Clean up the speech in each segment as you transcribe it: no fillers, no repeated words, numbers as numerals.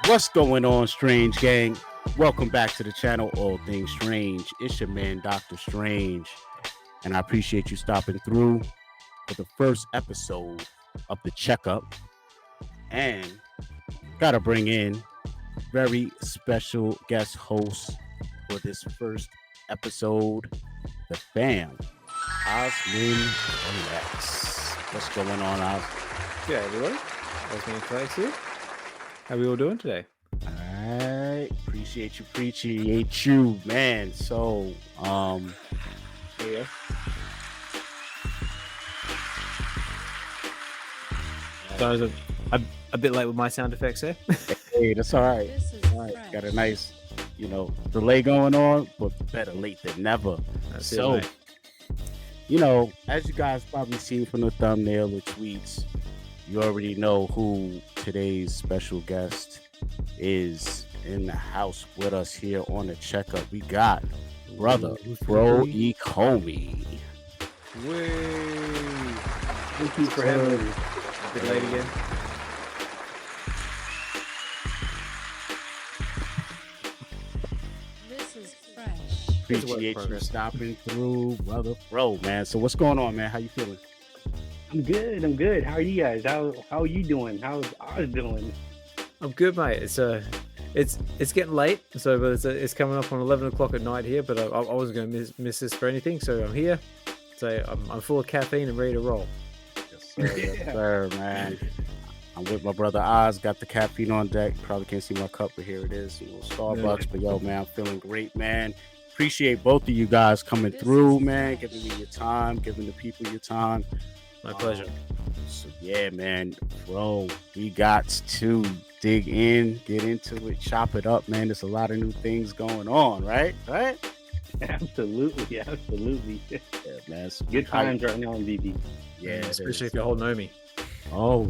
What's going on, Strange Gang? Welcome back to the channel, All Things Strange. It's your man, Dr. Strange, and I appreciate you stopping through for the first episode of the checkup. And gotta bring in very special guest host for this first episode, the fam, Ozman Kollects. What's going on, Oz? Yeah, everyone. OzmanKollects here. How we all doing today? All right, appreciate you, man. So, Yeah. So I was a bit late with my sound effects there. hey, that's all right. All right, got a nice, delay going on, but better late than never. That's So, it, mate. As you guys probably seen from the thumbnail or tweets, you already know who today's special guest is in the house with us here on the checkup. We got brother Fro Ecomi. Thank you for having me. A bit late again. This is fresh. Appreciate you stopping through, brother Fro, man. So what's going on, man? How you feeling? I'm good. How are you guys? How are you doing? How's Oz doing? I'm good, mate. It's getting late, so but it's coming up on 11 o'clock at night here. But I wasn't going to miss this for anything, so I'm here. So I'm full of caffeine and ready to roll. Yes, sir, man. I'm with my brother Oz. Got the caffeine on deck. Probably can't see my cup, but here it is. Starbucks. But yo, man, I'm feeling great, man. Appreciate both of you guys coming through, man. Giving me your time, giving the people your time. My pleasure. So yeah, man, bro, we got to dig in, get into it, chop it up, man. There's a lot of new things going on, right? Absolutely. Yeah, man. So Good times right now in VV. Yeah, especially if you're holding Omi. Oh,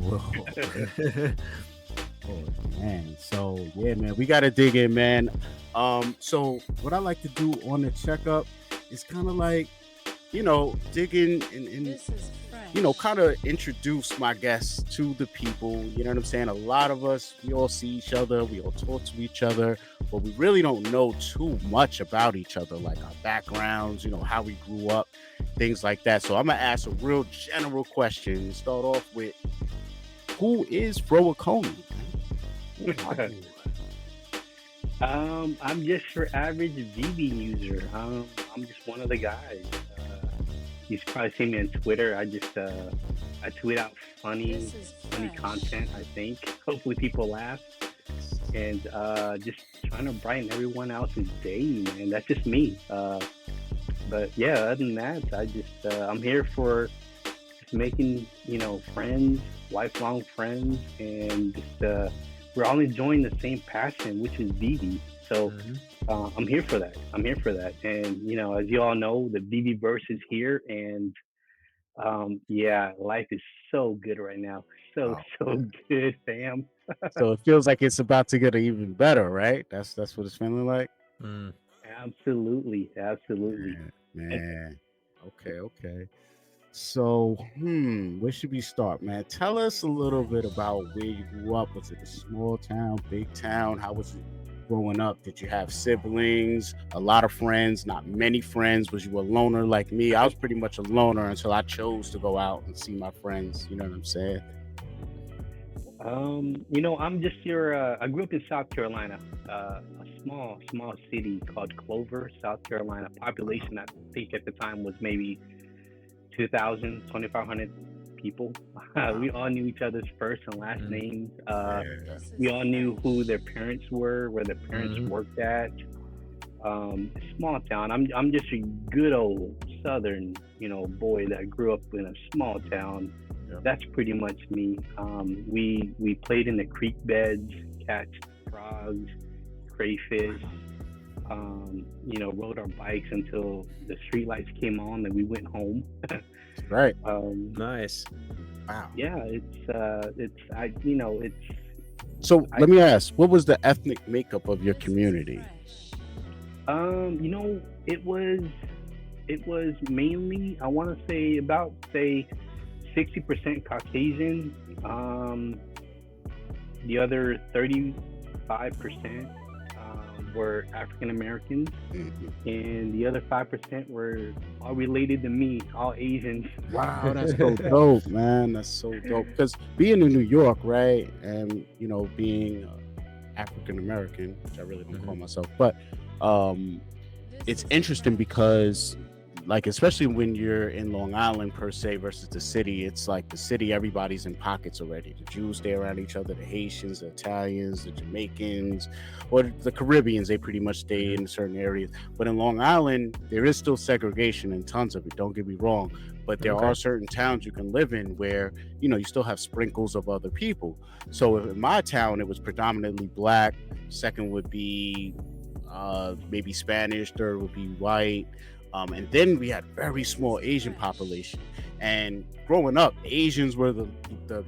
oh man. So yeah, man, we gotta dig in, man. So what I like to do on the checkup is kind of like, dig in and This is fresh. kind of introduce my guests to the people. You know what I'm saying? A lot of us, we all see each other, we all talk to each other, but we really don't know too much about each other, like our backgrounds, how we grew up, things like that. So I'm gonna ask a real general question and start off with, who is Fro Ecomi? I'm just your average VV user. I'm just one of the guys. You've probably seen me on Twitter. I tweet out funny content, I think. Hopefully people laugh. And just trying to brighten everyone else's day, man. That's just me. But yeah, other than that, I'm here for just making, friends, lifelong friends, and just we're all enjoying the same passion, which is VV. So I'm here for that. And, as you all know, the Veveverse is here. And yeah, life is so good right now. So good, fam. So it feels like it's about to get even better, right? That's what it's feeling like. Absolutely. Man. Okay. So, where should we start, man? Tell us a little bit about where you grew up. Was it a small town, big town? How was it growing up? Did you have siblings, a lot of friends, not many friends? Was you a loner like me? I was pretty much a loner until I chose to go out and see my friends. You know what I'm saying? I'm just I grew up in South Carolina, a small city called Clover, South Carolina. Population, I think at the time was maybe 2,000, 2,500 people. We all knew each other's first and last names. We all knew who their parents were, where their parents worked at. Small town. I'm just a good old Southern, boy that grew up in a small town. That's pretty much me. We played in the creek beds, catch frogs, crayfish. Rode our bikes until the street lights came on and we went home. Right. Nice. Wow. Yeah, So let me ask, what was the ethnic makeup of your community? It was mainly, I want to say about 60% Caucasian. The other 30 5% were African Americans, and the other 5% were all related to me, all Asians. Wow, that's so dope, man. That's so dope. Because being in New York, right, and being African American, which I really don't call myself, but it's interesting because, like, especially when you're in Long Island per se versus the city, it's like the city, everybody's in pockets already. The Jews stay around each other, the Haitians, the Italians, the Jamaicans, or the Caribbeans, they pretty much stay in certain areas. But in Long Island, there is still segregation and tons of it, don't get me wrong. But there are certain towns you can live in where, you still have sprinkles of other people. So in my town, it was predominantly black. Second would be maybe Spanish. Third would be white. And then we had very small Asian population. And growing up, Asians were the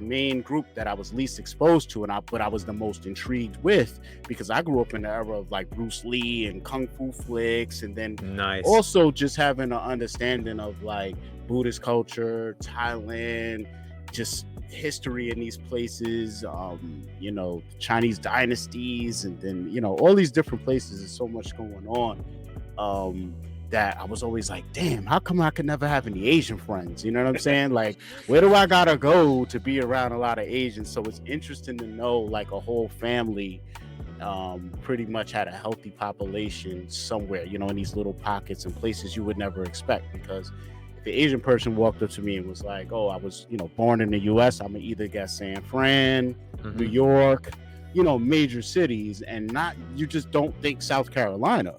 main group that I was least exposed to, but I was the most intrigued with, because I grew up in the era of like Bruce Lee and Kung Fu flicks, and then also just having an understanding of like Buddhist culture, Thailand, just history in these places, Chinese dynasties, and then, all these different places. There's so much going on. That I was always like, damn, how come I could never have any Asian friends? You know what I'm saying? Like, where do I gotta go to be around a lot of Asians? So it's interesting to know, like, a whole family pretty much had a healthy population somewhere, in these little pockets and places you would never expect. Because if the Asian person walked up to me and was like, oh, I was, born in the US, I'm gonna either guess San Fran, New York, major cities, and you just don't think South Carolina.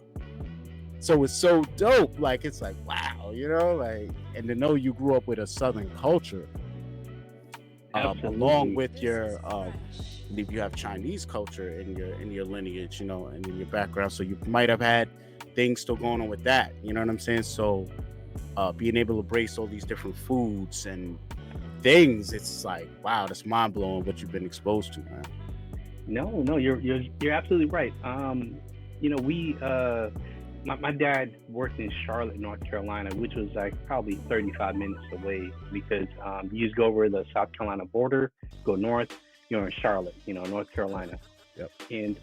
So it's so dope. Like, it's like, wow, and to know you grew up with a Southern culture, along with your, I believe you have Chinese culture in your lineage, and in your background. So you might have had things still going on with that. You know what I'm saying? So being able to embrace all these different foods and things, it's like, wow, that's mind blowing what you've been exposed to, man. No, you're absolutely right. My dad worked in Charlotte, North Carolina, which was like probably 35 minutes away, because you just go over the South Carolina border, go north, you're in Charlotte, North Carolina. Yep. And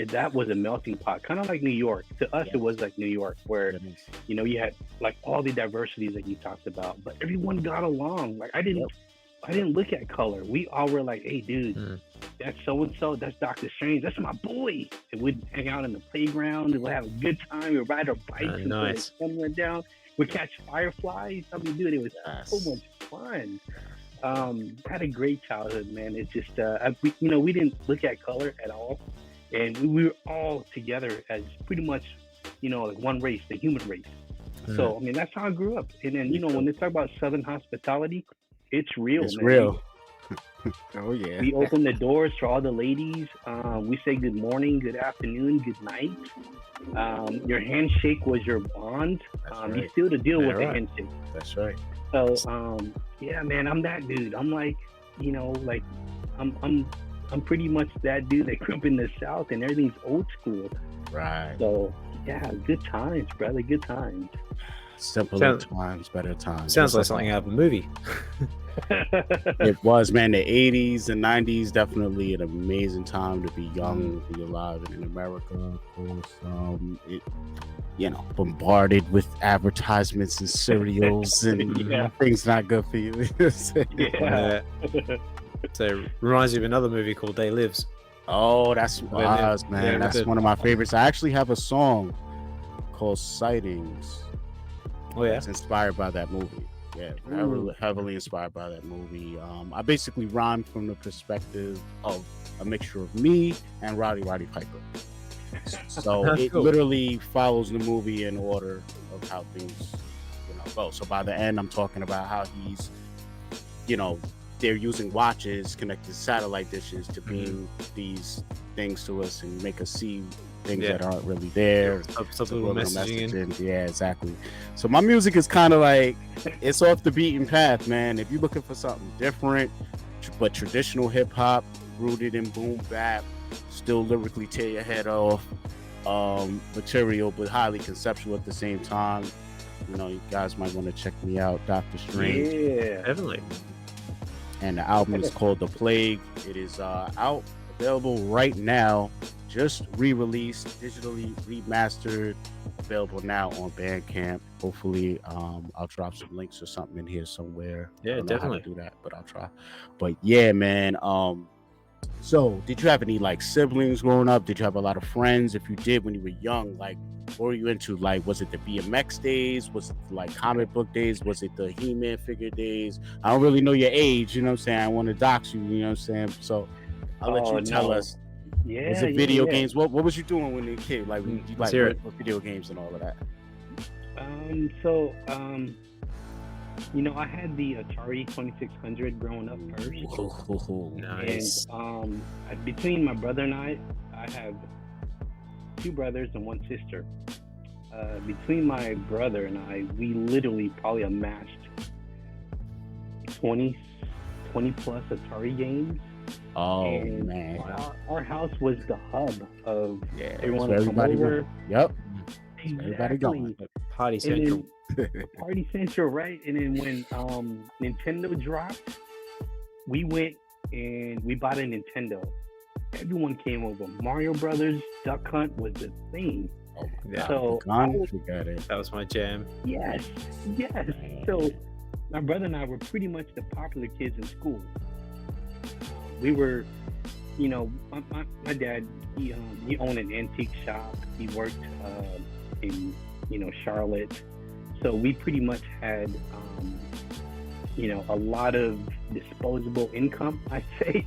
that was a melting pot, kind of like New York. To us, it was like New York, where, you had like all the diversities that you talked about, but everyone got along. Like, I didn't look at color. We all were like, hey, dude, that's so-and-so, that's Dr. Strange, that's my boy. And we'd hang out in the playground, and we'd have a good time, we'd ride our bikes until the sun went down, we'd catch fireflies. I mean, dude, it was so much fun. Had a great childhood, man. It's just, we didn't look at color at all. And we were all together as pretty much, like one race, the human race. So, I mean, that's how I grew up. And then, when they talk about Southern hospitality, it's real, it's man. Real. Oh, yeah. We open the doors for all the ladies. We say good morning, good afternoon, good night. Your handshake was your bond. Right. You still to deal with the handshake. That's right. So, yeah, man, I'm that dude. I'm like, I'm pretty much that dude that grew up in the South, and everything's old school. Right. So, yeah, good times, brother. Good times. Simpler times, better times. Sounds like something out of a movie. It was, man. The 80s and 90s, definitely an amazing time to be young, be alive in America, of course. Bombarded with advertisements and cereals and things not good for you. Yeah. So it reminds me of another movie called Day Lives. Oh, that's Oz, man. Yeah, that's one of my favorites. I actually have a song called Sightings. Oh, yeah? It's inspired by that movie. Yeah, heavily inspired by that movie. I basically rhymed from the perspective of a mixture of me and Roddy Piper. So it literally follows the movie in order of how things go. So by the end, I'm talking about how he's, they're using watches connected to satellite dishes to beam these things to us and make us see things that aren't really there. Subliminal messaging. Yeah, exactly. So my music is kind of like, it's off the beaten path, man. If you're looking for something different, but traditional hip hop rooted in boom bap, still lyrically tear your head off material, but highly conceptual at the same time, you guys might want to check me out, Dr. Strange. Yeah, definitely. And the album is called The Plague. It is out available right now. Just re-released, digitally remastered, available now on Bandcamp. Hopefully, I'll drop some links or something in here somewhere. I Yeah, don't know how to definitely. do that, but I'll try. But yeah, man. So did you have any like siblings growing up? Did you have a lot of friends? If you did when you were young, like what were you into? Like, was it the BMX days? Was it like comic book days? Was it the He-Man figure days? I don't really know your age, you know what I'm saying? I want to dox you, you know what I'm saying? So I'll let you tell us. Yeah, Was it video games? What was you doing when you were a kid? Like, you Let's like hear it. what video games and all of that? So, you know, I had the Atari 2600 growing up first. Nice. And between my brother and I have 2 brothers and 1 sister. Between my brother and I, we literally probably amassed 20 plus Atari games. Oh And man. our house was the hub of Yeah. everyone that's come where everybody over. went. Yep. Everybody going. Party And central. then Party Central, right? And then when Nintendo dropped, we went and we bought a Nintendo. Everyone came over. Mario Brothers, Duck Hunt was the thing. Oh my Yeah. God. So Gone, forgot it. That was my jam. yes. So my brother and I were pretty much the popular kids in school. We were, you know, my dad, he owned an antique shop. He worked in, you know, Charlotte. So we pretty much had, you know, a lot of disposable income, I'd say.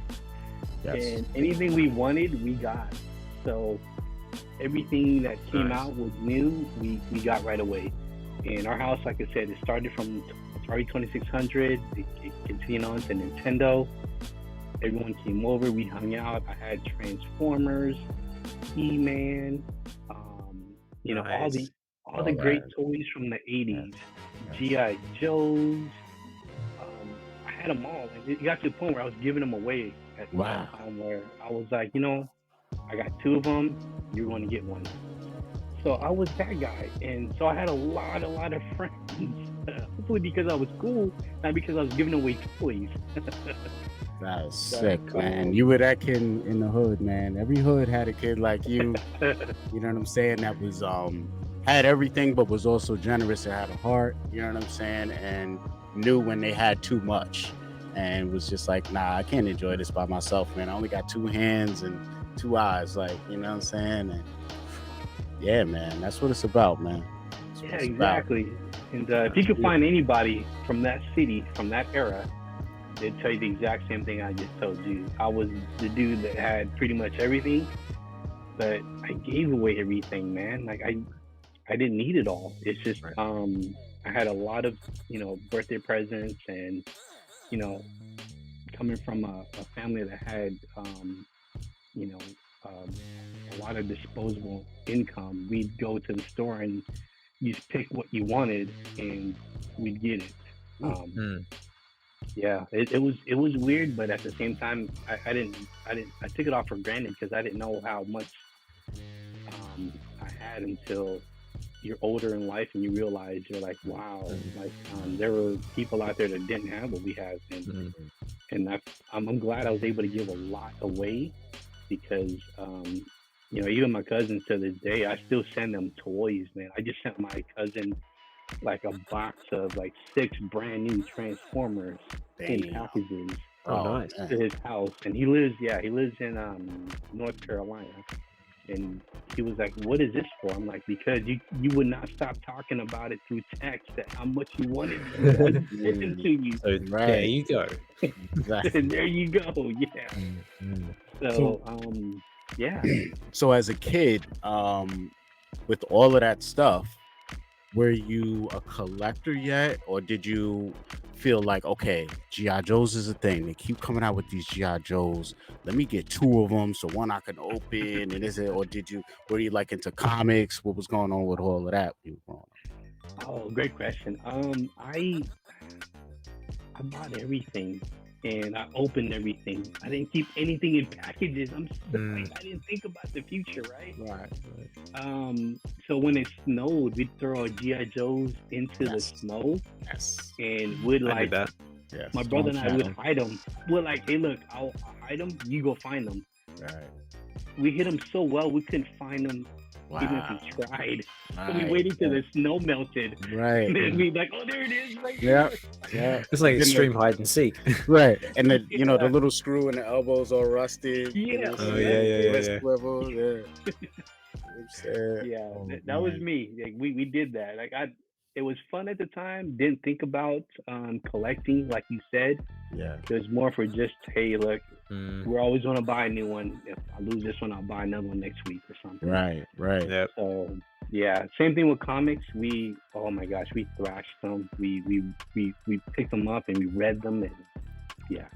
Yes. And anything we wanted, we got. So everything that came Nice. out was new, we got right away. And our house, like I said, it started from Atari 2600. It continued on to Nintendo. Everyone came over, we hung out. I had Transformers, He-Man, you know, Nice. all the great toys from the 80s, G.I. Joes. I had them all. And it got to the point where I was giving them away at one time where I was like, you know, I got 2 of them, you're going to get 1. So I was that guy. And so I had a lot of friends. Hopefully because I was cool, not because I was giving away toys. That was sick, man. You were that kid in the hood, man. Every hood had a kid like you. You know what I'm saying? That was had everything, but was also generous and had a heart. You know what I'm saying? And knew when they had too much, and was just like, nah, I can't enjoy this by myself, man. I only got 2 hands and 2 eyes, like, you know what I'm saying? And yeah, man, that's what it's about, man. Yeah, exactly. And if you could find anybody from that city, from that era, they'd tell you the exact same thing I just told you. I was the dude that had pretty much everything, but I gave away everything, man. Like I didn't need it all. It's just I had a lot of, you know, birthday presents, and, you know, coming from a family that had you know, a lot of disposable income, we'd go to the store and you just pick what you wanted and we'd get it. Yeah, it was weird, but at the same time, I took it off for granted because I didn't know how much I had until you're older in life and you realize you're like, wow, like there were people out there that didn't have what we have, and I'm glad I was able to give a lot away because you know, even my cousins to this day, I still send them toys, man. I just sent my cousin like a box of like 6 brand new Transformers in packages nice. to his house, and he lives in North Carolina, and he was like, what is this for? I'm like, because you would not stop talking about it through text that how much you wanted to listen to you. So there you go. And there you go. So yeah. So as a kid, with all of that stuff, were you a collector yet, or did you feel like, okay, G.I. Joes is a thing, they keep coming out with these G.I. Joes, let me get 2 of them so one I can open, and is it, or were you like into comics? What was going on with all of that when you were growing up? Oh, great question. I bought everything and I opened everything. I didn't keep anything in packages. I didn't think about the future, right? Right. So when it snowed, we'd throw our G.I. Joes into the snow. And we'd like Yes. my brother and I would hide them. We're like, hey, look, I'll hide them. You go find them. Right. We hit them so well we couldn't find them even if Wow. we tried. So we Right. waited till the snow melted. Right. And then we like, oh, there it is, right Yeah. there. Yeah. It's like Then the- extreme hide and seek. Right. And then the Yeah. little screw in the elbows all rusted. Yeah. You know, Oh, yeah. swivel, yeah. Yeah, Oh, that was man. me. Like, we did that. Like it was fun at the time. Didn't think about collecting, like you said. Yeah. It was more for just, hey, look, Mm, we're always going to buy a new one. If I lose this one, I'll buy another one next week or something. Right. Right. yep. So yeah, same thing with comics. Oh my gosh, we thrashed them. We picked them up and we read them, and yeah.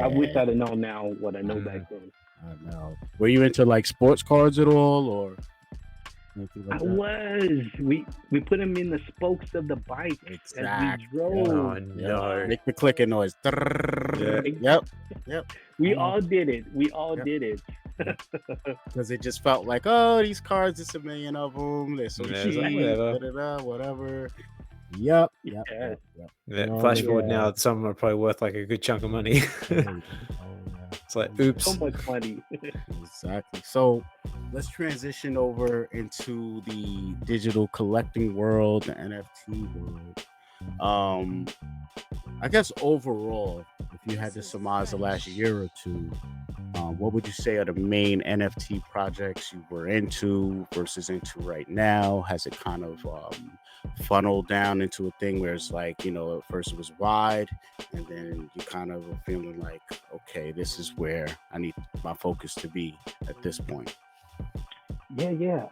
I wish I'd have known now what I know back then. I know. Were you into like sports cards at all, or anything like I that? was. We put them in the spokes of the bike Exactly. as we drove. Oh no. Make the clicking noise. Yeah. Yep. We Mhm. all did it. We all Yep. did it. Because it just felt like, oh, these cards, it's a million of them. They're so Yeah, it's cheap. like, whatever. whatever. Yep. Yeah. Yeah, Oh, flash forward yeah. now, some are probably worth like a good chunk of money. It's like, oops. So much money. Exactly. So let's transition over into the digital collecting world, the NFT world. I guess overall, if you had to surmise the last year or two, what would you say are the main NFT projects you were into versus into right now? Has it kind of funneled down into a thing where it's like, you know, at first it was wide and then you kind of are feeling like, okay, this is where I need my focus to be at this point? Yeah.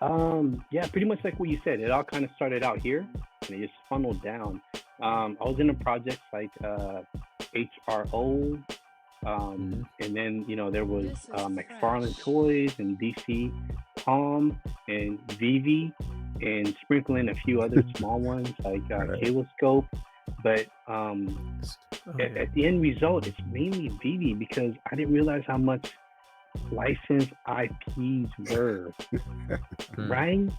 Pretty much like what you said. It all kind of started out here and it just funneled down. I was in a project like HRO, and then there was McFarlane Toys and DC Palm and Veve, and sprinkling a few other small ones like Caloscope. But at the end result, it's mainly Veve because I didn't realize how much licensed IPs were, right?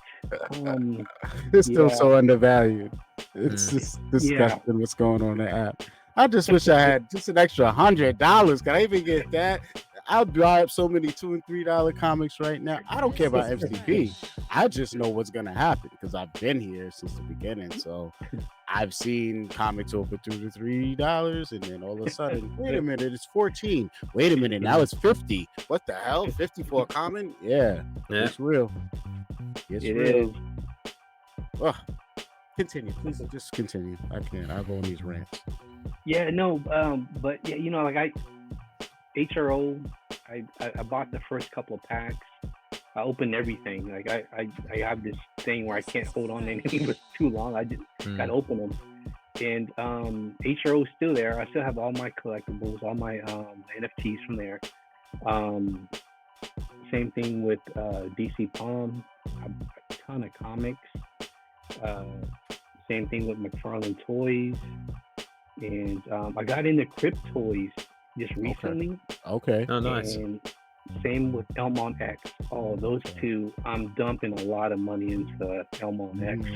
It's still yeah. so undervalued. It's just disgusting what's going on in the app. I just wish I had just an extra $100. Can I even get that? I'll buy up so many $2 and $3 comics right now. I don't care about FTP. I just know what's gonna happen because I've been here since the beginning. So I've seen comics over $2 to $3, and then all of a sudden, wait a minute, it's 14. Wait a minute, now it's 50. What the hell? 50 for a common? Yeah. It's real. It's It real. is. Ugh. Continue, please. Just continue. I can't. I'll go on these rants. Yeah, no, but yeah, like HRO, I bought the first couple of packs. I opened everything. Like I have this thing where I can't hold on to anything for too long. I just gotta open them. And HRO is still there. I still have all my collectibles, all my NFTs from there. Same thing with DC Palm, a ton of comics. Same thing with McFarlane Toys. And I got into Crypt Toys just recently. Okay. Oh, nice. And same with Elmon X. Oh, those two, I'm dumping a lot of money into Elmon X.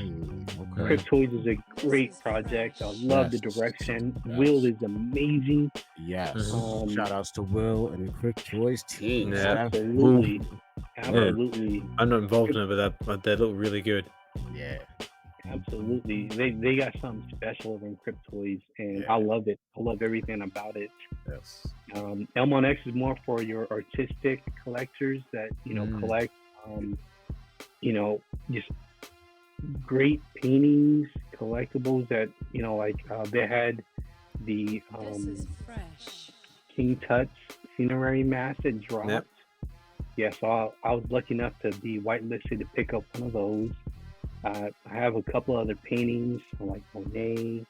Okay. Crypt Toys is a great project. I love the direction. Will is amazing. Yes. Mhm. Shout outs to Will and the Crypt Toys team. Yeah. Absolutely. Absolutely. I'm not involved in it, but they look really good. Yeah. Absolutely. They got something special over in Crypt Toys, and I love it. I love everything about it. Yes. Elmon X is more for your artistic collectors that collect just great paintings, collectibles that they had the King Tut's funerary mass that dropped. Yep. Yeah, so I was lucky enough to be whitelisted to pick up one of those. I have a couple other paintings like Monet,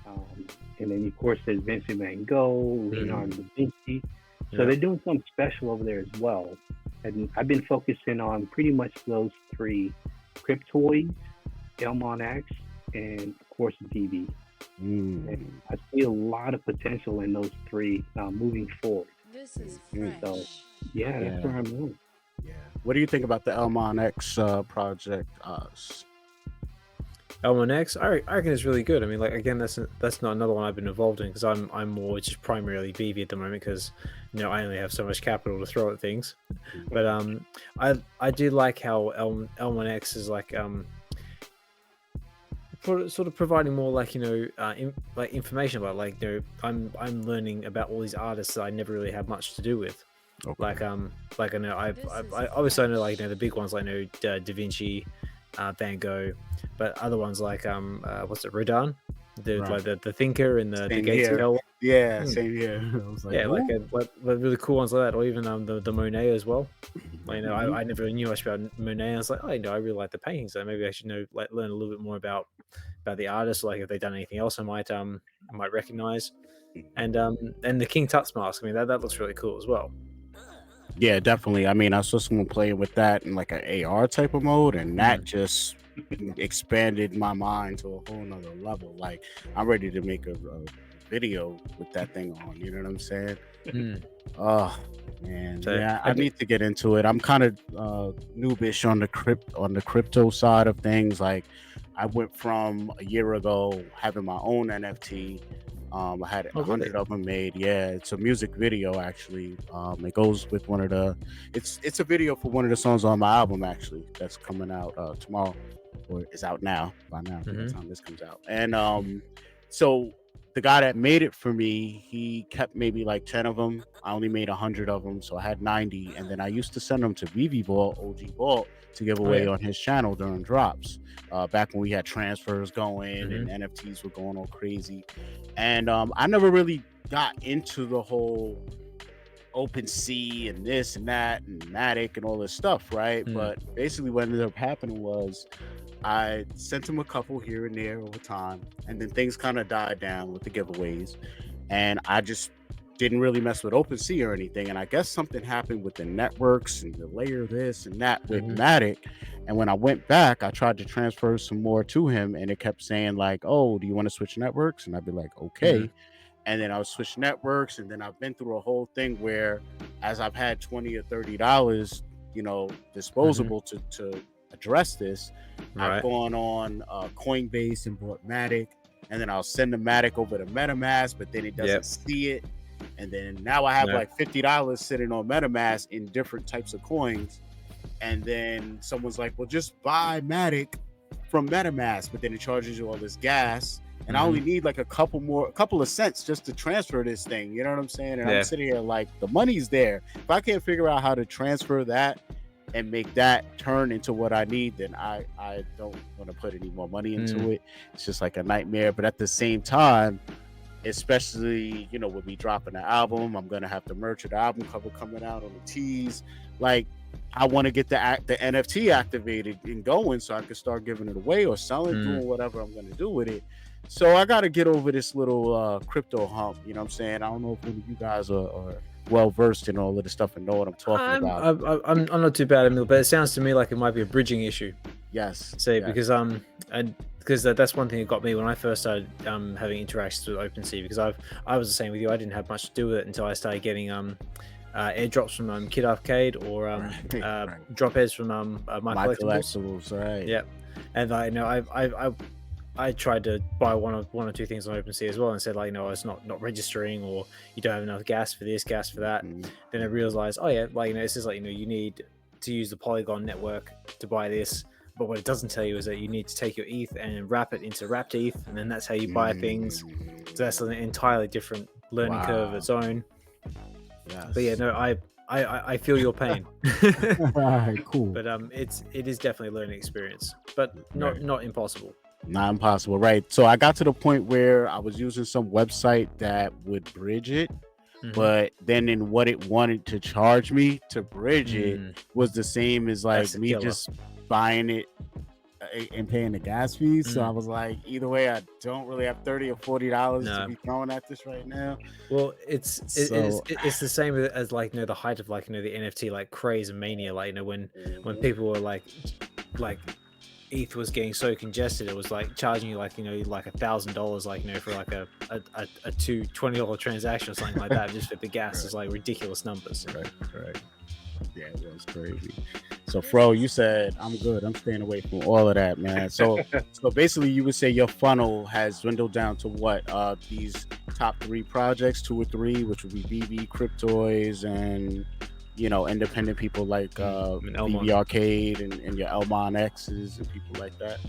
and then of course there's Vincent Van Gogh, Leonardo da Vinci. So they're doing something special over there as well. And I've been focusing on pretty much those three: Crypt Toys, Elmon X, and of course Veve. And I see a lot of potential in those three moving forward. This is So that's where I'm going. Yeah. What do you think about the Elmon X project? Elmon X, I reckon it's really good. I mean, like again, that's not another one I've been involved in because I'm more just primarily Veve at the moment because I only have so much capital to throw at things. But I do like how L1X is like sort of providing more like like information about like I'm learning about all these artists that I never really had much to do with. Okay. Like I know I obviously I know like the big ones like Da Vinci, Van Gogh, but other ones like what's it, Rodin, like the thinker and the Gates of Hell. Yeah, same here. I was like, Yeah, like really cool ones like that, or even the Monet as well. Like, I never really knew much about Monet. I was like, oh, I really like the paintings, so maybe I should learn a little bit more about the artist. Like if they've done anything else, I might recognize. And the King Tut's mask. I mean, that looks really cool as well. Yeah, definitely. I mean, I saw someone playing with that in like an AR type of mode, and that just expanded my mind to a whole nother level. Like I'm ready to make a video with that thing on. You know what I'm saying? Oh man, so, yeah, I need to get into it. I'm kind of noobish on the crypto side of things. Like I went from a year ago having my own NFT. I had 100 of them made. Yeah, it's a music video actually. It goes with one of the. It's a video for one of the songs on my album actually. That's coming out tomorrow, or is out now by now. By the time this comes out. And so the guy that made it for me, he kept maybe like 10 of them. I only made 100 of them, so I had 90. And then I used to send them to Veve Bros, OG Vault, to give away on his channel during drops. Back when we had transfers going and NFTs were going all crazy. And I never really got into the whole OpenSea and this and that and Matic and all this stuff, right? But basically what ended up happening was I sent him a couple here and there over time, and then things kind of died down with the giveaways, and I just didn't really mess with OpenSea or anything. And I guess something happened with the networks and the layer this and that with Matic. And when I went back, I tried to transfer some more to him, and it kept saying like, oh, do you want to switch networks? And I'd be like, okay. And then I would switch networks, and then I've been through a whole thing where as I've had $20 or $30, disposable to address this, I've gone on Coinbase and bought Matic, and then I'll send the Matic over to MetaMask, but then it doesn't see it. And then now I have like $50 sitting on MetaMask in different types of coins. And then someone's like, well, just buy Matic from MetaMask, but then it charges you all this gas. And I only need like a couple of cents just to transfer this thing. You know what I'm saying? And I'm sitting here like, the money's there. If I can't figure out how to transfer that and make that turn into what I need, then I don't want to put any more money into it. It's just like a nightmare. But at the same time, especially, with me dropping the album, I'm gonna have the merch of the album cover coming out on the tees. Like, I want to get the NFT activated and going so I can start giving it away or selling, doing whatever I'm gonna do with it. So I got to get over this little crypto hump. You know what I'm saying? I don't know if any of you guys are well versed in all of this stuff and know what I'm talking about. I'm not too bad, Emil, but it sounds to me like it might be a bridging issue. Yes. Because that's one thing that got me when I first started having interactions with OpenSea, because I was the same with you. I didn't have much to do with it until I started getting airdrops from Kid Arcade or drop airs from my collectibles. Right. Yeah, and I tried to buy one or two things on OpenSea as well, and said like, it's not registering, or you don't have enough gas for this, gas for that. Then I realized, this is like, you need to use the Polygon network to buy this. But what it doesn't tell you is that you need to take your ETH and wrap it into wrapped ETH, and then that's how you buy things. So that's an entirely different learning curve of its own. Yes. But yeah, no, I feel your pain. Right, cool. But it is definitely a learning experience, but not impossible. Not impossible, right? So I got to the point where I was using some website that would bridge it, but then in what it wanted to charge me to bridge it was the same as like me just buying it and paying the gas fees. So I was like, either way, I don't really have $30 or $40 to be throwing at this right now. Well, it's the same as like the height of like the NFT like craze and mania, like when people were like ETH was getting so congested, it was like charging you like like $1,000 like for like a $20 transaction or something like that just for the gas. Is like ridiculous numbers. Right. Yeah, it was crazy. So Fro, you said I'm good. I'm staying away from all of that, man. So basically you would say your funnel has dwindled down to what? These top 3 projects, 2 or 3, which would be Veve, Cryptoys, and independent people like Veve Arcade and your Elmon X's and people like that.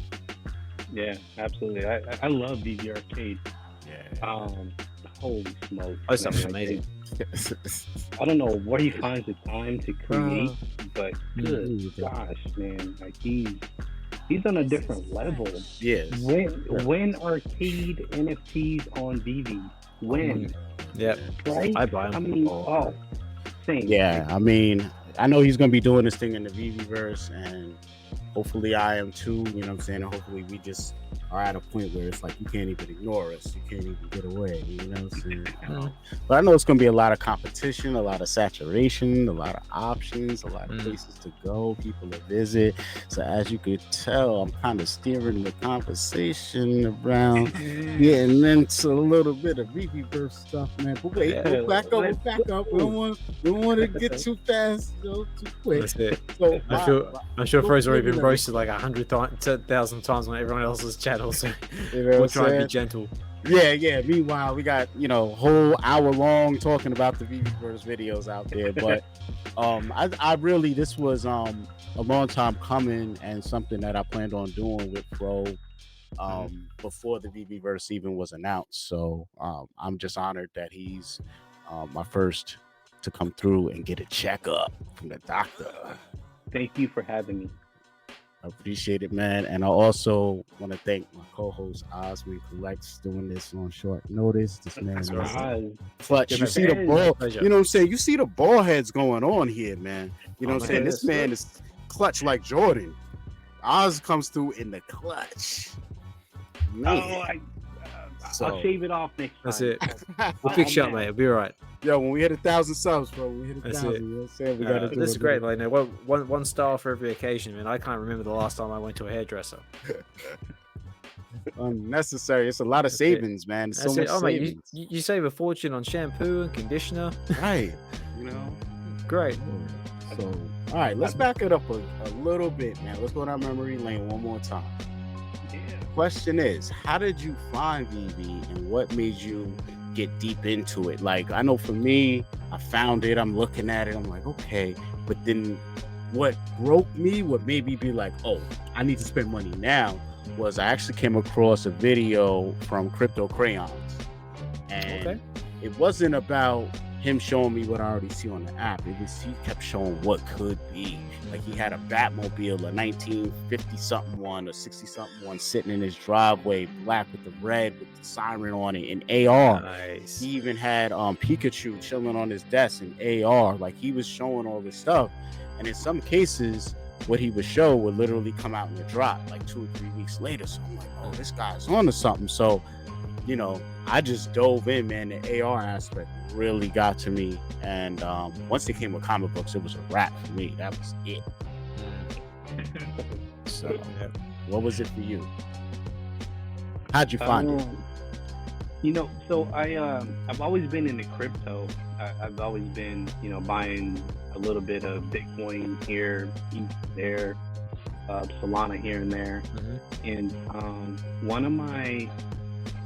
Yeah, absolutely. I love Veve Arcade. Yeah. Holy smokes! Oh, stuff's amazing. I don't know where he finds the time to create, but good gosh, man, like he's on a different level. Yes. When arcade NFTs on Veve? When? Yep. Right? I buy them. I mean, same. Yeah, I mean, I know he's gonna be doing this thing in the Veveverse, and hopefully I am too. You know what I'm saying? And hopefully we just are at a point where it's like you can't even ignore us, you can't even get away. You know what I'm saying? But I know it's gonna be a lot of competition, a lot of saturation, a lot of options, a lot of places to go, people to visit. So as you could tell, I'm kind of steering the conversation around getting into a little bit of Veveverse stuff, man. But wait, go back up. We don't want to get too fast, too quick. That's it. So I'm sure Fro's already been roasted like 100,000 times on everyone else's channel, so we'll try and be gentle. Yeah. Meanwhile, we got whole hour long talking about the Veveverse videos out there, but I really, this was a long time coming and something that I planned on doing with Fro before the Veveverse even was announced. So I'm just honored that he's my first to come through and get a checkup from the doctor. Thank you for having me. I appreciate it, man. And I also want to thank my co-host OzmanKollects doing this on short notice. This man is clutch. You see the ball, you know what I'm saying? You see the ball heads going on here, man. You know what I'm saying? This man is clutch like Jordan. Oz comes through in the clutch. Man. I'll shave it off next time. That's it. We'll fix you up, mate. It'll be all right. Yo, when we hit 1,000 subs, bro, we hit 1,000. You know what I'm saying? We gotta do this is great. Like, one style for every occasion, man. I can't remember the last time I went to a hairdresser. Unnecessary. It's a lot of savings, man. It's so much savings. Mate, you save a fortune on shampoo and conditioner. Right. Great. So, all right, let's back it up a little bit, man. Let's go down memory lane one more time. Question is, how did you find Veve and what made you get deep into it? Like, I know for me, I found it, I'm looking at it, I'm like, okay, but then what broke me, what made me be like, oh, I need to spend money now, was I actually came across a video from Crypto Crayons, and it wasn't about him showing me what I already see on the app. It was, he kept showing what could be. Like, he had a Batmobile, a 1950 something one or 60 something one sitting in his driveway, black with the red with the siren on it in AR. Nice. He even had Pikachu chilling on his desk in AR. Like, he was showing all this stuff, and in some cases what he would show would literally come out in a drop like 2 or 3 weeks later. So I'm like, oh, this guy's on to something. So I just dove in, man. The AR aspect really got to me, and once it came with comic books, it was a wrap for me. That was it. So, what was it for you? How'd you find it? So I've always been into crypto. I've always been, buying a little bit of Bitcoin here, there, Solana here and there, and one of my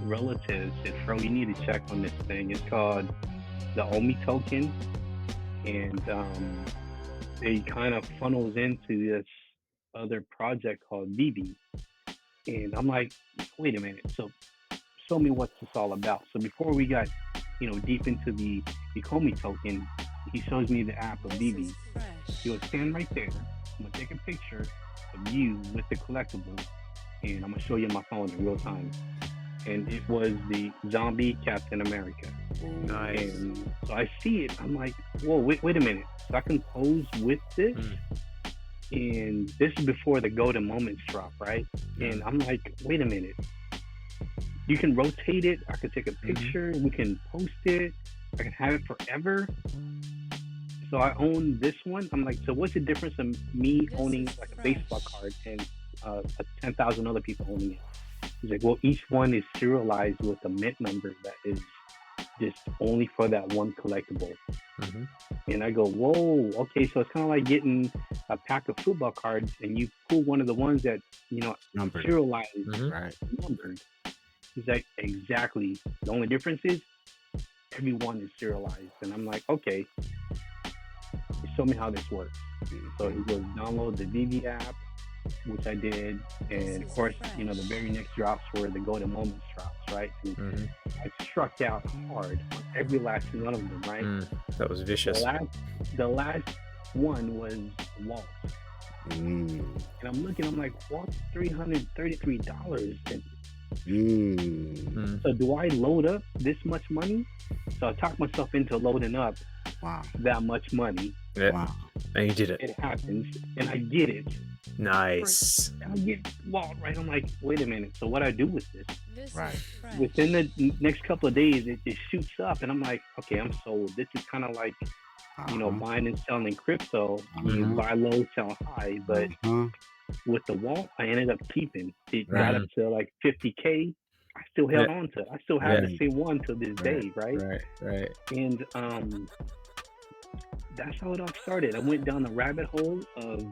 relatives said, Fro, you need to check on this thing. It's called the OMI token, and it kind of funnels into this other project called Veve. And I'm like, wait a minute, so show me what's this all about. So before we got deep into the Ecomi token, he shows me the app of Veve. He will stand right there. I'm gonna take a picture of you with the collectible, and I'm gonna show you on my phone in real time. And it was the zombie Captain America. Nice. And so I see it. I'm like, whoa, wait a minute. So I can pose with this? And this is before the golden moments drop, right? And I'm like, wait a minute. You can rotate it. I can take a picture. We can post it. I can have it forever. So I own this one. I'm like, so what's the difference in me owning like a baseball card and 10,000 other people owning it? He's like, well, each one is serialized with a mint number that is just only for that one collectible. And I go, whoa, okay, so it's kind of like getting a pack of football cards and you pull one of the ones that, numbered. serialized, Right. numbered. He's like, exactly. The only difference is everyone is serialized. And I'm like, okay, show me how this works. So he goes, download the Veve app, which I did. And of course, the very next drops were the Golden Moments drops, right? And I struck out hard on every last one of them, right? That was vicious. The last one was Walt. And I'm looking, I'm like, Walt's $333. And so do I load up this much money? So I talked myself into loading up that much money. Yeah. Wow. And you did it. It happens, and I get it. Nice. And I get Walt, right? I'm like, wait a minute. So what I do with this? Right. Within the next couple of days, it shoots up, and I'm like, okay, I'm sold. This is kind of like, buying and selling crypto. You buy low, sell high. But with the Walt, I ended up keeping. It got up to like 50K. I still held on to it. I still have the same one to this day, right? Right. And that's how it all started. I went down the rabbit hole of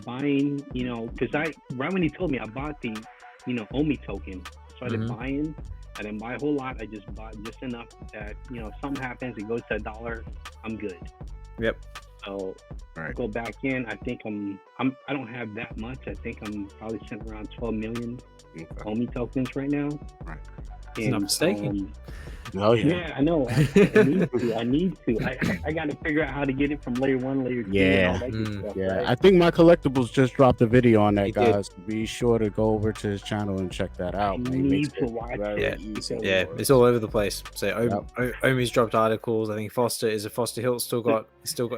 buying, because right when he told me, I bought the, OMI token. Started buying. I didn't buy a whole lot. I just bought just enough that, if something happens, it goes to $1, I'm good. Yep. So I go back in. I think I don't have that much. I think I'm probably sitting around 12 million OMI tokens right now. Right. It's not mistaken. Yeah, I know. I need to. I got to figure out how to get it from layer 1, layer 2, and all that good stuff. Yeah, right? I think my collectibles just dropped a video on that, guys. Be sure to go over to his channel and check that out. I need to watch it. Yeah, it's all over the place. So Omi's dropped articles. I think Foster Hilt still got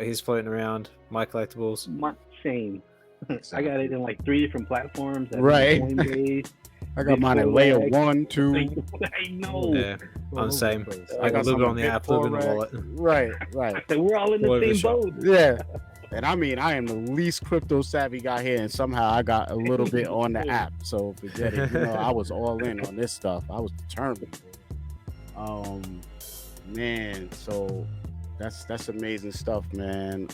his floating around. My collectibles. Same. I got it in like 3 different platforms. Right. I got mine at layer 1, 2. I know. Yeah, I'm the same. I got a little bit on the app, a little bit in the wallet. Right. We're all in the same boat. Yeah. And I mean, I am the least crypto savvy guy here, and somehow I got a little bit on the app. So forget it. I was all in on this stuff. I was determined. Man, so that's amazing stuff, man.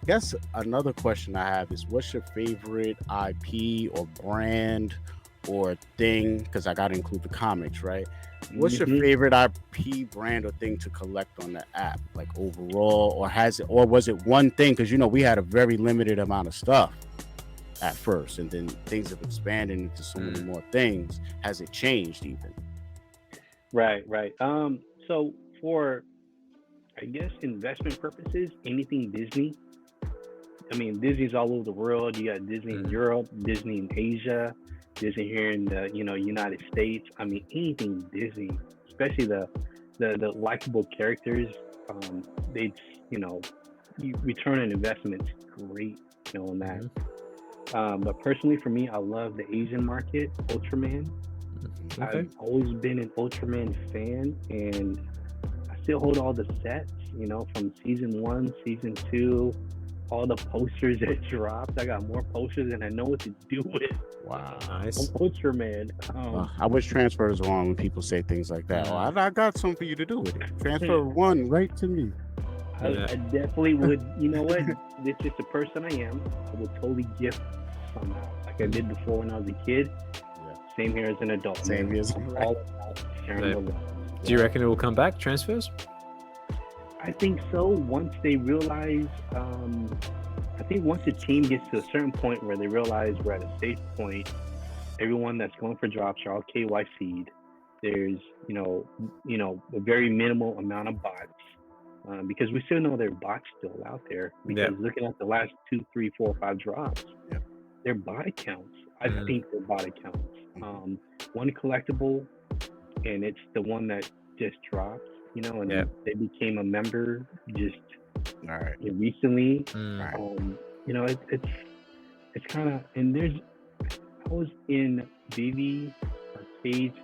I guess another question I have is, what's your favorite IP or brand or thing? Because I got to include the comics, right? What's your favorite IP brand or thing to collect on the app, like overall, or was it one thing? Because we had a very limited amount of stuff at first, and then things have expanded into so many more things. Has it changed even? Right. So for, I guess, investment purposes, anything Disney. I mean, Disney's all over the world. You got Disney in Europe, Disney in Asia, Disney here in the United States. I mean, anything Disney, especially the likable characters. Return on investment's great, on that. But personally, for me, I love the Asian market, Ultraman. Okay. I've always been an Ultraman fan, and I still hold all the sets, from season 1, season 2. All the posters that dropped. I got more posters than I know what to do with. Wow, nice. Ultraman. I wish transfers were on when people say things like that. I got something for you to do with it. Transfer one right to me. I definitely would. You know what? This is the person I am. I would totally gift somehow, like I did before when I was a kid. Yeah. Same here as an adult. Same here. All about sharing the love. Do you reckon it will come back, transfers? I think so. Once they realize, I think once the team gets to a certain point where they realize we're at a safe point, everyone that's going for drops are all KYC'd. There's, a very minimal amount of bots, because we still know there are bots still out there. Because looking at the last 2, 3, 4, 5 drops, they're bot accounts. I think they're bot accounts. One collectible, and it's the one that just dropped. And they became a member just recently. It's kind of, and I was in Veve Arcade's,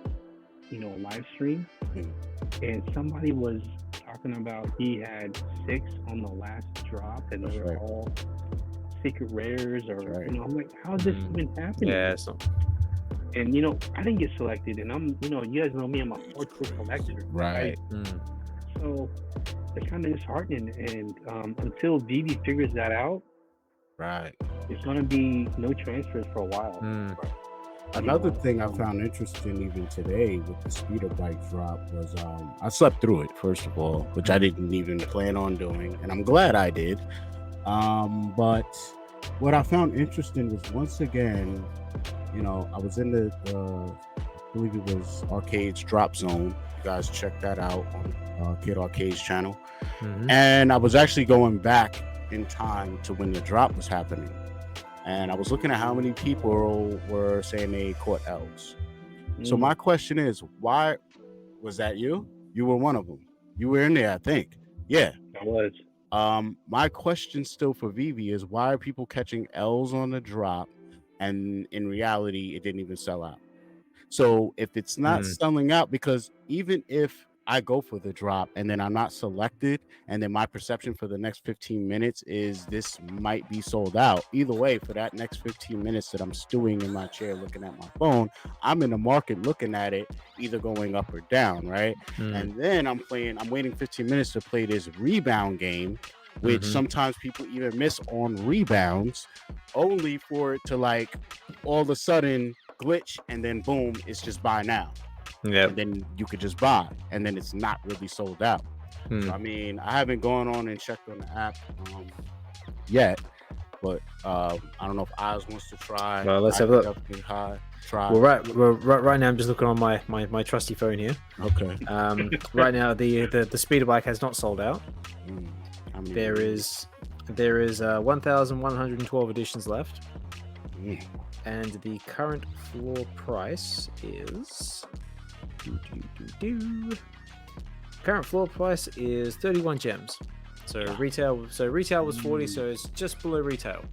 live stream, and somebody was talking about he had 6 on the last drop, and they were all secret rares, or I'm like, how is this even happening? Yeah, and I didn't get selected, and I'm, you guys know me, I'm a hardcore collector, right? So it's kind of disheartening, and until Veve figures that out, it's gonna be no transfers for a while. another thing I found interesting even today with the speeder bike drop was I slept through it, first of all, which I didn't even plan on doing, and I'm glad I did. But what I found interesting was, once again, I was in the I believe it was Arcade's Drop Zone. You guys check that out on Kid Arcade's channel. And I was actually going back in time to when the drop was happening. And I was looking at how many people were saying they caught L's. So my question is, why was that you? You were one of them. You were in there, I think. Yeah. I was. My question still for Veve is, why are people catching L's on the drop and in reality it didn't even sell out? So if it's not selling out, because even if I go for the drop and then I'm not selected, and then my perception for the next 15 minutes is this might be sold out, either way, for that next 15 minutes that I'm stewing in my chair looking at my phone, I'm in the market looking at it either going up or down, right? And then I'm waiting 15 minutes to play this rebound game, which sometimes people even miss on rebounds, only for it to like all of a sudden glitch and then boom, it's just buy now. Yeah. And then you could just buy, and then it's not really sold out. So, I mean, I haven't gone on and checked on the app yet, but I don't know if Oz wants to try. Well, let's have a look. Try. Well, right now I'm just looking on my trusty phone here. Okay. Right now the speeder bike has not sold out. There is 1,112 editions left, and the current floor price is. Current floor price is 31 gems. So retail was 40, so it's just below retail.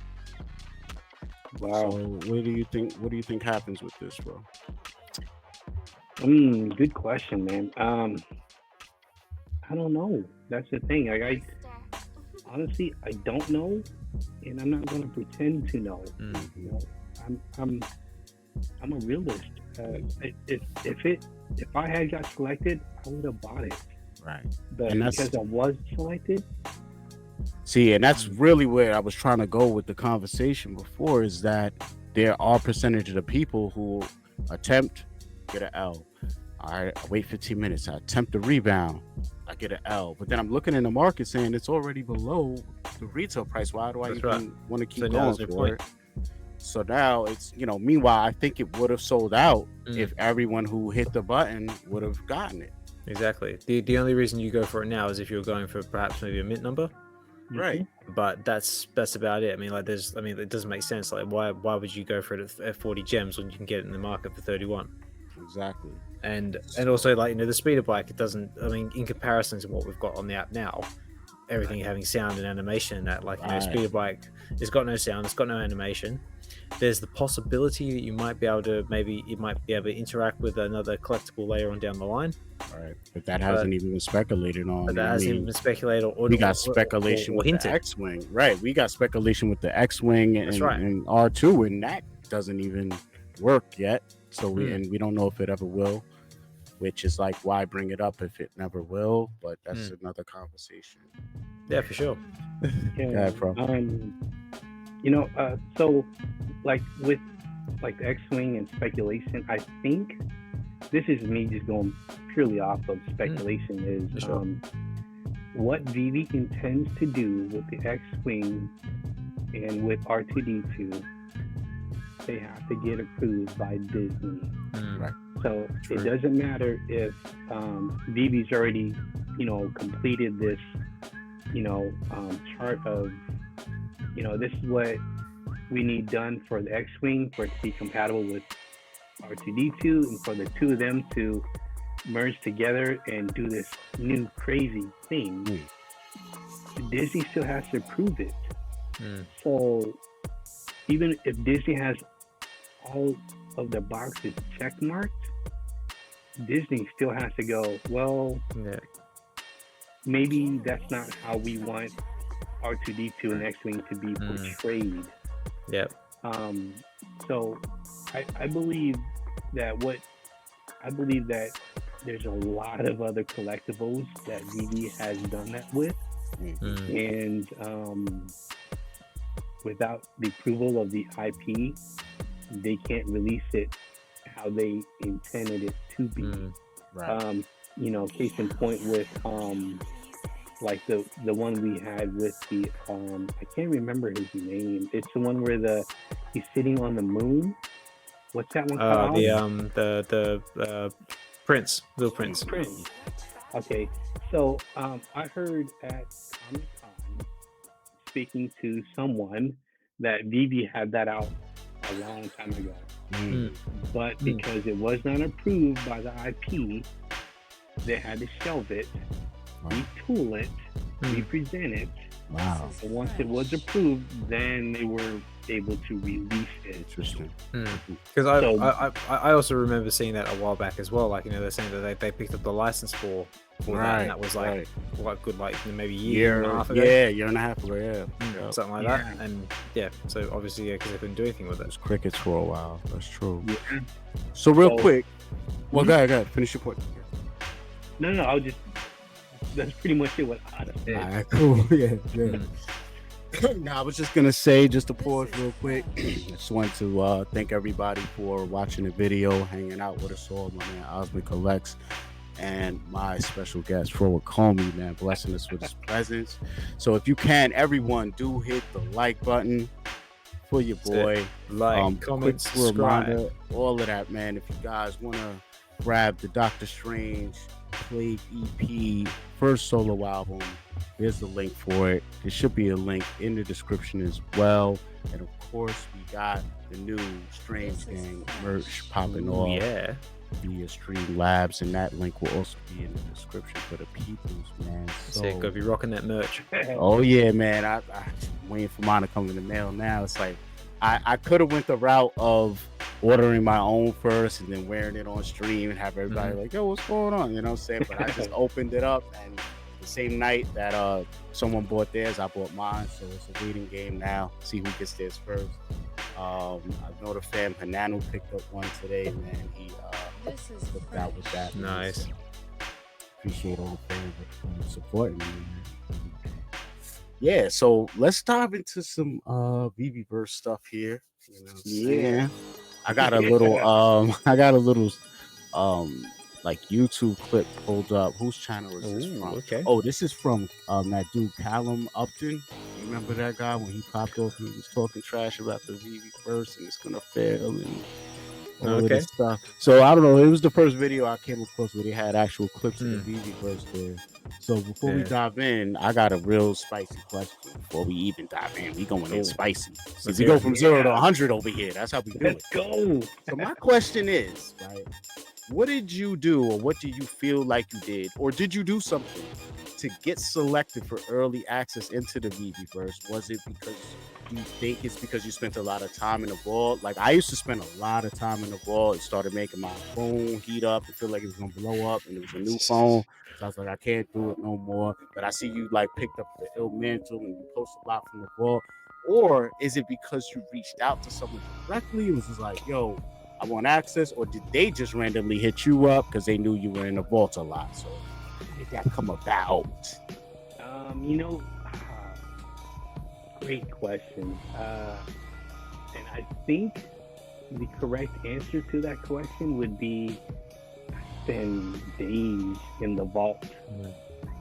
Wow. So what do you think happens with this, bro? Good question, man. I don't know. That's the thing. Like, I honestly don't know, and I'm not gonna pretend to know. You know, I'm a realist. If I had got selected, I would have bought it. Right. But because I was selected. See, and that's really where I was trying to go with the conversation before, is that there are percentage of the people who attempt, get an L. All right, I wait 15 minutes, I attempt the rebound, I get an L. But then I'm looking in the market saying it's already below the retail price. Why do I even want to keep going for it? So now it's, meanwhile, I think it would have sold out if everyone who hit the button would have gotten it. Exactly. The only reason you go for it now is if you're going for perhaps maybe a mint number. Right. But that's about it. I mean, it doesn't make sense. Like, why would you go for it at 40 gems when you can get it in the market for 31? Exactly. And also, like, the speeder bike, it doesn't, I mean, in comparison to what we've got on the app now, everything having sound and animation, and that, like, speeder bike, it's got no sound, it's got no animation. There's the possibility that you might be able to interact with another collectible later on down the line. All right, but that hasn't even been speculated on. But that hasn't even been speculated, or we got speculation with the X-Wing, right? We got speculation with the X-Wing and R2, and that doesn't even work yet. So we don't know if it ever will, which is like, why bring it up if it never will? But that's another conversation. Yeah, for sure. Yeah, bro. So like with like the X-Wing and speculation, I think this is me just going purely off of speculation, is what Veve intends to do with the X-Wing and with R2D2. They have to get approved by Disney. Right. So it doesn't matter if Veve's already, completed this, chart of, this is what we need done for the X-Wing for it to be compatible with R2D2, and for the two of them to merge together and do this new crazy thing. Disney still has to approve it. So even if Disney has all of the boxes check marked, Disney still has to go, well, maybe that's not how we want R2D2 and X-Wing to be portrayed. Yep. So I believe that there's a lot of other collectibles that Veve has done that with, and without the approval of the IP, they can't release it how they intended it to be. Right. You know, case in point with like the one we had with the I can't remember his name. It's the one where he's sitting on the moon. What's that one called? The Prince, Little Prince. Prince. Okay, so I heard at Comic Con speaking to someone that Veve had that out a long time ago, but because it was not approved by the IP, they had to shelve it, retool it, represent it. Wow. And once it was approved, then they were able to release it. Interesting. Because I also remember seeing that a while back as well. Like, you know, they're saying that they picked up the license for that, and that was like what good, like maybe a year and a half ago. Yeah, year and a half ago. Yeah, something like that. And so obviously, because they couldn't do anything with it. It was crickets for a while. That's true. Yeah. So real quick, well, go ahead. Finish your point. No, that's pretty much it. What I said. All right, cool. Yeah. Now, I was just gonna say, just to pause real quick. I just wanted to thank everybody for watching the video, hanging out with us all. My man OzmanKollects and my special guest Fro Ecomi, man, blessing us with his presence. So if you can, everyone, do hit the like button for your boy. Like, comment, subscribe, all of that, man. If you guys want to grab the Dokta Strange Plague EP first solo album, there's the link for it. There should be a link in the description as well. And of course, we got the new Strange Gang merch popping off via Stream Labs, and that link will also be in the description for the peoples, man. So go be rocking that merch. Oh yeah, man. I'm waiting for mine to come in the mail now. It's like I could have went the route of ordering my own first and then wearing it on stream and have everybody like, yo, what's going on? You know what I'm saying? But I just opened it up, and the same night that someone bought theirs, I bought mine. So it's a waiting game now. See who gets theirs first. I know the fam Hananu picked up one today, man. He hooked out with that. Nice. Appreciate all the fans for supporting me, man. Yeah, so let's dive into some Veveverse stuff here. You know what I'm saying? I got a little like YouTube clip pulled up. Whose channel is this from? Okay. Oh, this is from that dude Callum Upton. You remember that guy when he popped off and he was talking trash about the Veveverse and it's gonna fail and all of this stuff. So I don't know. It was the first video I came across where they had actual clips of the Veveverse there. So before we dive in, I got a real spicy question. Before we even dive in, we going in spicy. So we go from 0 to 100 over here. That's how we do it. Let's go. So my question is, right? What did you do, or what do you feel like you did, or did you do something to get selected for early access into the Veveverse? Was it because you think it's because you spent a lot of time in the vault? Like I used to spend a lot of time in the vault. It started making my phone heat up and feel like it was gonna blow up, and it was a new phone. So I was like, I can't do it no more. But I see you like picked up the ill mantle and you post a lot from the vault. Or is it because you reached out to someone directly? It was just like, yo, I want access, or did they just randomly hit you up because they knew you were in the vault a lot? So how did that come about? You know, great question. And I think the correct answer to that question would be I spend days in the vault.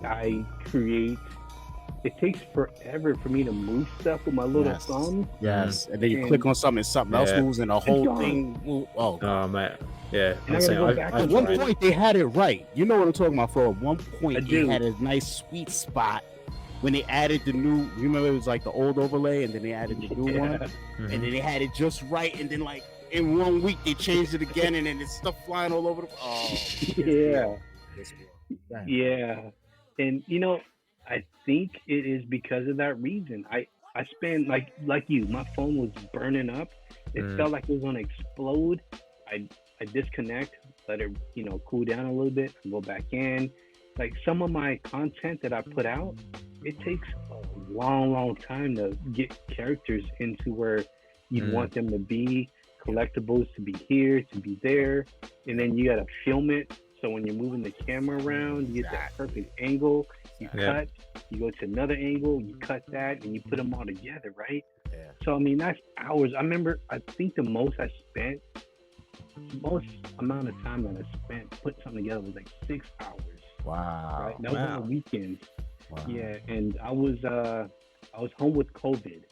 I create. It takes forever for me to move stuff with my little thumb. Yes, and then you click on something, and something else moves, and the whole thing. Oh man, yeah. At one point, they had it right. You know what I'm talking about? For at one point, they had a nice sweet spot when they added the new. You remember it was like the old overlay, and then they added the new one, and then they had it just right, and then like in 1 week they changed it again, and then it's stuff flying all over the. Yeah, and you know. I think it is because of that reason. I spent like you, my phone was burning up. It felt like it was gonna explode. I disconnect, let it cool down a little bit, go back in. Like some of my content that I put out, it takes a long time to get characters into where you want them to be, collectibles to be here, to be there, and then you gotta film it. So when you're moving the camera around, you get that perfect angle. You cut, you go to another angle, you cut that, and you put them all together, right? Yeah. So I mean, that's hours. I remember, I think the most I spent most amount of time that I spent putting something together was like 6 hours. Wow. Right, that was on the weekends. Wow. Yeah, and I was home with COVID,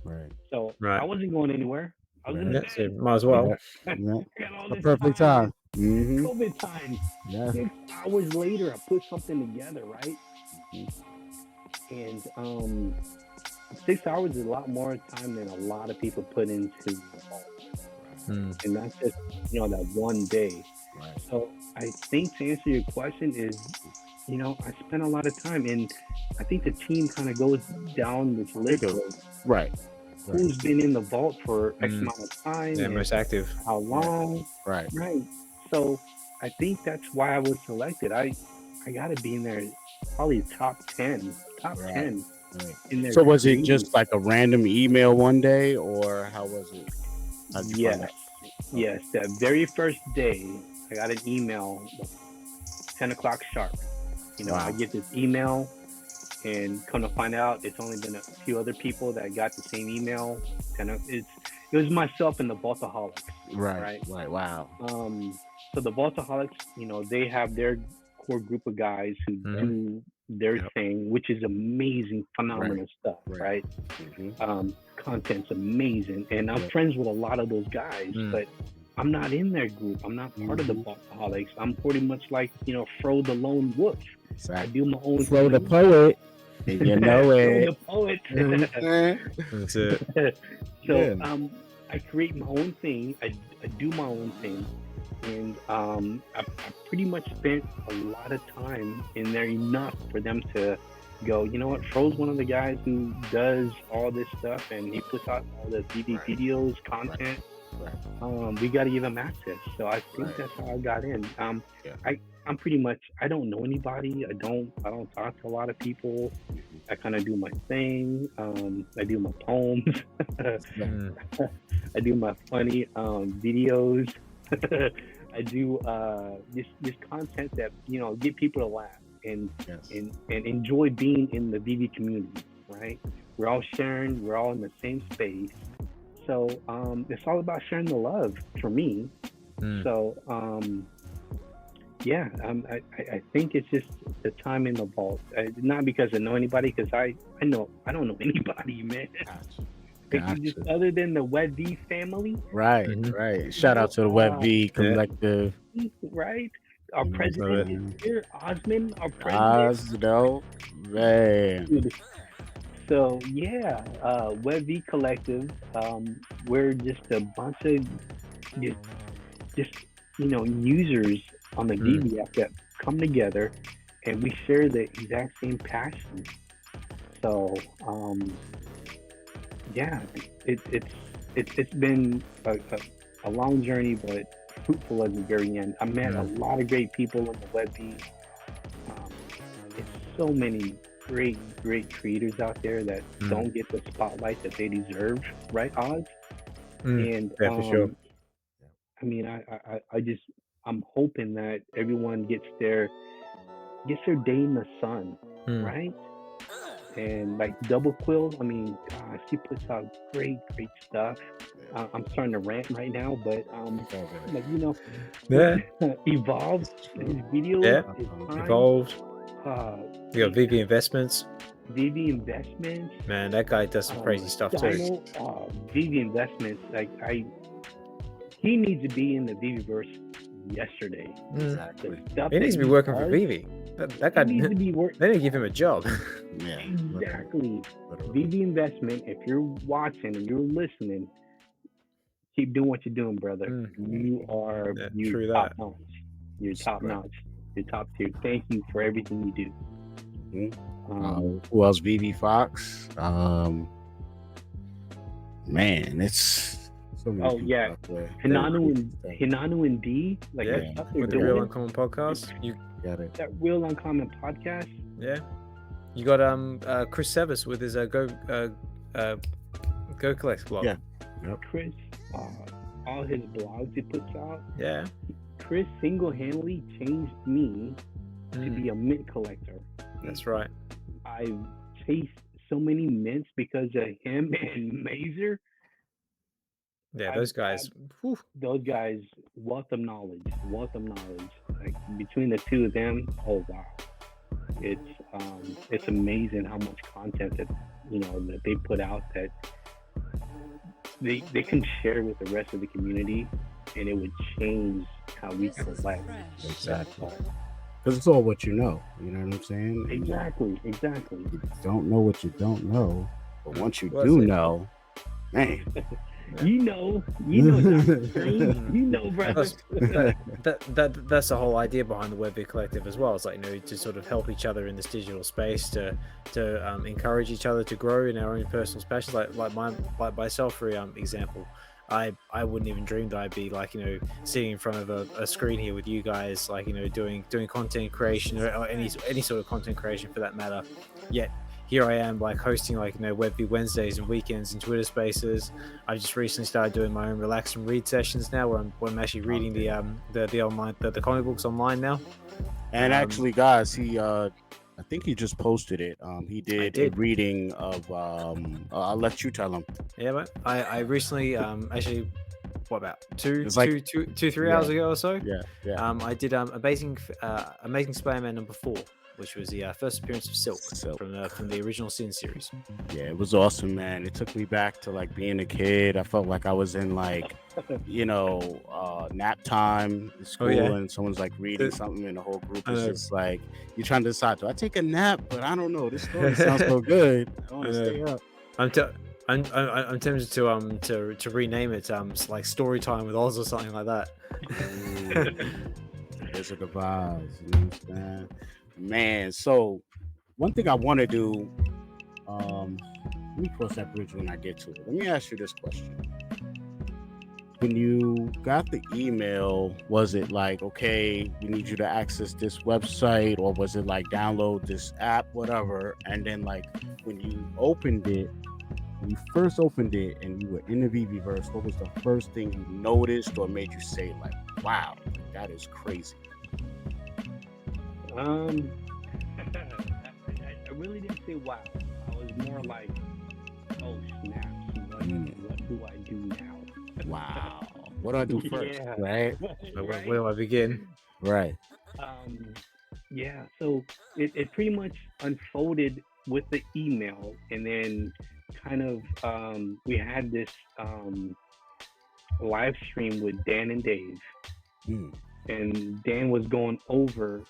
Right. so Right. I wasn't going anywhere. I was in the Yeah, so bed. might as well. Yeah. I got all The this perfect time. Mm-hmm. COVID time. Yeah. 6 hours later, I put something together, right? And 6 hours is a lot more time than a lot of people put into the vault. And that's just that one day. Right. So I think to answer your question is, I spent a lot of time, and I think the team kind of goes down this list of Right. who's been in the vault for X amount of time, Yeah, and most active. how long. Right. Right. So I think that's why I was selected. I got to be in there, probably top 10. Right. In there. So was it just like a random email one day, or how was it? Yes. That very first day, I got an email, 10 o'clock sharp. I get this email, and come to find out, it's only been a few other people that got the same email. It was myself and the Vaultaholics. Right. Wow. So the Vaultaholics, they have their core group of guys who do their thing, which is amazing, phenomenal stuff, right? Content's amazing, and I'm friends with a lot of those guys, but I'm not in their group. I'm not part of the Vaultaholics. I'm pretty much like Fro the lone wolf. Exactly. I do my own. Fro the poet. And you know it. Fro the poet. That's it. So I create my own thing. I do my own thing. And I pretty much spent a lot of time in there, enough for them to go, you know what, Fro's one of the guys who does all this stuff, and he puts out all the videos, content. We got to give him access. So I think that's how I got in. I'm pretty much, I don't know anybody. I don't talk to a lot of people. I kind of do my thing. I do my poems. I do my funny videos. I do this content that get people to laugh and enjoy being in the Veve community. Right? We're all sharing. We're all in the same space. So it's all about sharing the love for me. So I think it's just the time in the vault. Not because I know anybody, because I don't know anybody, man. Gotcha. Just other than the Veve family. Right. Shout out to the Veve Collective. Right. Our president is here, Ozman, our president. Man. So Veve Collective. We're just a bunch of just users on the Veve app that come together, and we share the exact same passion. So it's been a long journey, but fruitful at the very end. I met a lot of great people in the Veve. It's so many great creators out there that don't get the spotlight that they deserve, right, Oz? And for sure. I mean, I'm hoping that everyone gets their day in the sun, right? And like Double Quill, I mean, gosh, he puts out great stuff. I'm starting to rant right now, but Evolved his videos. Evolved. You got Veve Investments. Veve Investments. Man, that guy does some crazy stuff too. Veve Investments, he needs to be in the Veveverse yesterday. Exactly. He needs to be working for Veve. That guy needs to be they didn't give him a job. Exactly. Veve Investment, if you're watching and you're listening, keep doing what you're doing, brother. You are top notch. You're top notch. You're top tier. Thank you for everything you do. Who else? Veve Fox. Man, it's so many Hinanu and D. With the Real Uncommon podcast. You got it. That Real Uncommon podcast. Yeah. You got Chris Severs with his Go Collects blog. Yeah. Chris, all his blogs he puts out. Yeah. Chris single-handedly changed me to be a mint collector. That's right. I've chased so many mints because of him and Mazer. Yeah, I've, those guys. Whew. those guys, wealth of knowledge. Like between the two of them, oh wow, it's amazing how much content that that they put out that they can share with the rest of the community, and it would change how we collect. Exactly. Because it's all what you know. You know what I'm saying? Exactly. You don't know what you don't know, but once you Well, do that's it. know, man. You know, Dr. Strange, brother. That's the whole idea behind the Webby Collective as well. It's like, to sort of help each other in this digital space, to encourage each other to grow in our own personal passions. Like myself, for example, I wouldn't even dream that I'd be like, sitting in front of a screen here with you guys, like, doing content creation or any sort of content creation for that matter. Yet here I am, like, hosting, like, Webby Wednesdays and weekends and Twitter Spaces. I just recently started doing my own relax and read sessions now, where I'm actually reading the online the comic books online now. And actually, guys, he I think he just posted it. He did a reading of I'll let you tell him. Yeah, but I recently actually, what about two, like, 3 hours ago or so? Yeah. I did Amazing Spider-Man #4, which was the first appearance of Silk. from the original Sin series. Yeah, it was awesome, man. It took me back to like being a kid. I felt like I was in like nap time in school, and someone's like reading something, and the whole group is just like, you're trying to decide, do I take a nap? But I don't know, this story sounds so good. I want to stay up. I'm tempted to rename it like Story Time with Oz or something like that. Those are the vibes, you understand? Man, so one thing I want to do, let me cross that bridge when I get to it. Let me ask you this question. When you got the email, was it like, okay, we need you to access this website, or was it like download this app, whatever? And then like when you first opened it and you were in the Veveverse, what was the first thing you noticed or made you say like, wow, that is crazy? I really didn't say wow. I was more like, oh snaps, what do I do now? Wow, what do I do first? Yeah. Right? Where do I begin? Right. Yeah, so it pretty much unfolded with the email, and then kind of we had this live stream with Dan and Dave, and Dan was going over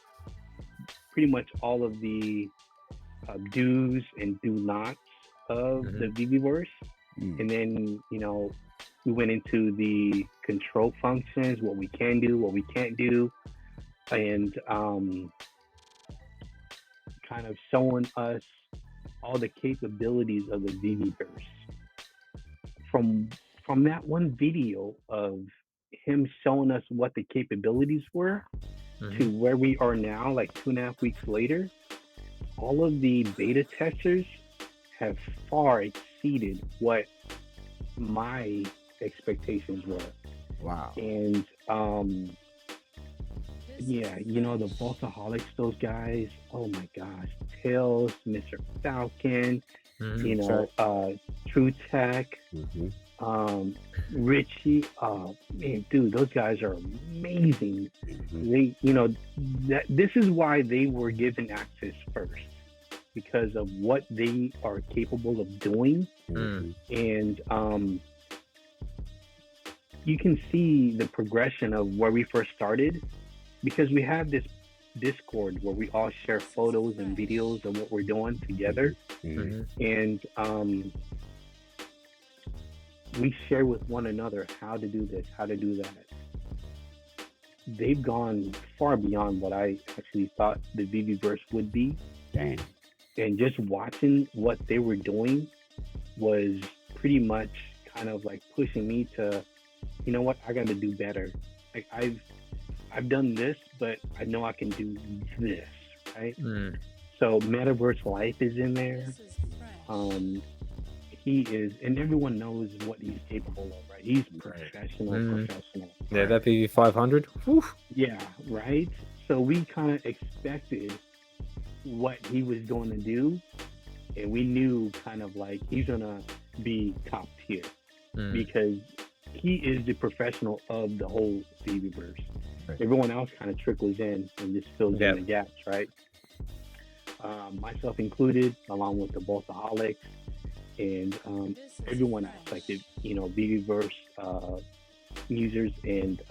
pretty much all of the do's and do nots of the Veveverse, and then we went into the control functions, what we can do, what we can't do, and kind of showing us all the capabilities of the Veveverse. From that one video of him showing us what the capabilities were to where we are now, like 2.5 weeks later, all of the beta testers have far exceeded what my expectations were. Wow. And the Voltaholics, those guys, oh my gosh, Tails, Mr. Falcon, True Tech, Regie, oh man, dude, those guys are amazing. They, this is why they were given access first, because of what they are capable of doing. And you can see the progression of where we first started, because we have this Discord where we all share photos and videos of what we're doing together. And we share with one another how to do this, how to do that. They've gone far beyond what I actually thought the Veveverse would be. Dang. And just watching what they were doing was pretty much kind of like pushing me to, you know what, I got to do better. Like I've done this, but I know I can do this, right? So Metaverse Life is in there. He is, and everyone knows what he's capable of, right? He's professional. Yeah, that be 500. Whew. Yeah, right. So we kind of expected what he was going to do, and we knew kind of like he's gonna be top tier, because he is the professional of the whole Veveverse. Right. Everyone else kind of trickles in and just fills Yeah. in the gaps, right? Myself included, along with the Boltaholics and everyone else, like the Veveverse users, and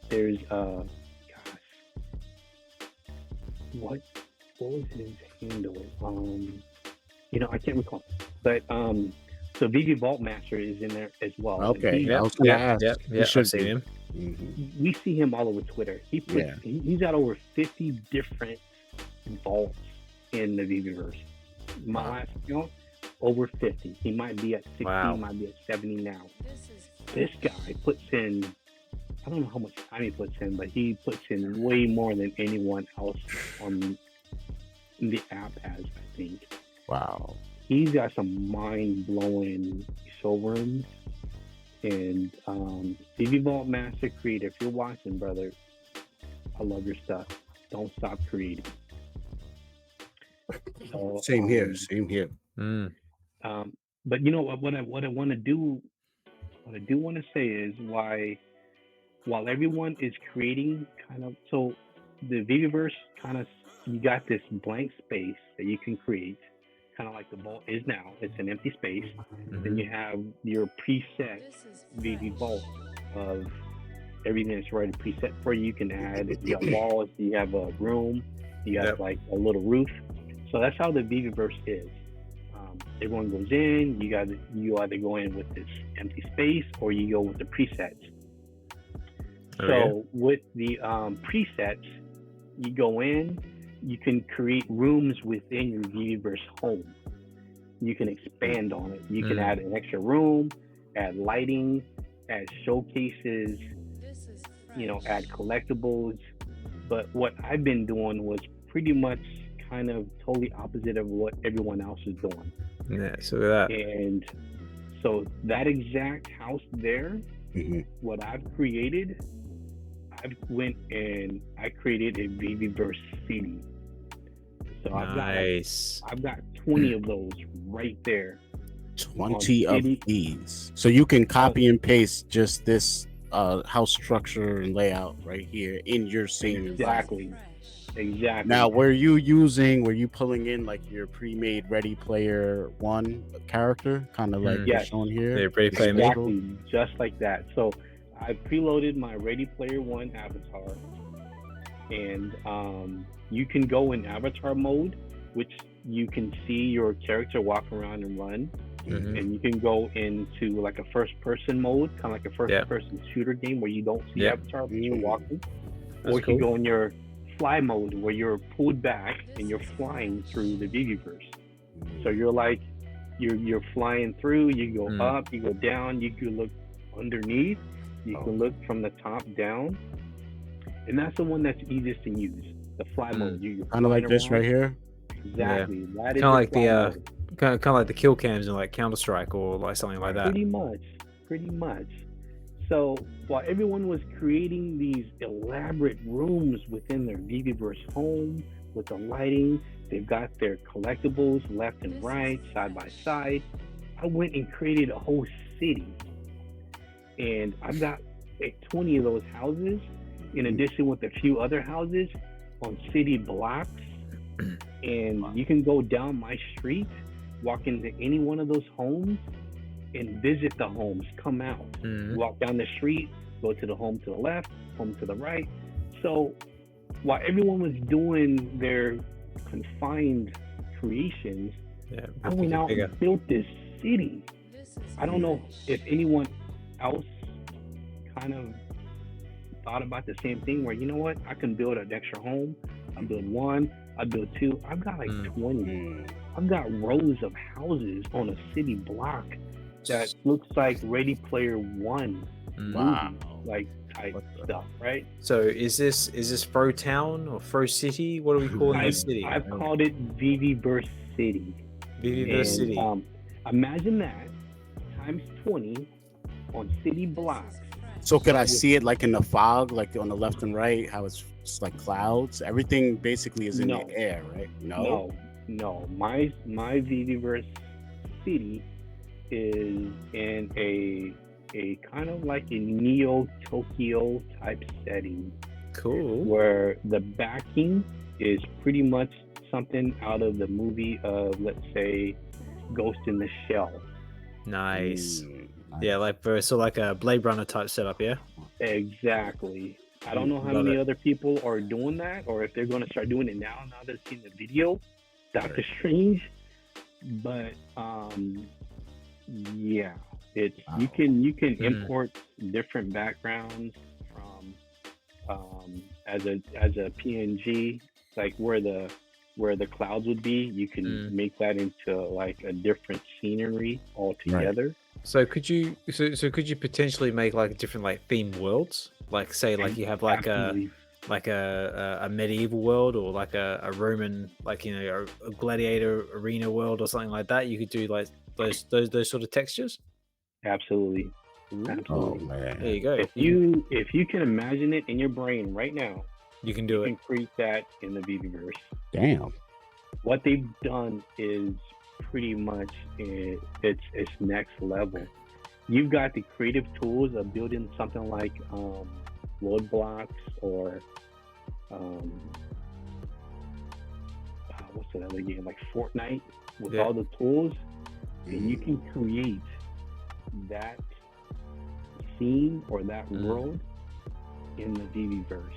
there's gosh, what was his handle? I can't recall, but so Veve Vault Master is in there as well. and Okay, he- I was gonna ask. Yeah, He I've should seen be. him. Mhm. we see him all over Twitter. Yeah. He's got over 50 different vaults in the Veveverse. My Wow. last count, over 50. He might be at 60, Wow. might be at 70 now. This guy puts in, I don't know how much time he puts in, but he puts in way more than anyone else on the app has, I think. Wow. He's got some mind-blowing showrooms. And Veve Vault Master Creator, if you're watching, brother, I love your stuff. Don't stop creating. So, Same here. Same here. But you know what I want to do, what I do want to say is while everyone is creating kind of, so the Veveverse kind of, you got this blank space that you can create, kind of like the vault is now. It's an empty space. Then you have your preset Veve Vault of everything that's already preset for you. You can add, if you got walls, you have a room, you got like a little roof. So that's how the Veveverse is. Everyone goes in, you either go in with this empty space or you go with the presets. So with the presets, you go in, you can create rooms within your Veveverse home. You can expand on it. You can add an extra room, add lighting, add showcases, add collectibles. But what I've been doing was pretty much kind of totally opposite of what everyone else is doing. Yeah, so look at that. And so that exact house there, what I've created, I went and I created a Veveverse city. So I've got 20 of those right there. 20 of these. So you can copy and paste just this house structure and layout right here in your scene. Exactly. Now, were you pulling in like your pre-made Ready Player One character, kind of like shown here? Yeah, Ready Player exactly, just like that. So I preloaded my Ready Player One avatar, and you can go in avatar mode, which you can see your character walk around and run. And you can go into like a first-person mode, kind of like a first-person shooter game where you don't see avatar, but you're walking. Or you can go in your fly mode where you're pulled back and you're flying through the Veveverse. So you're like, you're flying through, you go up, you go down, you can look underneath, you can look from the top down. And that's the one that's easiest to use, the fly mode. Kind of like this right here? Exactly. Yeah. That is kind of like the kind of like the kill cams in like Counter-Strike or like something like that. Pretty much. So while everyone was creating these elaborate rooms within their Veveverse home with the lighting, they've got their collectibles left and right, side by side. I went and created a whole city. And I've got 20 of those houses, in addition with a few other houses on city blocks. And you can go down my street, walk into any one of those homes, and visit the homes, come out, walk down the street, go to the home to the left, home to the right. So while everyone was doing their confined creations, I went out and built this city. I don't know if anyone else kind of thought about the same thing where, you know what, I can build an extra home. I build one, I build two. I've got like 20. I've got rows of houses on a city block that looks like Ready Player One movie, like type stuff, right? So is this Fro Town or Fro City? What are we calling this city? I've called it Veveverse City. Veveverse City. Imagine that times 20 on city blocks. So could I see it like in the fog, like on the left and right, how it's like clouds? Everything basically is in the air, right? No. My Veveverse City is in a a kind of like a Neo Tokyo type setting Cool. where the backing is pretty much something out of the movie of, let's say, Ghost in the Shell. Nice. Nice. Yeah, like so like a Blade Runner type setup, yeah? Exactly. I don't know how many other people are doing that, or if they're going to start doing it now they've seen the video, Doctor Strange. But yeah, it's you can import different backgrounds from as a PNG, like where the clouds would be. You can make that into like a different scenery altogether. Right. So could you potentially make like different like themed worlds? Like say like you have like Absolutely. a medieval world, or like a Roman, like, you know, a gladiator arena world or something like that. You could do like those sort of textures. Absolutely. Oh man. There you go. If you can imagine it in your brain right now, you can do it. You can create that in the Veveverse. Damn. What they've done is pretty much it's next level. You've got the creative tools of building something like load blocks, or what's that other game, like Fortnite, with all the tools, and you can create that scene or that world in the Veveverse.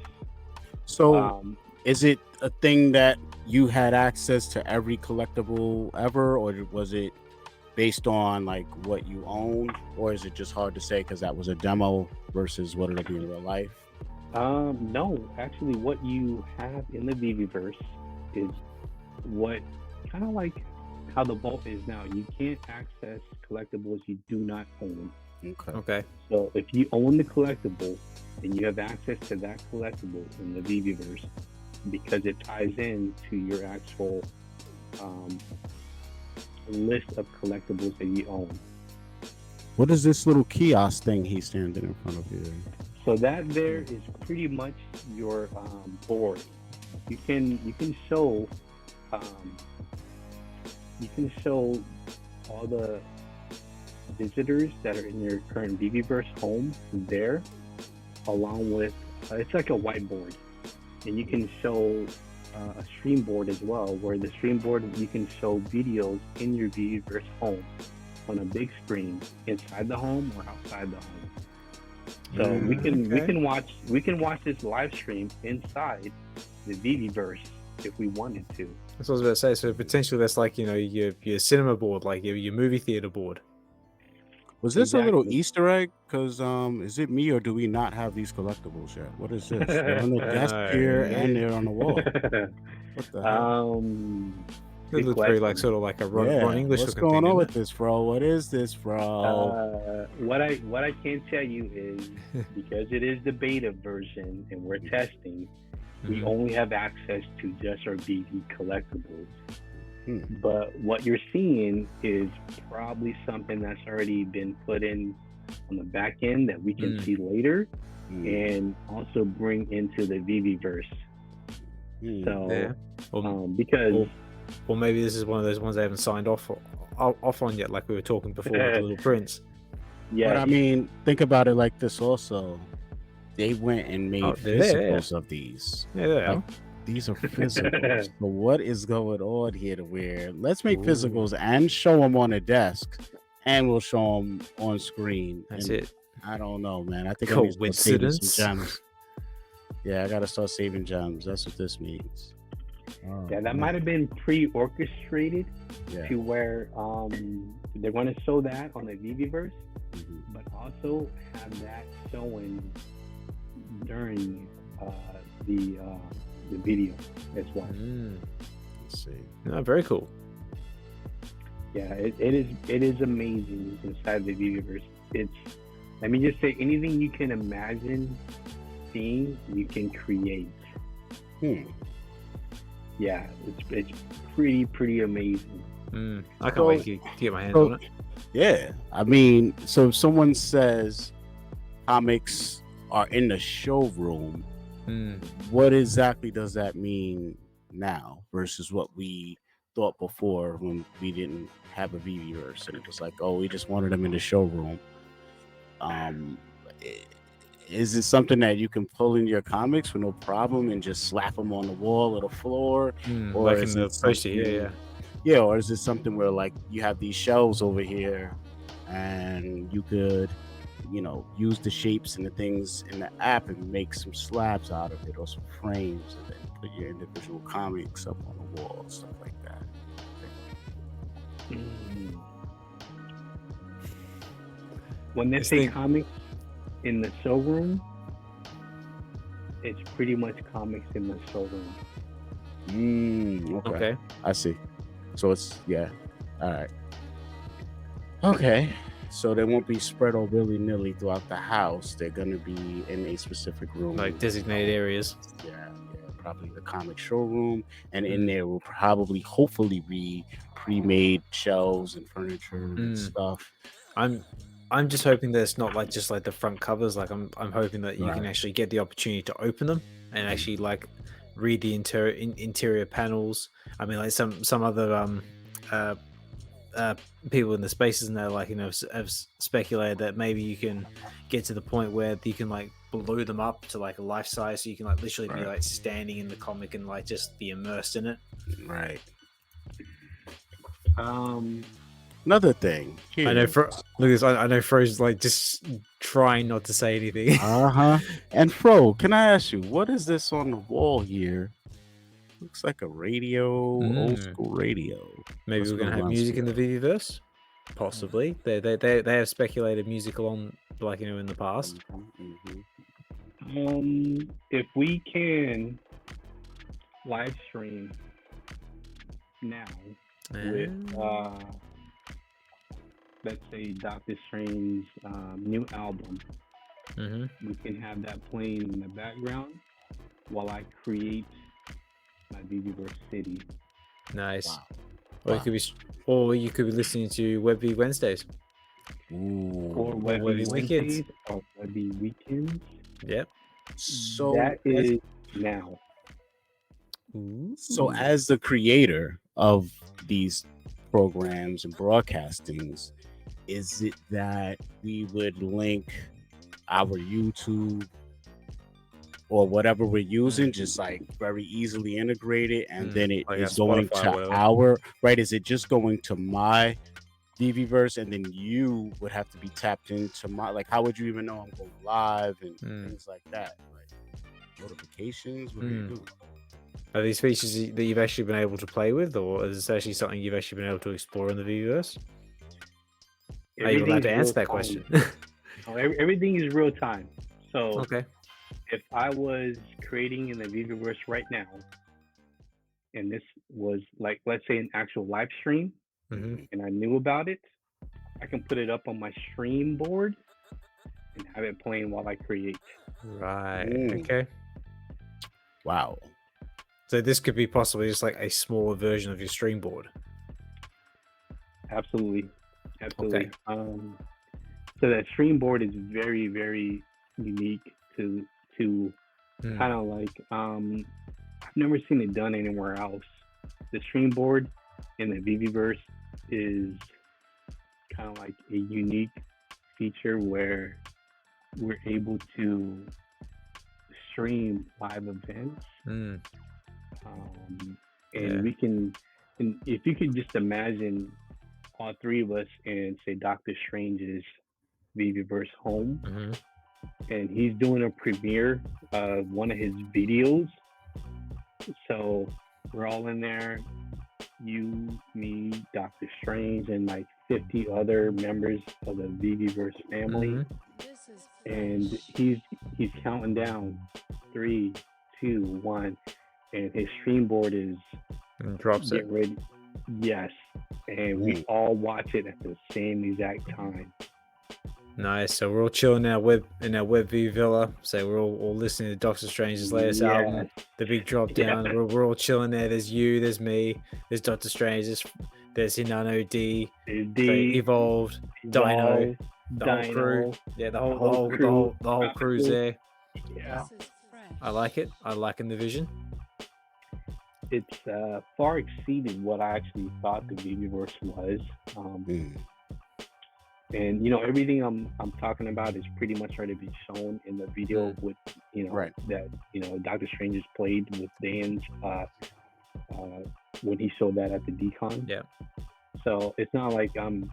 So is it a thing that you had access to every collectible ever, or was it based on like what you own, or is it just hard to say because that was a demo versus what it'll be in real life? No, actually what you have in the Veveverse is what kind of like how the vault is now. You can't access collectibles you do not own. Okay. So if you own the collectible and you have access to that collectible in the Veveverse, because it ties in to your actual list of collectibles that you own. What is this little kiosk thing he's standing in front of here? So that there is pretty much your board. You can show all the visitors that are in your current Veveverse home there, along with it's like a whiteboard, and you can show a stream board as well, where the stream board you can show videos in your Veveverse home on a big screen inside the home or outside the home. So we can watch this live stream inside the Veveverse if we wanted to. That's what I was about to say. So potentially that's like, you know, your cinema board, like your movie theater board. Was this a little Easter egg? Because is it me, or do we not have these collectibles yet? What is this? They're on the desk here and they're on the wall. What the hell? It looks very like sort of like a Ron English. What's going on with this, bro? What is this, bro? What I can tell you is, because it is the beta version and we're testing, we only have access to just our BV collectibles. But what you're seeing is probably something that's already been put in on the back end that we can see later and also bring into the Veveverse. So, because... Or maybe this is one of those ones they haven't signed off on yet, like we were talking before with the Little Prince. Yeah, but I mean, think about it like this also. They went and made physicals of these. Yeah. These are physicals. But what is going on here to where let's make physicals and show them on a desk, and we'll show them on screen. That's it. I don't know, man. I think I need to start saving some gems. Yeah, I got to start saving gems. That's what this means. Yeah, that might have been pre-orchestrated to where they're going to show that on the Veveverse, but also have that showing during the video as well. Let's see. Oh, very cool. Yeah, it is amazing inside the Veveverse. Let me just say, anything you can imagine seeing, you can create. Yeah, it's pretty amazing. I can't wait to get my hands on it. Yeah, I mean, so if someone says comics are in the showroom, what exactly does that mean now versus what we thought before when we didn't have a Veveverse and it was like, oh, we just wanted them in the showroom? Um, i- is it something that you can pull in your comics with no problem and just slap them on the wall or the floor, or Like in is the it poster here, something? yeah. Yeah, or is it something where like you have these shelves over here, and you could, use the shapes and the things in the app and make some slabs out of it or some frames, and then put your individual comics up on the wall, stuff like that. Mm. When they This say thing- comics in the showroom, it's pretty much comics in the showroom. Okay. Okay. I see. So it's, yeah. All right. Okay. So they won't be spread all willy-nilly throughout the house. They're gonna be in a specific room, Like designated areas. Yeah, probably the comic showroom, and in Mm. there will probably, hopefully, be pre-made shelves and furniture and Mm. stuff. I'm just hoping that it's not like just like the front covers. Like I'm hoping that you can Right. actually get the opportunity to open them and actually like read the interior panels. I mean, like some other people in the spaces and they're like, have speculated that maybe you can get to the point where you can like blow them up to like a life size, so you can like literally be Right. like standing in the comic and like just be immersed in it. Right. Another thing. I know, Lucas. I know Fro's like just trying not to say anything. And Fro, can I ask you, what is this on the wall here? Looks like a radio, old school radio. Maybe Let's we're go gonna have music in the downstairs. Veveverse. Possibly. They have speculated musical on like in the past. If we can live stream now with let's say Doctor Strange's new album, we can have that playing in the background while I create my Veveverse city. Nice. Wow. Or you could be, or you could be listening to Webby Wednesdays. Or Webby Webby Wednesdays or Webby Weekends. Yep. So that is now. So as the creator of these programs and broadcastings, is it that we would link our YouTube or whatever we're using, just like very easily integrated, and then it Like is a going Spotify or to whatever. our, right? Is it just going to my Veveverse, and then you would have to be tapped into my, like, how would you even know I'm going live and things like that? Like notifications, what do you do? Are these features that you've actually been able to play with, or is this actually something you've actually been able to explore in the Veveverse? Are you allowed to answer that question? Everything is real time. So okay. If I was creating in the Veveverse right now, and this was like, let's say an actual live stream, and I knew about it, I can put it up on my stream board and have it playing while I create. Right. Okay. Wow. So this could be possibly just like a smaller version of your stream board. Absolutely. Okay. So that stream board is very, very unique to kind of like I've never seen it done anywhere else. The stream board in the Veveverse is kind of like a unique feature where we're able to stream live events. And we can, and if you could just imagine all three of us in, say, Doctor Strange's Veveverse home, and he's doing a premiere of one of his videos. So we're all in there, you, me, Doctor Strange, and like 50 other members of the Veveverse family. And he's counting down 3, 2, 1, and his stream board is drops it. Ready. Yes, and we all watch it at the same exact time. Nice. So we're all chilling in our web view villa. So we're all listening to Doctor Strange's latest album, the big drop down. Yeah. We're all chilling there. There's you, there's me, there's Doctor Strange, there's Hinano D, Evolved, Dino, the whole crew. Yeah, the whole crew's there. Yeah. I like it. I like the vision. It's far exceeded what I actually thought the Veveverse was. And everything I'm talking about is pretty much already been shown in the video with Right. that Doctor Strange has played with Dan's when he showed that at the DCon. Yeah. So it's not like I'm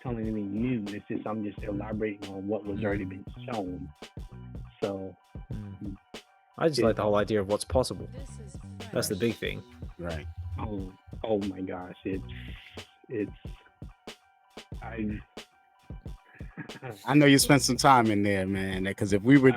telling anything new. It's just I'm just elaborating on what was already been shown. So I just like the whole idea of what's possible. That's the big thing. Right. Oh my gosh, I know you spent some time in there, man, because if we were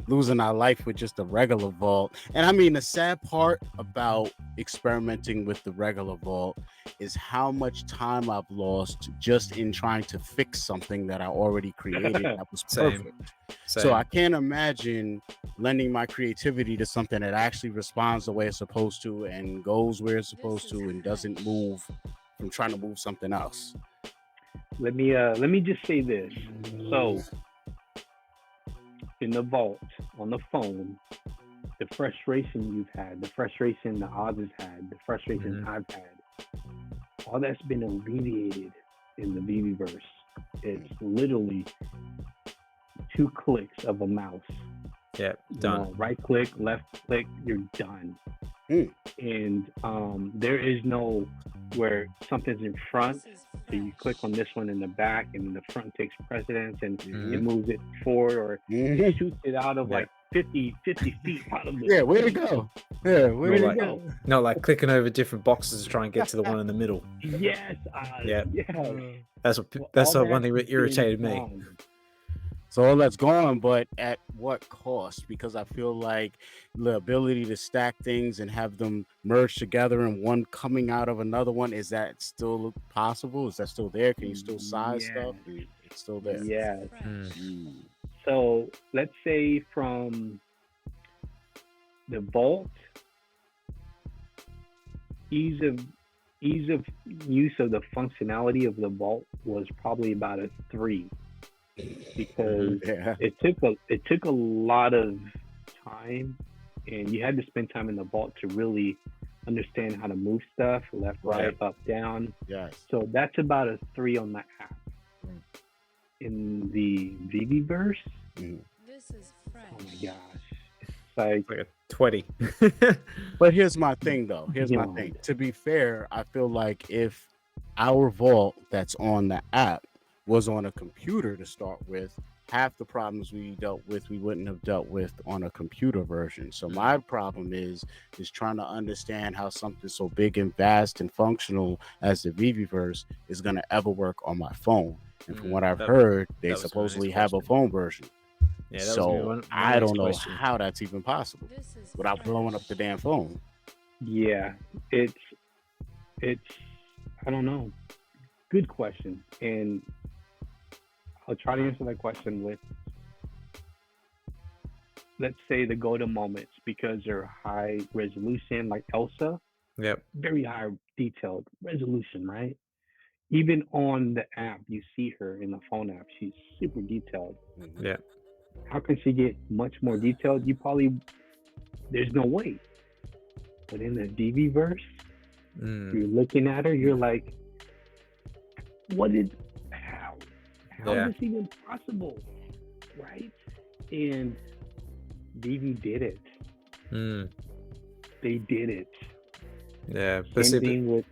losing our life with just a regular vault, and I mean the sad part about experimenting with the regular vault is how much time I've lost just in trying to fix something that I already created that was perfect. So I can't imagine lending my creativity to something that actually responds the way it's supposed to and goes where it's supposed to and doesn't move from trying to move something else. Let me just say this. So in the vault on the phone, the frustration you've had, the frustration the Oz has had, the frustration I've had, all that's been alleviated in the Veveverse. It's literally 2 clicks of a mouse. Yeah, done. Right click, left click, you're done. And there is no where something's in front, so you click on this one in the back, and the front takes precedence, and it moves it forward, or it shoots it out of like 50 feet out of the Yeah, where'd it go? Yeah, where'd it go? No, like clicking over different boxes to try and get to the one in the middle. Yes. That's what one thing that irritated me. So all that's gone, but at what cost? Because I feel like the ability to stack things and have them merge together and one coming out of another one, is that still possible? Is that still there? Can you still size stuff? It's still there. Yeah. So let's say from the vault, ease of use of the functionality of the vault was probably about a 3. Because it took a lot of time, and you had to spend time in the vault to really understand how to move stuff left, right, up, down. Yes. So that's about a 3 on that app. In the Veveverse, This is fresh. oh my gosh, it's like a 20. But here's my thing, though. Here's my thing. To be fair, I feel like if our vault that's on the app was on a computer to start with, half the problems we dealt with, we wouldn't have dealt with on a computer version. So my problem is trying to understand how something so big and vast and functional as the Veveverse is going to ever work on my phone. And from what I've heard, they supposedly have a phone version. Yeah, so I don't know how that's even possible without blowing up the damn phone. Yeah, it's I don't know. Good question. And I'll try to answer that question with, let's say, the go-to moments, because they're high resolution, like Elsa. Yep. Very high detailed resolution, right? Even on the app, you see her in the phone app. She's super detailed. Yeah. How can she get much more detailed? There's no way. But in the Veveverse, you're looking at her, you're like, how is this even possible, right? And Veve did it. They did it. Yeah, but same thing with.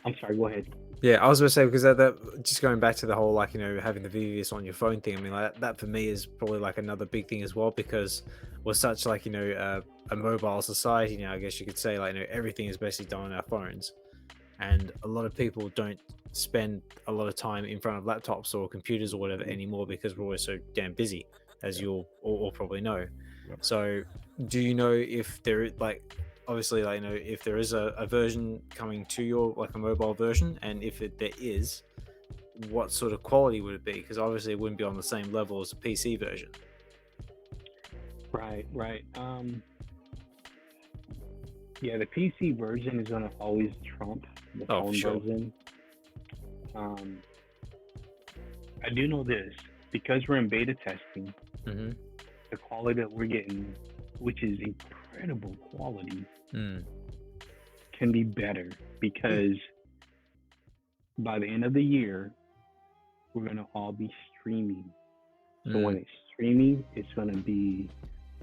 I'm sorry. Go ahead. Yeah, I was going to say, because that just going back to the whole, like, having the Veveverse on your phone thing. I mean, like, that for me is probably like another big thing as well, because we're such like a mobile society. I guess you could say, like, everything is basically done on our phones, and a lot of people don't spend a lot of time in front of laptops or computers or whatever anymore, because we're always so damn busy, as you'll all probably know. So do you know if there, like, obviously, like, if there is a version coming to your, like, a mobile version, and if there is, what sort of quality would it be? Because obviously it wouldn't be on the same level as a PC version. Right. Yeah, the PC version is going to always trump the phone version. I do know this, because we're in beta testing, the quality that we're getting, which is incredible quality, can be better, because by the end of the year, we're gonna all be streaming. So when it's streaming, it's gonna be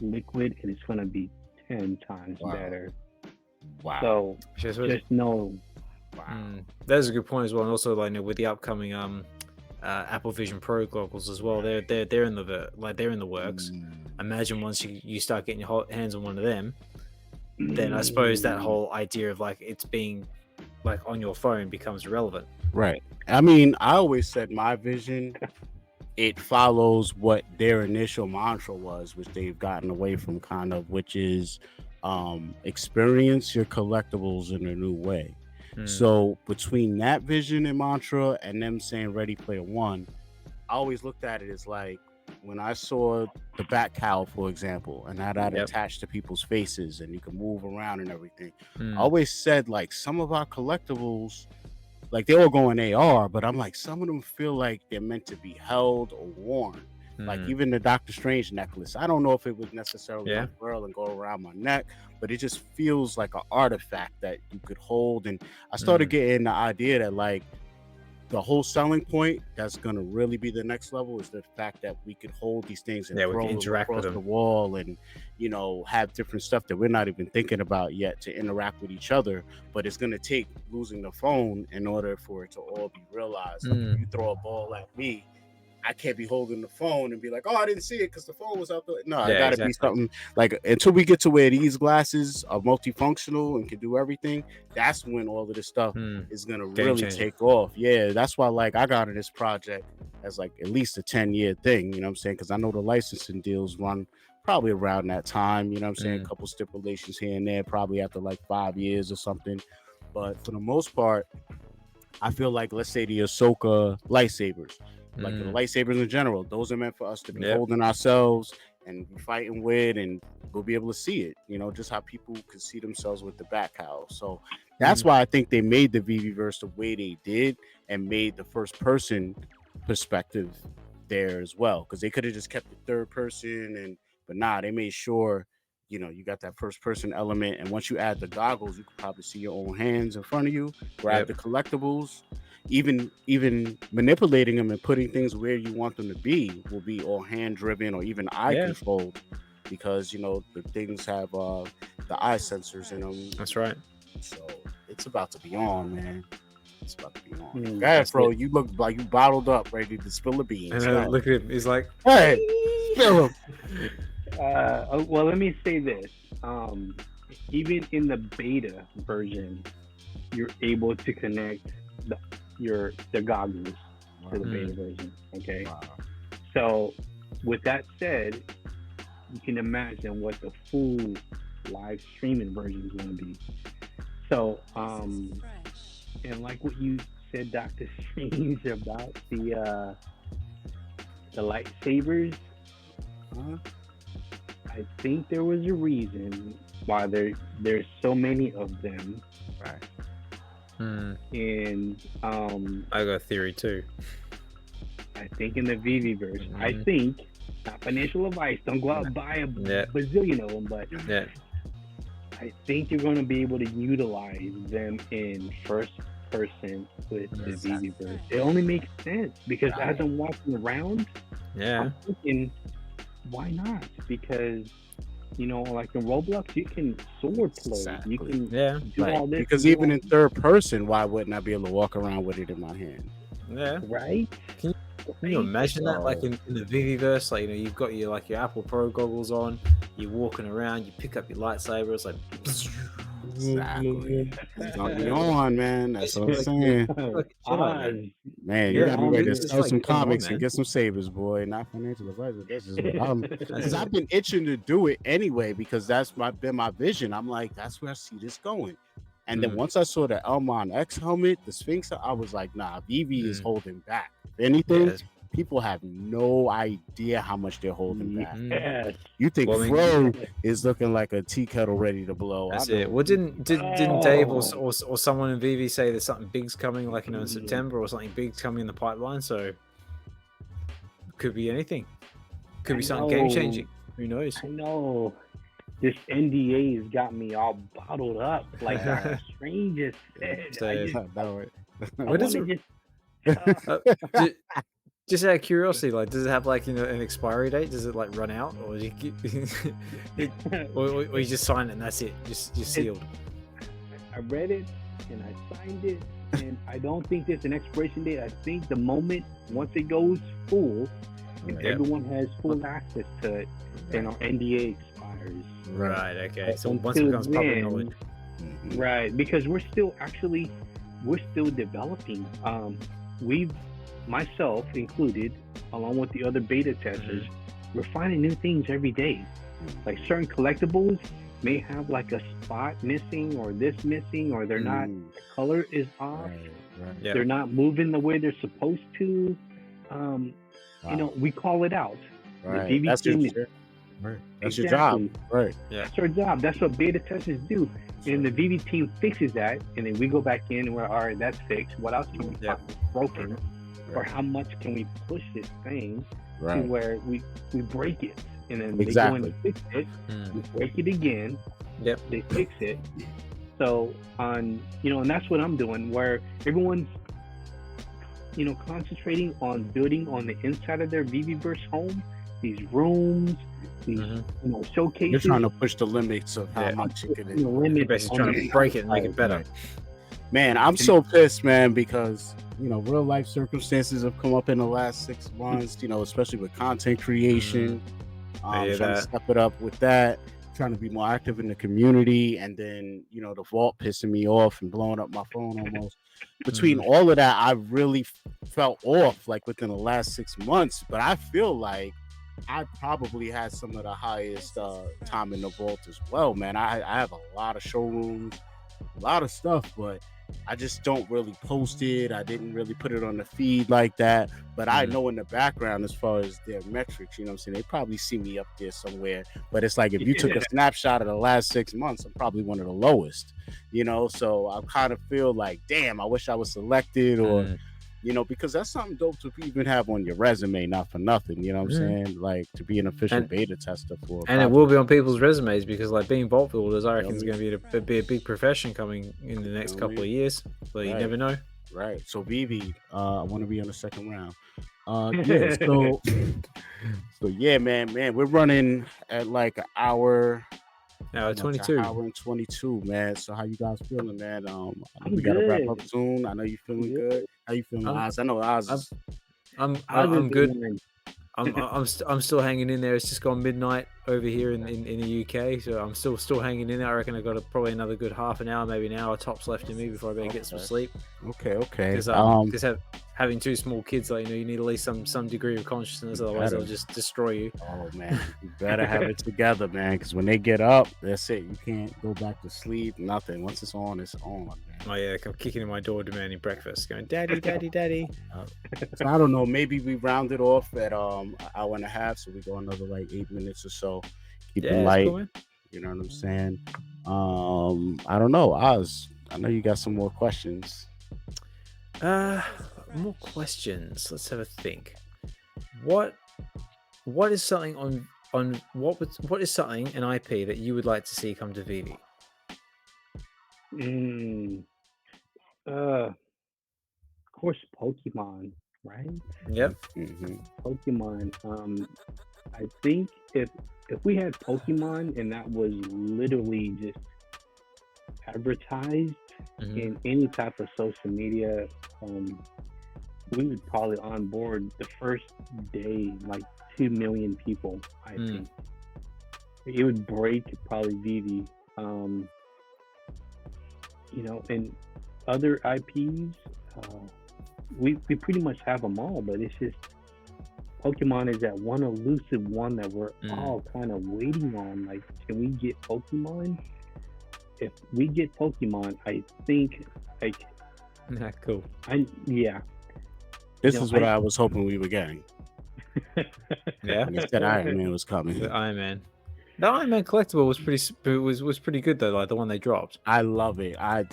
liquid and it's gonna be 10 times better. Wow. So just know. Wow. That's a good point as well. And also, like, with the upcoming Apple Vision Pro goggles as well, they're in the works. Imagine once you start getting your hands on one of them, then I suppose that whole idea of like it's being like on your phone becomes relevant. Right. I mean, I always said my vision, it follows what their initial mantra was, which they've gotten away from kind of, which is experience your collectibles in a new way. So between that vision and mantra and them saying Ready Player One, I always looked at it as like when I saw the bat cowl, for example, and how that attached to people's faces and you can move around and everything. I always said like some of our collectibles, like they all go in AR, but I'm like some of them feel like they're meant to be held or worn. Like even the Doctor Strange necklace, I don't know if it would necessarily unfurl and go around my neck, but it just feels like an artifact that you could hold. And I started getting the idea that like the whole selling point that's going to really be the next level is the fact that we could hold these things and we throw can them interact across with the them. wall and, you know, have different stuff that we're not even thinking about yet to interact with each other. But it's going to take losing the phone in order for it to all be realized. Like if you throw a ball at me, I can't be holding the phone and be like, oh, I didn't see it because the phone was out there. No, I gotta be something like until we get to where these glasses are multifunctional and can do everything. That's when all of this stuff is gonna really take off. Yeah, that's why like I got in this project as like at least a 10-year thing. You know what I'm saying? Because I know the licensing deals run probably around that time. You know what I'm saying? A couple stipulations here and there, probably after like 5 years or something. But for the most part, I feel like let's say the Ahsoka lightsabers. Like the lightsabers in general, those are meant for us to be holding ourselves and be fighting with, and we'll be able to see it, you know, just how people can see themselves with the back cowl. So that's why I think they made the Veveverse the way they did and made the first person perspective there as well, because they could have just kept the third person, but they made sure, you know, you got that first person element. And once you add the goggles, you can probably see your own hands in front of you, grab the collectibles. Even manipulating them and putting things where you want them to be will be all hand driven or even eye controlled, because you know the things have the eye sensors in them. That's right. So it's about to be on, man. It's about to be on. Go ahead, Fro. You look like you bottled up, ready to spill the beans. And look at him. He's like, hey, spill them. Well, let me say this. Even in the beta version, you're able to connect the goggles to the beta version. Okay. Wow. So with that said, you can imagine what the full live streaming version is going to be. So and like what you said, Dr. Strange, about the lightsabers, I think there was a reason why there's so many of them. Right. And I got a theory too. I think in the Veveverse, I think, not financial advice, don't go out and buy a bazillion of them, but I think you're going to be able to utilize them in first person with the Veveverse. It only makes sense because as I'm walking around, I'm thinking, why not? Because you know, like in Roblox, you can sword play. You can do all this. Because even in third person, why wouldn't I be able to walk around with it in my hand? Yeah. Right? Can you imagine that? Like in the Veveverse, like, you know, you've got your Apple Pro goggles on, you're walking around, you pick up your lightsaber, it's like exactly. It's gonna be on, man. That's what I'm saying. Man, you gotta be ready to sell some comics and get some sabers, boy. Not financial advice. That's just because I've been itching to do it anyway, because that's been my vision. I'm like, that's where I see this going. And then once I saw the MoKnowz helmet, the Sphinx, I was like, nah, Veve is holding back. If anything, people have no idea how much they're holding back. You think Fro is looking like a tea kettle ready to blow. That's it. Well, didn't Dave or someone in Veve say there's something big's coming, like, you know, in September, or something big's coming in the pipeline? So it could be anything. Could be something game changing. Who knows? I know. This NDA has got me all bottled up, like the strangest said. What is it? Just out of curiosity, like, does it have like an expiry date? Does it like run out, or or you just sign it and that's it? Just sealed. I read it and I signed it, and I don't think there's an expiration date. I think the moment once it goes full, and everyone has full access to it, then our NDA expires. Right. Okay. So once it becomes public knowledge. Right, because we're still developing. Myself included, along with the other beta testers, we're finding new things every day. Like certain collectibles may have like a spot missing, or this missing, or they're not, the color is off. Right. They're not moving the way they're supposed to. We call it out. Right. The That's your job. Right. Yeah. That's our job. That's what beta testers do. And the Veve team fixes that, and then we go back in and we're all right, that's fixed. What else can we find broken? Or how much can we push this thing to where we break it, and then they go in and fix it, we break it again, they fix it. So and that's what I'm doing, where everyone's concentrating on building on the inside of their Veveverse home, these rooms, these showcases. You're trying to push the limits of how much you can basically trying to break it and make it better. Man, I'm so pissed, man, because real life circumstances have come up in the last 6 months, especially with content creation. Trying to step it up with that, trying to be more active in the community, and then the vault pissing me off and blowing up my phone almost. Between all of that, I really felt off like within the last 6 months, but I feel like I probably had some of the highest time in the vault as well, man. I have a lot of showrooms, a lot of stuff, but I just don't really post it. I didn't really put it on the feed like that, but I know in the background, as far as their metrics, what I'm saying, they probably see me up there somewhere. But it's like, if you took a snapshot of the last 6 months, I'm probably one of the lowest, so I kind of feel like, damn, I wish I was selected, or because that's something dope to even have on your resume, not for nothing, what I'm saying? Like, to be an official beta tester for and it will be on people's resumes, because like being vault builders, I reckon is going to be a big profession coming in the next couple of years, but you never know. Right. So Veve, I want to be on the second round. So yeah, man, we're running at like an hour. Now 22. Hour and 22, man. So how you guys feeling, man? We gotta wrap up soon. I know you feeling good. How you feeling, Oz? I know Oz. I'm good. I'm still hanging in there. It's just gone midnight over here in the UK, so I'm still hanging in there. I reckon I got probably another good half an hour, maybe an hour tops left in me before I better get some sleep. Okay. Because having two small kids, like you need at least some degree of consciousness, otherwise they'll just destroy you. Oh man, you better have it together, man. Because when they get up, that's it. You can't go back to sleep. Nothing. Once it's on, man. Oh yeah, I'm kicking in my door demanding breakfast, going, "Daddy, daddy, daddy." So I don't know. Maybe we round it off at an hour and a half, so we go another like 8 minutes or so. Keep it light. Cool, you know what I'm saying? I don't know, Oz. I know you got some more questions. More questions. Let's have a think. What is something what is something, an IP that you would like to see come to Veve? Of course, Pokemon, right? Yep. Pokemon. I think if we had Pokemon and that was literally just advertised in any type of social media, we would probably onboard the first day like 2 million people. I think it would break probably Veve. And other IPs, we pretty much have them all, but it's just Pokemon is that one elusive one that we're all kind of waiting on. Like, can we get Pokemon? If we get Pokemon, I think cool. This is what I was hoping we were getting. Yeah. When they said Iron Man was coming. The Iron Man. The Iron Man collectible was pretty good though, like the one they dropped. I love it. I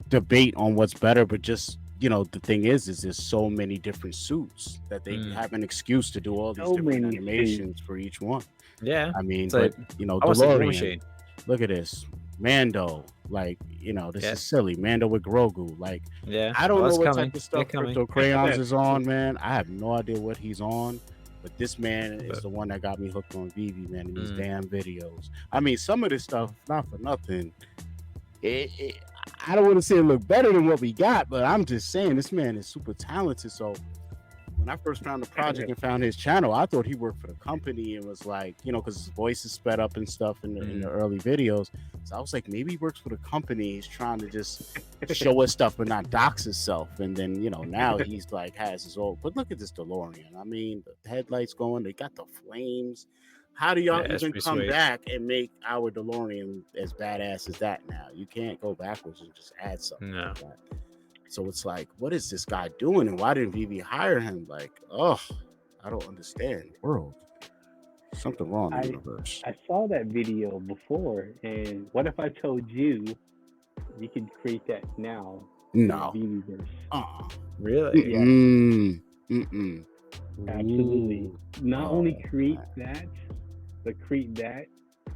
debate on what's better, but just the thing is there's so many different suits that they have an excuse to do all these different animations for each one. Yeah. I mean, but DeLorean. Look at this. Mando, like, this is silly. Mando with Grogu, like, Yeah, I don't know it's what coming. type of They're stuff coming. Crypto Crayons is on, man. I have no idea what he's on, but this man is But- the one that got me hooked on Veve, man, in these damn videos. I mean, some of this stuff, not for nothing, I don't want to say it look better than what we got, but I'm just saying this man is super talented. So when I first found the project and found his channel, I thought he worked for the company and was like, because his voice is sped up and stuff in the early videos. So I was like, maybe he works for the company. He's trying to just show us stuff but not dox himself. And then, now he's like has his own. But look at this DeLorean. I mean, the headlights going, they got the flames. How do y'all even come back and make our DeLorean as badass as that now? You can't go backwards and just add something like that. So it's like, what is this guy doing? And why didn't Veve hire him? Like, I don't understand. World. Something wrong in the universe. I saw that video before, and what if I told you could create that now? No. Veveverse. Really? Yeah. Absolutely. Not only create that, but create that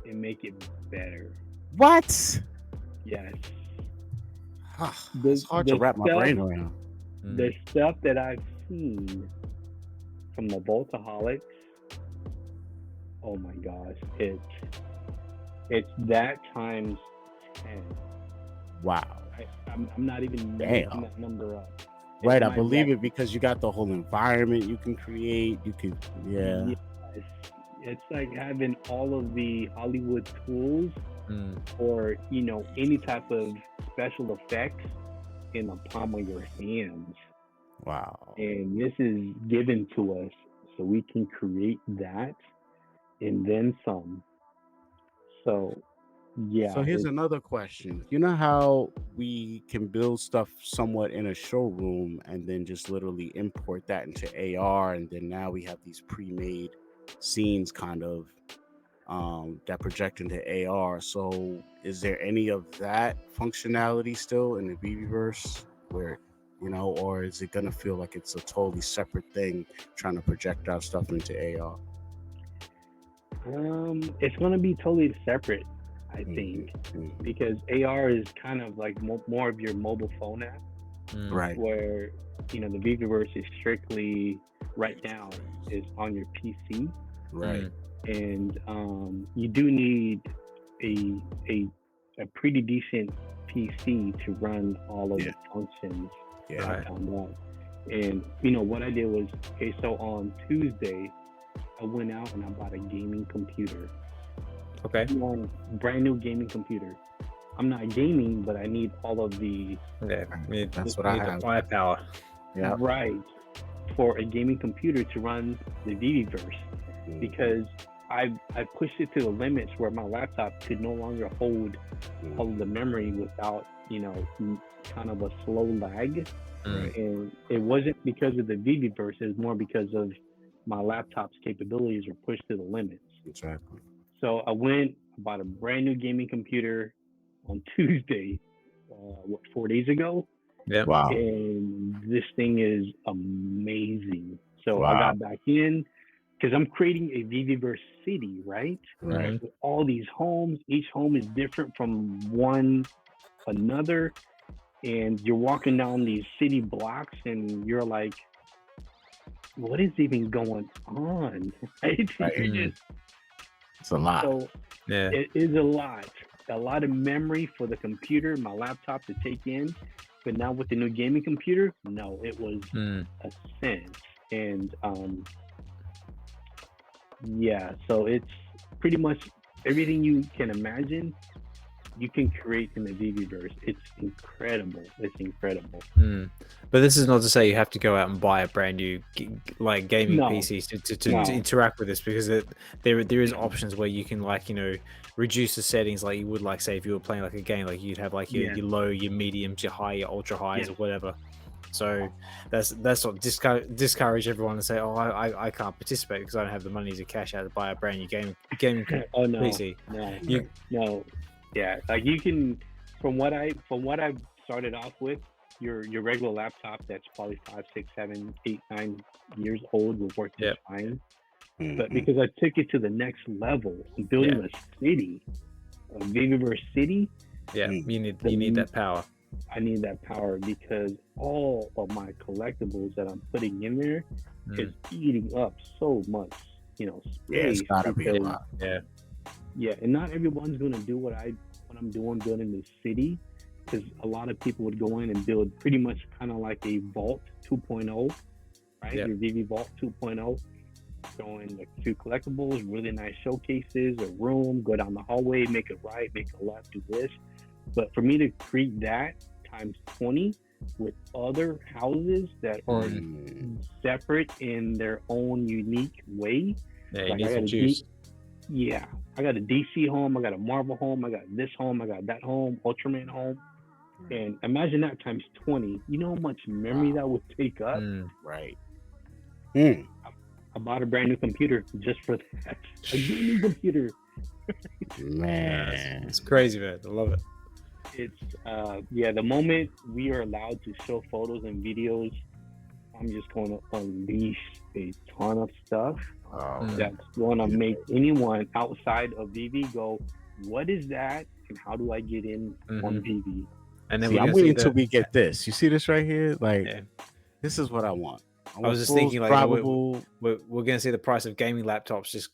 and make it better. What? Yes. It's hard to wrap my brain around. The stuff that I've seen from the Voltaholics, oh my gosh, it's that times 10. Wow. I'm not even making that number up. Right, I believe it because you got the whole environment you can create. You can, Yes. It's like having all of the Hollywood tools or, any type of special effects in the palm of your hands. Wow. And this is given to us so we can create that and then some. So, yeah. So here's another question. You know how we can build stuff somewhat in a showroom and then just literally import that into AR, and then now we have these pre-made scenes kind of that project into AR. So is there any of that functionality still in the Veveverse where, or is it gonna feel like it's a totally separate thing trying to project our stuff into AR? It's gonna be totally separate, I think, because AR is kind of like more of your mobile phone app, right? Where the Veveverse is strictly right now is on your PC, right? And you do need a pretty decent PC to run all of the functions. I found out. And what I did was, so on Tuesday I went out and I bought a gaming computer. Okay. Brand new gaming computer. I'm not gaming, but I need all of the that's what I have. Firepower. Yeah. Right. For a gaming computer to run the Veveverse. Because I pushed it to the limits where my laptop could no longer hold all of the memory without, kind of a slow lag. And it wasn't because of the Veveverse, it was more because of my laptop's capabilities were pushed to the limits. Exactly. So I bought a brand new gaming computer on Tuesday, 4 days ago? Yeah. Wow. And this thing is amazing. So I got back in, because I'm creating a Veveverse city, right? Right. With all these homes, each home is different from one another, and you're walking down these city blocks, and you're like, "What is even going on?" Right? It's a lot. So it is a lot of memory for the computer, my laptop to take in. But now with the new gaming computer, no, it was a sense, and so it's pretty much everything you can imagine you can create in the Veveverse. It's incredible. But this is not to say you have to go out and buy a brand new gaming PC to interact with this, because there is options where you can reduce the settings like you would say if you were playing a game, you'd have your low, your mediums, your high, your ultra highs or whatever. So that's not discourage everyone and say, oh, I can't participate because I don't have the money to cash out to buy a brand new gaming oh no, PC. No. Yeah, you can, from what I started off with, your regular laptop that's probably 5, 6, 7, 8, 9 years old will work just fine. But because I took it to the next level, building a city, Veveverse City. Yeah, you need that power. I need that power because all of my collectibles that I'm putting in there is eating up so much, space. Yeah, it's gotta be a lot. Yeah, and not everyone's gonna do what I'm doing building the city, because a lot of people would go in and build pretty much kind of like a Vault 2.0, right? Yep. Your Veve Vault 2.0, showing like a few collectibles, really nice showcases, a room, go down the hallway, make a right, make a left, do this. But for me to create that times 20 with other houses that are separate in their own unique way. Yeah, you need some juice. I got a DC home, I got a Marvel home, I got this home, I got that home, Ultraman home. And imagine that times 20. You know how much memory that would take up? Right. I bought a brand new computer just for that. A gaming computer. Man. It's crazy, man. I love it. It's the moment we are allowed to show photos and videos, I'm just going to unleash a ton of stuff that's going to make anyone outside of Veve go, what is that and how do I get in on Veve? And then I'm waiting until we get this. You see this right here? Like, this is what I want. I was just thinking, like, we're gonna see the price of gaming laptops just.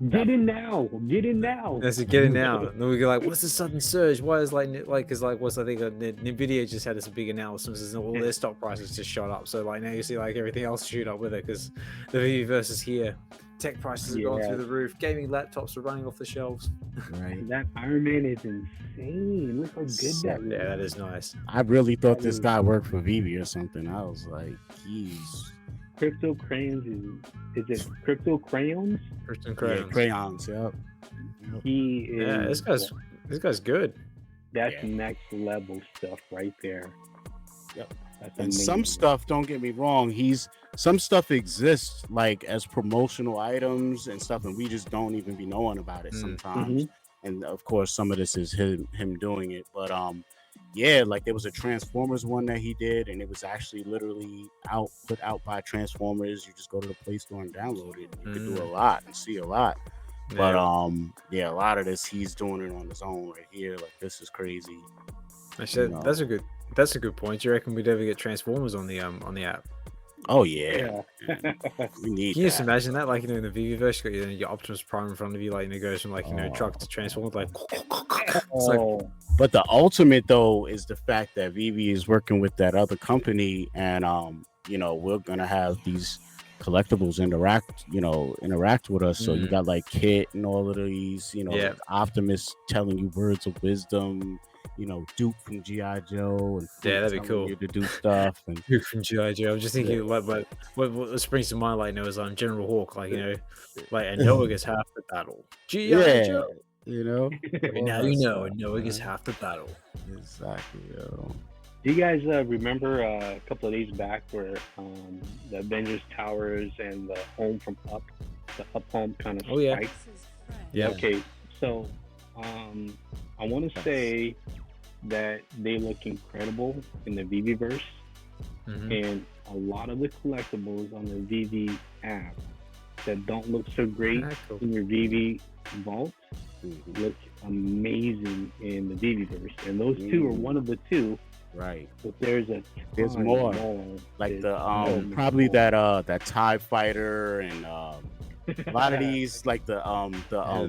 Get in now! Get in now! That's it. Get in now. And then we go like, what's the sudden surge? Why is because what's I think Nvidia just had this big announcement, and all their stock prices just shot up. So like now you see like everything else shoot up with it because the Veveverse is here. Tech prices are going through the roof. Gaming laptops are running off the shelves. Right. That Iron Man is insane. Look how good that is. Yeah, that is nice. I really thought this guy worked for Veve or something. I was like, geez. Crypto crayons is it crypto crayons? Crypto crayons. Yeah, crayons. Yep. He is. Yeah, this guy's good. That's next level stuff right there. Yep. And some stuff, don't get me wrong, some stuff exists like as promotional items and stuff, and we just don't even be knowing about it sometimes. And of course, some of this is him doing it. But like there was a Transformers one that he did, and it was actually literally put out by Transformers. You just go to the Play Store and download it. You could do a lot and see a lot. But a lot of this he's doing it on his own right here. Like this is crazy. That's a good point. Do you reckon we'd ever get Transformers on the app? Oh yeah. We need. Can you just imagine that? Like in the Veveverse, you got your Optimus Prime in front of you, like it goes from truck to Transformers, like. But the ultimate though is the fact that Veve is working with that other company, and we're gonna have these collectibles interact with us. So you got like Kit and all of these, like Optimus telling you words of wisdom. Duke from G.I. Joe, and that'd be cool you to do stuff. And Duke from G.I. Joe. I'm just thinking, what springs to mind, like, is General Hawk, like, and Noah gets half the battle. G.I. Joe, now Noah gets half the battle. Exactly. Do you guys remember a couple of days back where the Avengers Towers and the home from Up, the Up home kind of spiked? Yeah. Okay, so I want to say that they look incredible in the Veveverse, and a lot of the collectibles on the Veve app that don't look so great in your Veve Vault look amazing in the Veveverse, and those two are one of the two. Right. But there's more. Like the probably that TIE fighter and a lot of these, like the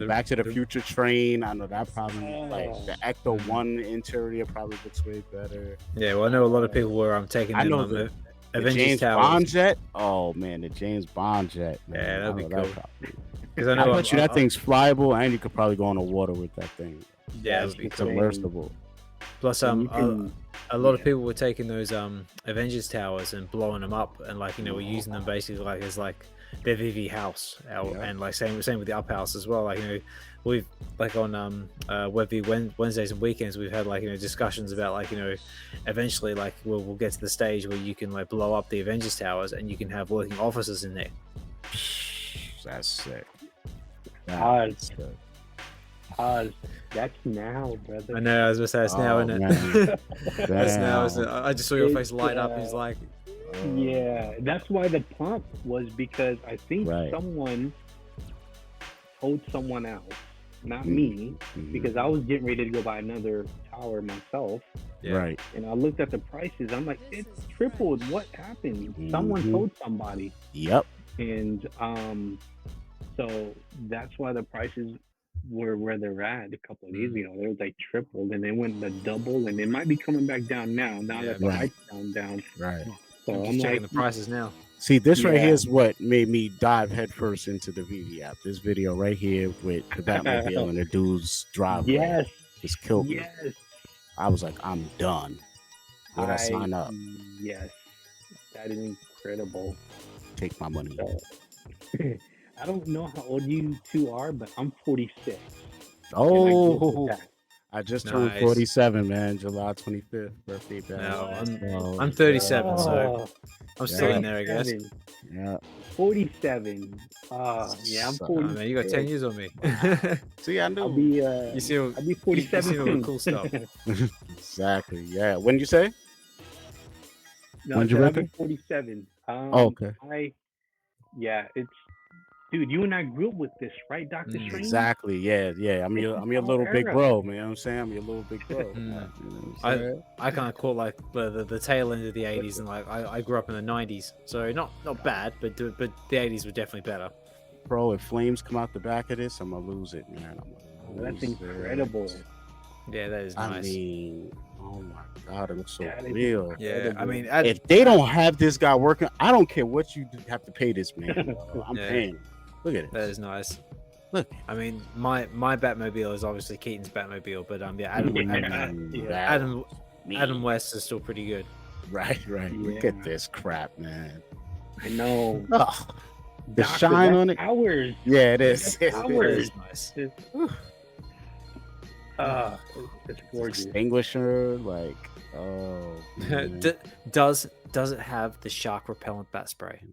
Back to the Future train. I know that probably like the Ecto 1 interior probably looks way better. Yeah, well, I know a lot of people were taking. I know the James Bond jet. Oh man, the James Bond jet. Man. Yeah, that'd be cool. Because I bet you that thing's flyable, and you could probably go on the water with that thing. Yeah, it's submersible. Plus, a lot of people were taking those Avengers towers and blowing them up, and we're using them basically as their Veve house, and same with the Up house as well. We've on Web Wednesdays and weekends, we've had discussions about eventually we'll get to the stage where you can blow up the Avengers towers and you can have working offices in there. That's sick. That's now, brother. I know. I was gonna say it's now, isn't it? That's now. Isn't it? I just saw your face light up. He's like, yeah. That's why the pump was, because I think someone told someone else, not me, because I was getting ready to go buy another tower myself. Right. And I looked at the prices. I'm like, it's tripled. What happened? Someone told somebody. Yep. And so that's why the prices were where they're at a couple of days ago. They were like tripled, and they went the double, and it might be coming back down now. Now that the hype's down. Right. So I'm checking the prices now. See, this right here is what made me dive headfirst into the Veve app. This video right here with the Batmobile and the dude's driveway. Yes. Just killed me. Yes. I was like, I'm done. Did I sign up? Yes. That is incredible. Take my money. So, I don't know how old you two are, but I'm 46. Oh, I just turned 47, man. July 25th, birthday bash. No, I'm 37, so I'm still in there, I guess. Yeah. 47. Yeah, I'm 40. Man, you got 10 years on me. See, I knew. I'll be 47 soon. Cool stuff. Exactly. Yeah. When did you say? No, When's your I'll be birthday? 47. Okay. It's dude, you and I grew up with this, right, Dr. Strange? Exactly. Yeah. I'm your little big bro, man. You know what I'm saying? I'm your little big bro. You know I kind of caught like the tail end of the 80s, and like I grew up in the 90s, so not bad, but the 80s were definitely better. Bro, if flames come out the back of this, I'm gonna lose it, man. That's incredible. Yeah, that is nice. I mean, oh my God, it looks so real. Yeah, I mean, if they don't have this guy working, I don't care what you have to pay this man. I'm paying. Look at it. That is nice. Look. I mean, my Batmobile is obviously Keaton's Batmobile, but Adam West is still pretty good. Right. Yeah. Look at this crap, man. I know. Oh, the shine on it. Ours. Yeah, it is. It is nice. It's gorgeous. Extinguisher, like, oh. Does it have the shark repellent bat spray?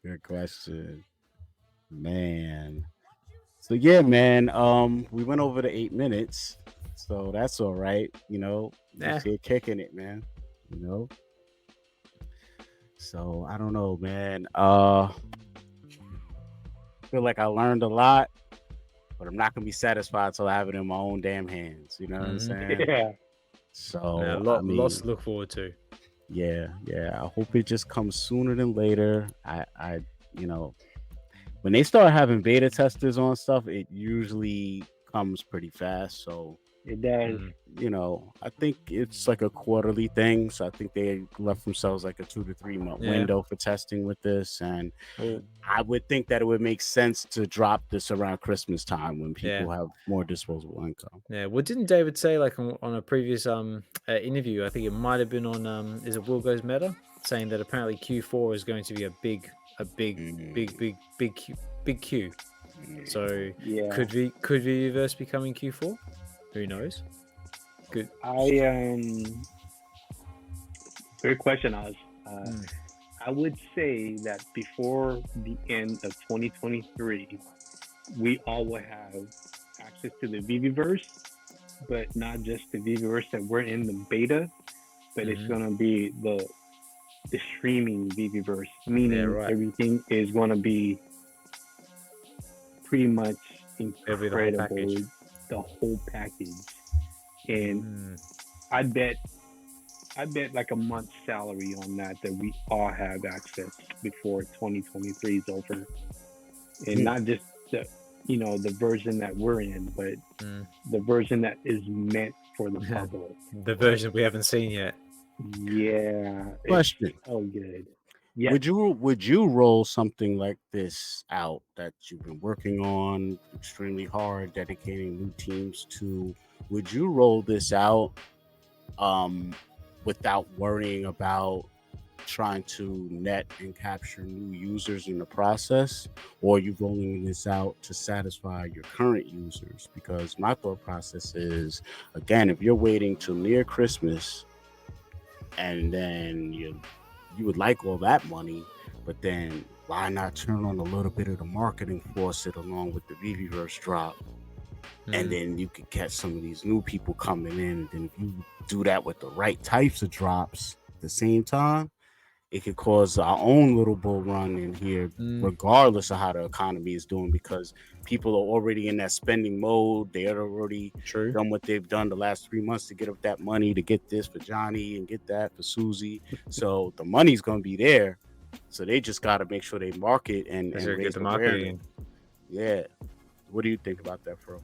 Good question, man. So yeah, man. We went over the 8 minutes, so that's all right. You know, just here kicking it, man. You know. So I don't know, man. Feel like I learned a lot, but I'm not gonna be satisfied until I have it in my own damn hands. You know what I'm saying? Yeah. So lots to look forward to. Yeah. I hope it just comes sooner than later. I you know, when they start having beta testers on stuff, it usually comes pretty fast. So it does. You know, I think it's like a quarterly thing. So I think they left themselves like a 2 to 3 month window for testing with this. And I would think that it would make sense to drop this around Christmas time when people have more disposable income. Yeah. Well, didn't David say like on a previous interview, I think it might have been on is it Will Goes Meta, saying that apparently Q4 is going to be a big queue. So could Veveverse be coming Q4? Who knows? Good. Great question, Oz. I would say that before the end of 2023, we all will have access to the Veveverse, but not just the Veveverse that we're in the beta, but it's gonna be the streaming Veveverse, meaning everything is gonna be pretty much incredible. The whole package. And I bet like a month's salary on that we all have access before 2023 is over. And not just the version that we're in, but the version that is meant for the public. The version we haven't seen yet. Yeah. Question. Oh, good. Yeah. Would you roll something like this out that you've been working on extremely hard, dedicating new teams to? Would you roll this out without worrying about trying to net and capture new users in the process, or are you rolling this out to satisfy your current users? Because my thought process is, again, if you're waiting till near Christmas and then you would like all that money, but then why not turn on a little bit of the marketing force it along with the Veveverse drop, and then you could catch some of these new people coming in. And then if you do that with the right types of drops at the same time, it could cause our own little bull run in here, regardless of how the economy is doing, because people are already in that spending mode. They are already done what they've done the last 3 months to get up that money to get this for Johnny and get that for Susie. So the money's going to be there. So they just got to make sure they market and raise the awareness. Yeah. What do you think about that, Fro?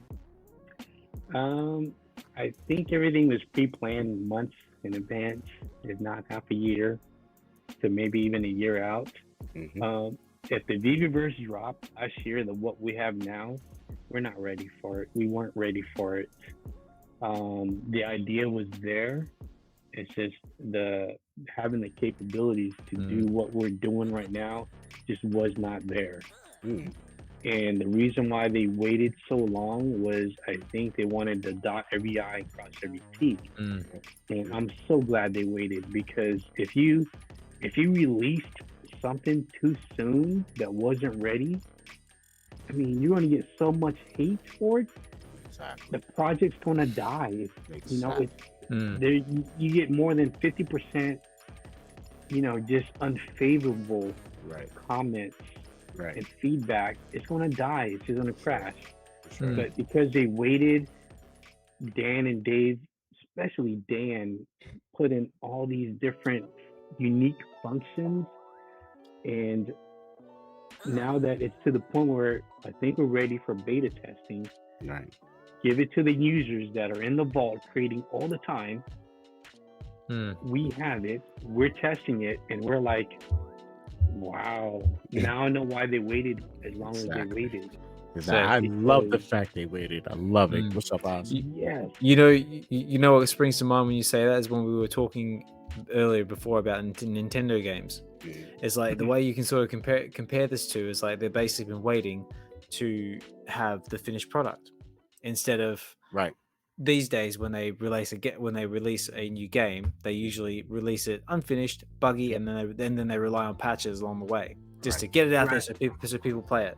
I think everything was pre-planned months in advance, if not half a year to maybe even a year out. If the Veveverse dropped last year, what we have now, we're not ready for it. We weren't ready for it. The idea was there. It's just having the capabilities to do what we're doing right now just was not there. And the reason why they waited so long was, I think they wanted to dot every I and cross every T. And I'm so glad they waited, because if you released something too soon that wasn't ready, I mean, you're going to get so much hate for it. The project's going to die. You know, you get more than 50%, just unfavorable comments and feedback. It's going to die. It's just going to crash. But because they waited, Dan and Dave, especially Dan, put in all these different unique functions, and now that it's to the point where I think we're ready for beta testing, give it to the users that are in the vault creating all the time. We have it, we're testing it, and we're like, wow, now I know why they waited as long as they waited. I love the fact they waited. I love it. What's up, Oz? Yes. You know what springs to mind when you say that is when we were talking earlier before about Nintendo games. It's like the way you can sort of compare this to is like they've basically been waiting to have the finished product instead of these days when they release a new game, they usually release it unfinished, buggy, and then they rely on patches along the way just to get it out there so people play it.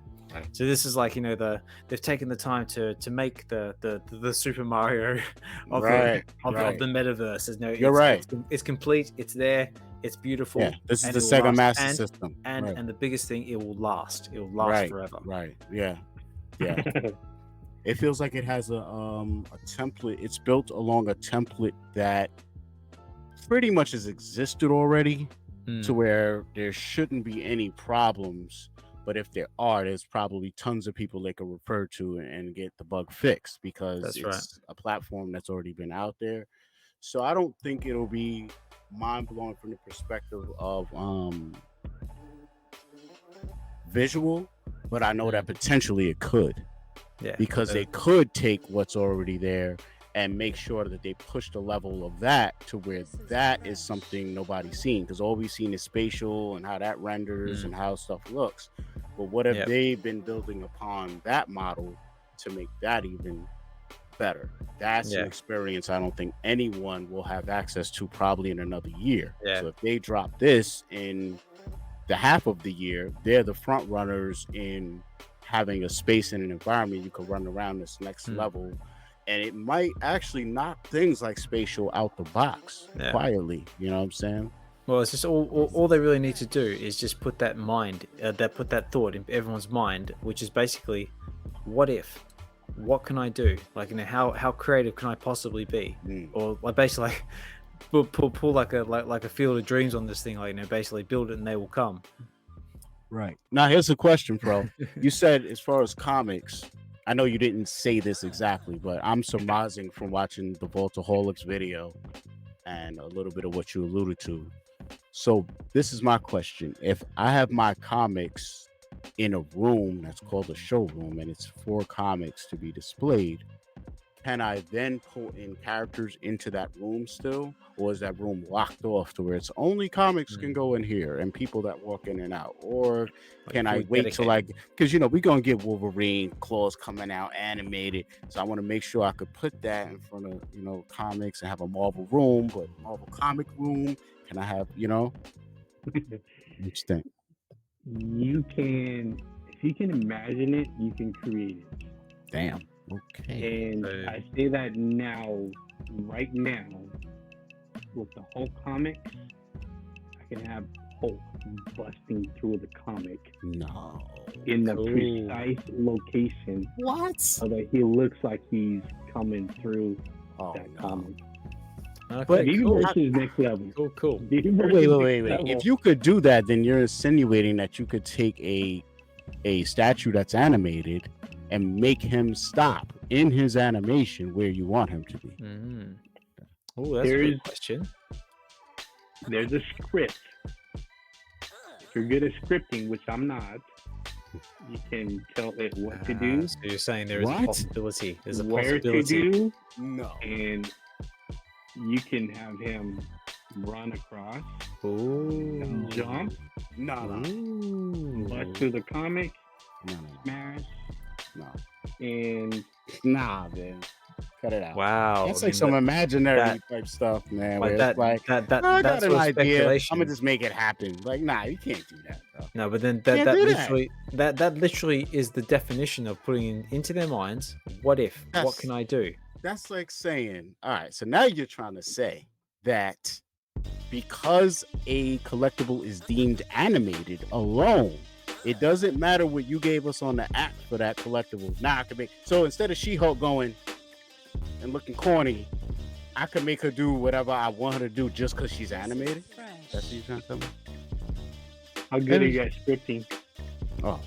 So this is like, they've taken the time to make the Super Mario of the metaverse. It's complete. It's there. It's beautiful. Yeah, this is the Sega Master System. And the biggest thing, it will last. It will last forever. Yeah. It feels like it has a template. It's built along a template that pretty much has existed already, to where there shouldn't be any problems. But if there are, there's probably tons of people they could refer to and get the bug fixed, because it's a platform that's already been out there. So I don't think it'll be mind-blowing from the perspective of visual, but I know that potentially it could. Because they could take what's already there and make sure that they push the level of that to where that is something nobody's seen, because all we've seen is spatial and how that renders and how stuff looks. But what if they've been building upon that model to make that even better? That's an experience I don't think anyone will have access to probably in another year. So if they drop this in the half of the year, they're the front runners in having a space and an environment you can run around this next level. And it might actually knock things like spatial out the box quietly. You know what I'm saying? Well, it's just all they really need to do is just put that put that thought in everyone's mind, which is basically, what if? What can I do? Like, how creative can I possibly be? Or like basically, pull like a field of dreams on this thing. Like, basically build it and they will come. Right. Now, here's the question, Fro. You said as far as comics, I know you didn't say this exactly, but I'm surmising from watching the Voltaholics video and a little bit of what you alluded to. So this is my question. If I have my comics in a room that's called a showroom and it's 4 comics to be displayed, can I then pull in characters into that room still? Or is that room locked off to where it's only comics can go in here and people that walk in and out? Or can I wait till because we're going to get Wolverine claws coming out animated. So I want to make sure I could put that in front of, comics and have a Marvel room, but Marvel comic room. Can I have, What do you think? You can, if you can imagine it, you can create it. Damn. Okay. And I say that right now, with the whole comics, I can have Hulk busting through the comic No. in the Cool. precise location What? so that he looks like he's coming through Oh, that no. comic. Okay, But Veveverse is next level. cool. Veveverse Wait, is wait, wait, next wait. level. If you could do that, then you're insinuating that you could take a statue that's animated and make him stop in his animation where you want him to be. Mm. Oh, that's a There's- good question. There's a script. If you're good at scripting, which I'm not, you can tell it what to do, So you're saying there is a What? possibility. There's a where to possibility. do, No. and you can have him run across, Ooh. jump, No, bust through the comic, no, smash, no. and Nah, man. Cut it out. Wow. That's I like mean, some imaginary that- type stuff, man. like Where that, it's like, that I that's got an idea. speculation. I'm gonna just make it happen. Like, nah, you can't do that, bro. No, but then Can't that do that. literally that literally is the definition of putting into their minds, what if? What Yes. can I do? That's like saying, all right, so now you're trying to say that because a collectible is deemed animated alone, it doesn't matter what you gave us on the app for that collectible. Now I can make so instead of She-Hulk going and looking corny, I can make her do whatever I want her to do just because she's animated. Fresh. That's what you're trying to tell me? how good are you guys scripting? Oh,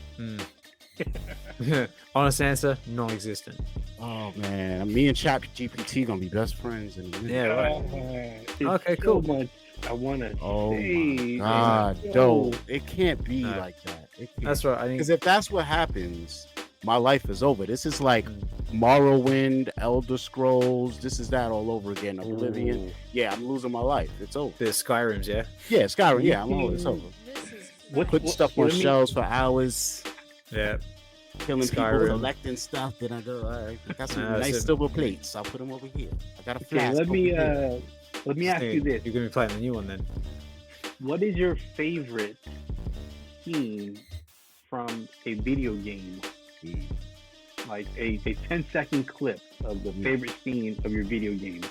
Honest answer, non-existent. oh man, me and Chat GPT gonna be best friends in a minute. Yeah, right. There's Okay, so cool. much I want to Oh say. my god, and no, it can't be No. like that. It can't. That's right. I think Because if that's what happens, my life is over. This is like Mm. Morrowind, Elder Scrolls. This is that all over again. Oblivion. Ooh, Yeah, I'm losing my life. It's over. the Skyrims, yeah. Yeah, Skyrim. Yeah, it's over. This is What- Putting stuff on let me- shelves for hours, Yeah. killing people, Skyrim. collecting stuff. Then I go, all right, I got some Nah, nice so- silver plates. I'll put them over here. I got a Okay, flask. let me over here. ask you this: You're gonna be playing the new one then. what is your favorite scene from a video game? Mm. Like a 10-second clip of the favorite scene of your video game.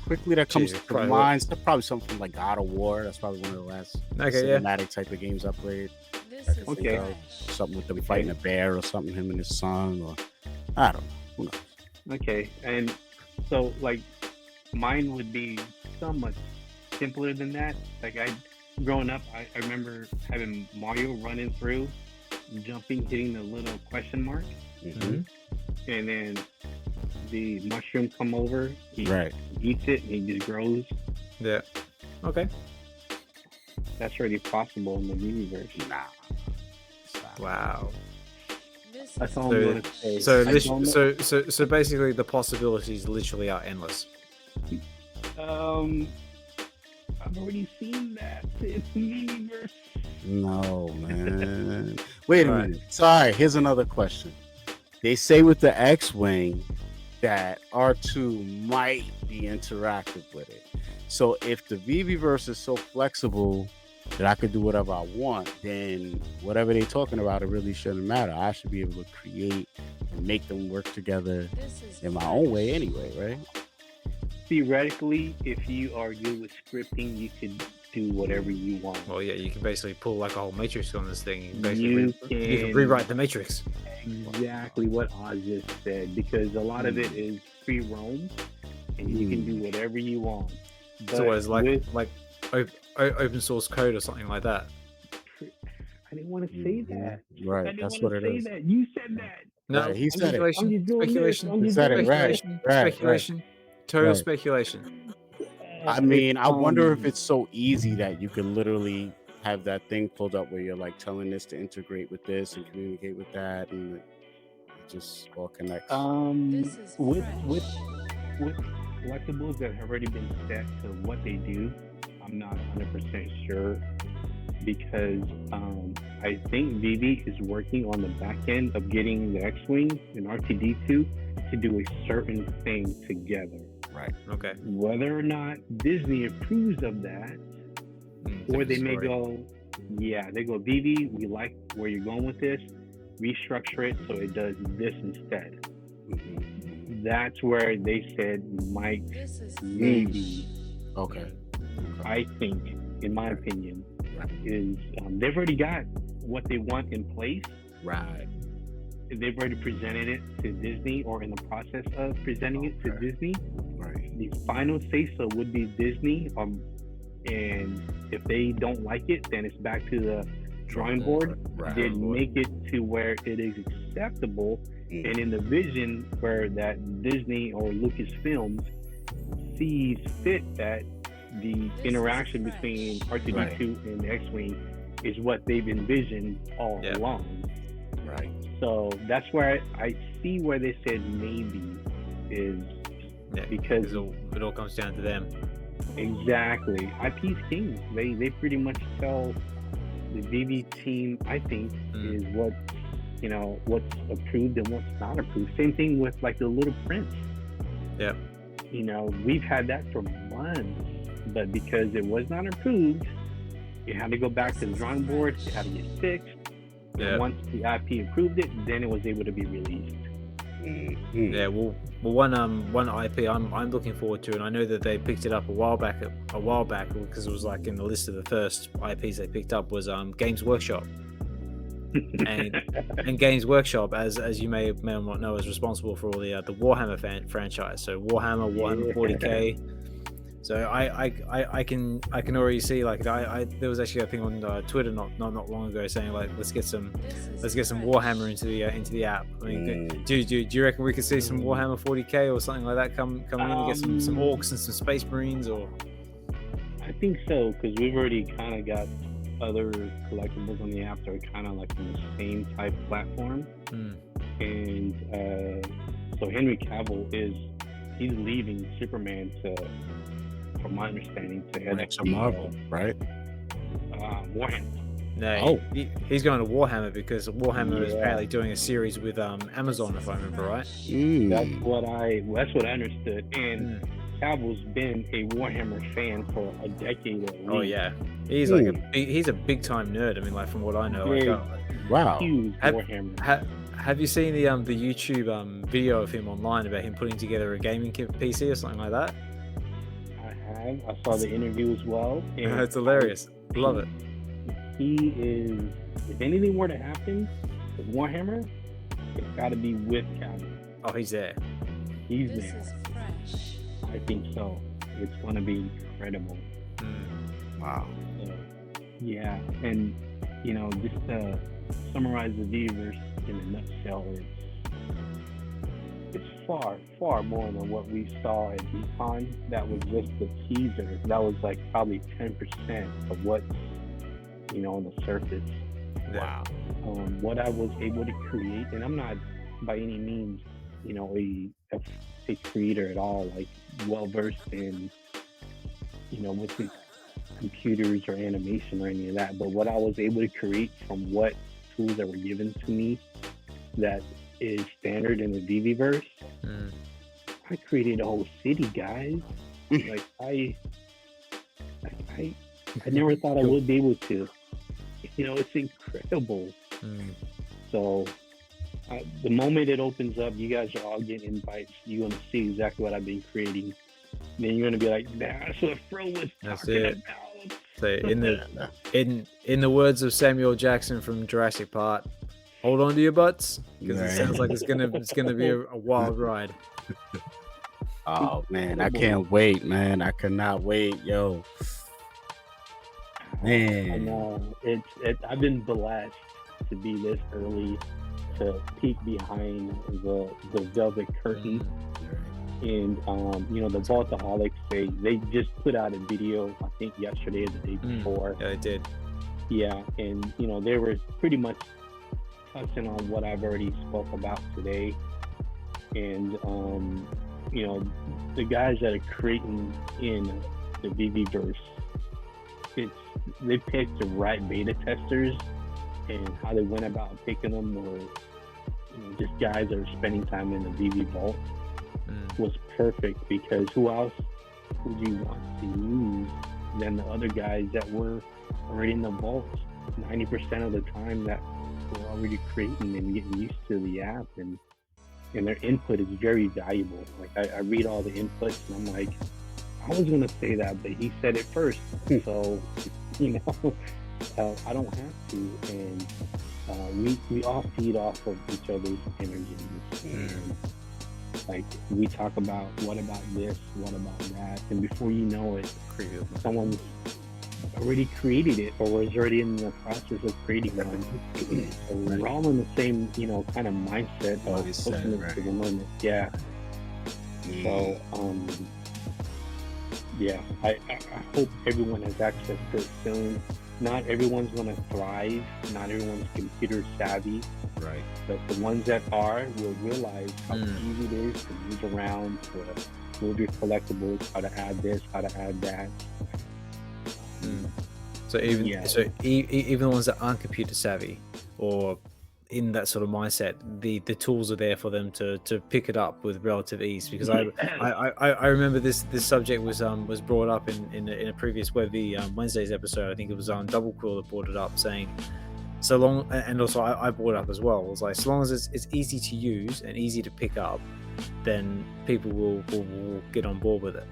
Quickly, that comes Jesus to Christ. mind. Probably something from like God of War. That's probably one of the last Okay, yeah. cinematic type of games I played. this is Okay. fresh. Something with them fighting a bear or something, him and his son, or I don't know. Who knows? Okay, and so like mine would be somewhat simpler than that. Like growing up, I remember having Mario running through, jumping, hitting the little question mark, Mhm. and then the mushroom come over, he Right. eats it, and he just grows. Yeah. Okay. That's already possible in the universe. Nah. Stop. Wow. This That's is all So- I'm going to say. So, I lit- don't know- so basically, the possibilities literally are endless. I've already seen that. It's the universe. No, man. Wait a Right. minute. Sorry, here's another question. They say with the X-Wing that R2 might be interactive with it. So if the Veveverse is so flexible that I could do whatever I want, then whatever they're talking about, it really shouldn't matter. I should be able to create and make them work together this is in my own way anyway, right? Theoretically, if you are good with scripting, you could do whatever you want. Well, yeah, you can basically pull like a whole matrix on this thing. You can, You basically you can can- rewrite the matrix. Exactly what Oz just said, because a lot of it is free roam, and you can do whatever you want. It's always like with- open source code or something like that. I didn't want to say that. I Right, didn't that's want what to it say is. that. You said that. No, Right, he said it. I'm speculation, just doing this. speculation, I'm just said it, doing right. speculation, right. speculation, total Right. speculation. I mean, I wonder if Um, it's so easy that you can literally have that thing pulled up where you're like telling this to integrate with this and communicate with that, and it just all connects. This is with fresh. collectibles that have already been set to what they do, I'm not 100% sure, because I think Veve is working on the back end of getting the X-Wing and R2D2 to do a certain thing together. Right. Okay. Whether or not Disney approves of that, or they may Sorry. go, yeah, they go, Veve, we like where you're going with this, restructure it so it does this instead. Mhm. That's where they said might This is maybe, fresh. Okay. I think in my opinion, is they've already got what they want in place. Right. They've already presented it to Disney, or in the process of presenting it to Disney. Right. The final say-so would be Disney, and if they don't like it, then it's back to the drawing board. Right. They make it to where it is acceptable, and in the vision where that Disney or Lucasfilms sees fit that the interaction between R2D2 and the X-Wing is what they've envisioned all along. Right. So that's where I see where they said maybe is because it all comes down to them. Exactly. IP's king. They pretty much tell the Veve team, I think, is what's approved and what's not approved. Same thing with like the Little Prince. Yeah. We've had that for months, but because it was not approved, it had to go back to the drawing board. It had to get fixed. Yeah. Once the IP approved it, then it was able to be released. Yeah, well, one IP I'm looking forward to, and I know that they picked it up a while back because it was like in the list of the first IPs they picked up was Games Workshop, and Games Workshop, as you may or not know, is responsible for all the Warhammer franchise. So Warhammer 40K. So I can already see, like, there was actually a thing on Twitter not long ago saying, like, let's get some Warhammer into the app. I mean, do you reckon we could see some Warhammer 40K or something like that come in and get some orcs and some space marines? Or I think so, because we've already kind of got other collectibles on the app that are kind of like on the same type platform. And so Henry Cavill he's leaving Superman to, from my understanding, to head to Marvel, right? Warhammer. No, he's going to Warhammer because Warhammer is apparently doing a series with Amazon, if I remember right. That's what I understood. And Cavill's been a Warhammer fan for a decade at least. Oh yeah, he's like he's a big time nerd. I mean, like, from what I know. Wow. Huge Warhammer. Have you seen the YouTube video of him online about him putting together a gaming PC or something like that? I saw the interview as well. And it's hilarious. Love it. He is, if anything were to happen with Warhammer, it's got to be with Cavill. Oh, he's there. He's there. I think so. It's going to be incredible. Wow. So, yeah, and just to summarize the Veveverse in a nutshell, it's far, far more than what we saw at DCon. That was just the teaser. That was like probably 10% of what's, on the surface. Wow. What I was able to create, and I'm not by any means, a creator at all, like well-versed in, with the computers or animation or any of that. But what I was able to create from what tools that were given to me that is standard in the Veveverse, I created a whole city, guys. Like I never thought I would be able to. It's incredible. So the moment it opens up, you guys are all getting invites. You're gonna see exactly what I've been creating. Then you're gonna be like, "That's what Fro was talking about." So in the words of Samuel Jackson from Jurassic Park, hold on to your butts, because it sounds like it's gonna be a wild ride. Oh man, I can't wait, man. I cannot wait, yo. Man, I know. I've been blessed to be this early, to peek behind the velvet curtain. And the Vaultaholics, they just put out a video, I think yesterday or the day before. Yeah, they did. Yeah, and they were pretty much touching on what I've already spoke about today. And the guys that are creating in the Veveverse, they picked the right beta testers, and how they went about picking them were just guys that are spending time in the Veve Vault was perfect, because who else would you want to use than the other guys that were already in the vault 90% of the time, that were already creating and getting used to the app, and their input is very valuable. Like I read all the inputs and I'm like, I was gonna say that, but he said it first. So, you know, I don't have to, and we all feed off of each other's energies. And, like, we talk about what about this, what about that, and before you know it, someone's already created it or was already in the process of creating one. So we're all in the same, you know, kind of mindset of pushing it to the limit. Yeah. So, yeah, I hope everyone has access to it soon. Not everyone's going to thrive. Not everyone's computer savvy. Right. But the ones that are will realize how easy it is to move around, to move your collectibles, how to add this, how to add that. So even even the ones that aren't computer savvy or in that sort of mindset, the tools are there for them to pick it up with relative ease. Because I remember this subject was brought up in a previous Webby Wednesdays episode. I think it was on Double Quill that brought it up, saying so long, and also I brought it up as well. It was like, so long as it's easy to use and easy to pick up, then people will get on board with it.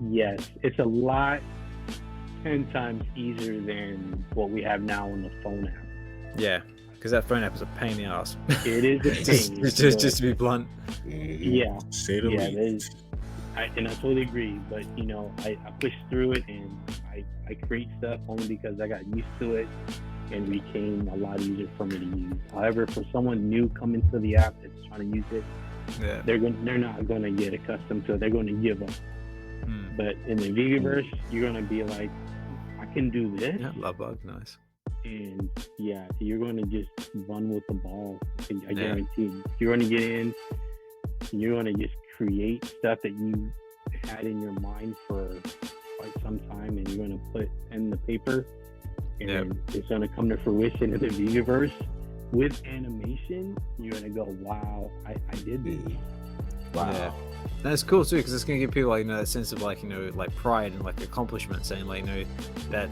Yes, it's a lot 10 times easier than what we have now on the phone app. Yeah, because that phone app is a pain in the ass. It is a pain. just to be blunt. Yeah. Say the least. And I totally agree. But, you know, I pushed through it, and I create stuff only because I got used to it and it became a lot easier for me to use. However, for someone new coming to the app that's trying to use it, they're not going to get accustomed to it. They're going to give up. But in the Veveverse, you're going to be like, I can do this. Yeah, love bug, nice. And yeah, you're going to just run with the ball. I guarantee you. You're going to get in, and you're going to just create stuff that you had in your mind for quite some time, and you're going to put in the paper, and it's going to come to fruition in the Veveverse with animation. You're going to go, wow, I did this. Wow. Yeah. That's cool too, because it's gonna give people, like, you know, that sense of, like, you know, like pride and like accomplishment, saying, like, you know, that,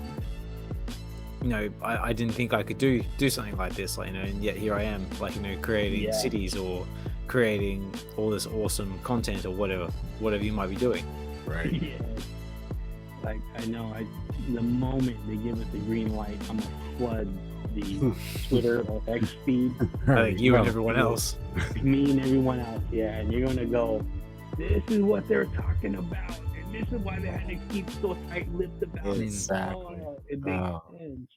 you know, I didn't think I could do something like this, like, you know, and yet here I am, like, you know, creating cities or creating all this awesome content or whatever you might be doing. Right. Yeah. Like, I know, the moment they give it the green light, I'm gonna flood the Twitter or X feed. I think you and everyone else. Me and everyone else, yeah. And you're gonna go, this is what they're talking about, and this is why they had to keep so tight-lipped about it. Exactly. It makes sense.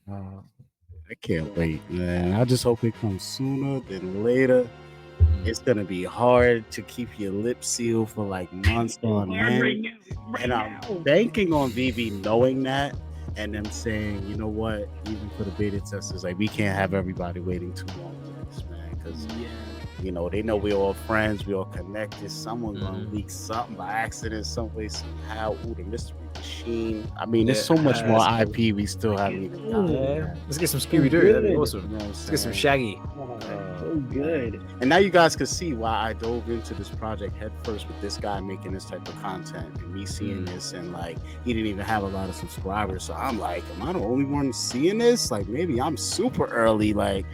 I can't wait, man. I just hope it comes sooner than later. It's gonna be hard to keep your lips sealed for like months on end. And I'm banking on Veve knowing that and them saying, you know what, even for the beta testers, like, we can't have everybody waiting too long for this, man. Because you know, they know we're all friends, we all connected. Someone's gonna leak something by accident, some way, somehow. Ooh, the mystery machine. I mean, there's so much more IP we still haven't even done. Let's get some Scooby-Doo. That'd be awesome. You know Let's get some Shaggy. So good. And now you guys can see why I dove into this project head first with this guy making this type of content and me seeing this, and like, he didn't even have a lot of subscribers, so I'm like, am I the only one seeing this? Like, maybe I'm super early. Like,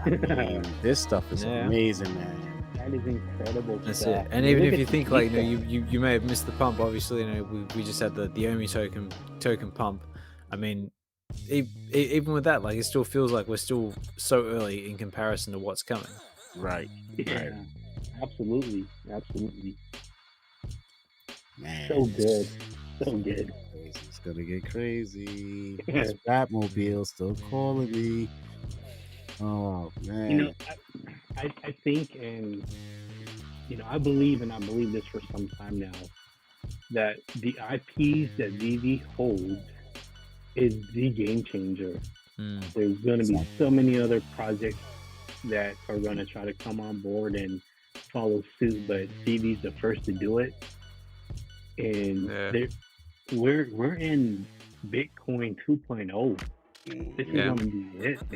man, this stuff is amazing, man. That is incredible. That's it. And even if you think, like, you know, you may have missed the pump. Obviously, you know, we just had the Omi token pump. I mean, even with that, like, it still feels like we're still so early in comparison to what's coming. Right. Yeah. Right. Absolutely. Man, So good. So good. It's gonna get crazy. This Batmobile still calling me. Oh man. You know, I think, and you know, I believe this for some time now, that the IPs that Veve holds is the game changer. There's going to be so many other projects that are going to try to come on board and follow suit, but Veve's the first to do it. And we're in Bitcoin 2.0. This is going to be it,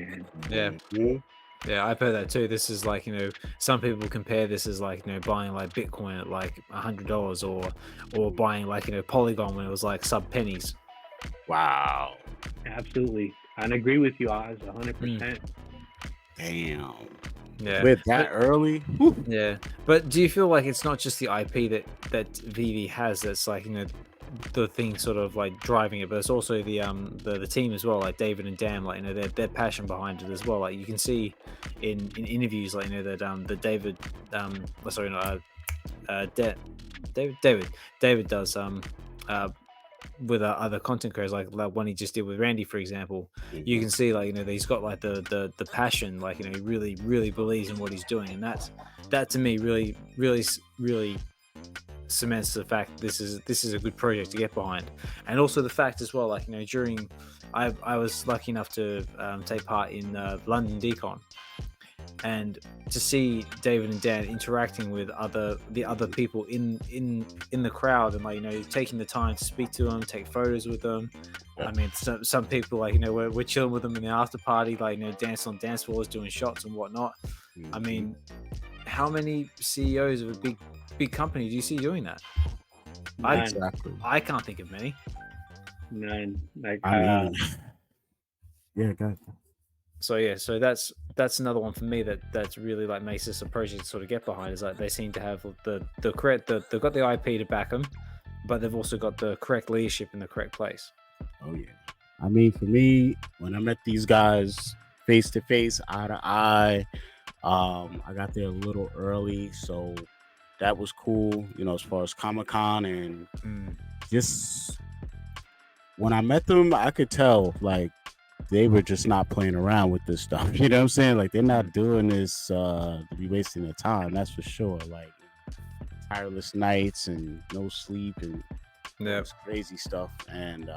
man. Yeah, I've heard that too. This is like, you know, some people compare this as like, you know, buying like Bitcoin at like $100 or buying like, you know, Polygon when it was like sub pennies. Wow. Absolutely. I agree with you, Oz, 100%. Damn. Yeah. with that early. Whew. Yeah, but do you feel like it's not just the IP that Veve has that's like, you know, the thing sort of like driving it, but it's also the team as well, like David and Dan, like, you know, their passion behind it as well. Like you can see in interviews, like, you know, that the David sorry, no, David does with other content creators, like one he just did with Randy, for example. You can see, like, you know, that he's got like the passion, like, you know, he really believes in what he's doing, and that to me really cements the fact this is a good project to get behind. And also the fact as well, like, you know, during I was lucky enough to take part in London Decon, and to see David and Dan interacting with the other people in the crowd, and, like, you know, taking the time to speak to them, take photos with them. I mean, some people, like, you know, we're chilling with them in the after party, like, you know, dancing on dance floors, doing shots and whatnot. I mean, how many CEOs of a big company do you see doing that? I can't think of many. None. Like, I mean, yeah, go ahead. So yeah, so that's another one for me that's really like makes this a project to sort of get behind, is like they seem to have the correct they've got the IP to back them, but they've also got the correct leadership in the correct place. Oh yeah. I mean, for me, when I met these guys face to face, eye to eye, I got there a little early, so that was cool. You know, as far as Comic-Con, and just when I met them, I could tell like they were just not playing around with this stuff. You know what I'm saying? Like, they're not doing this to be wasting their time. That's for sure. Like, tireless nights and no sleep and this crazy stuff. And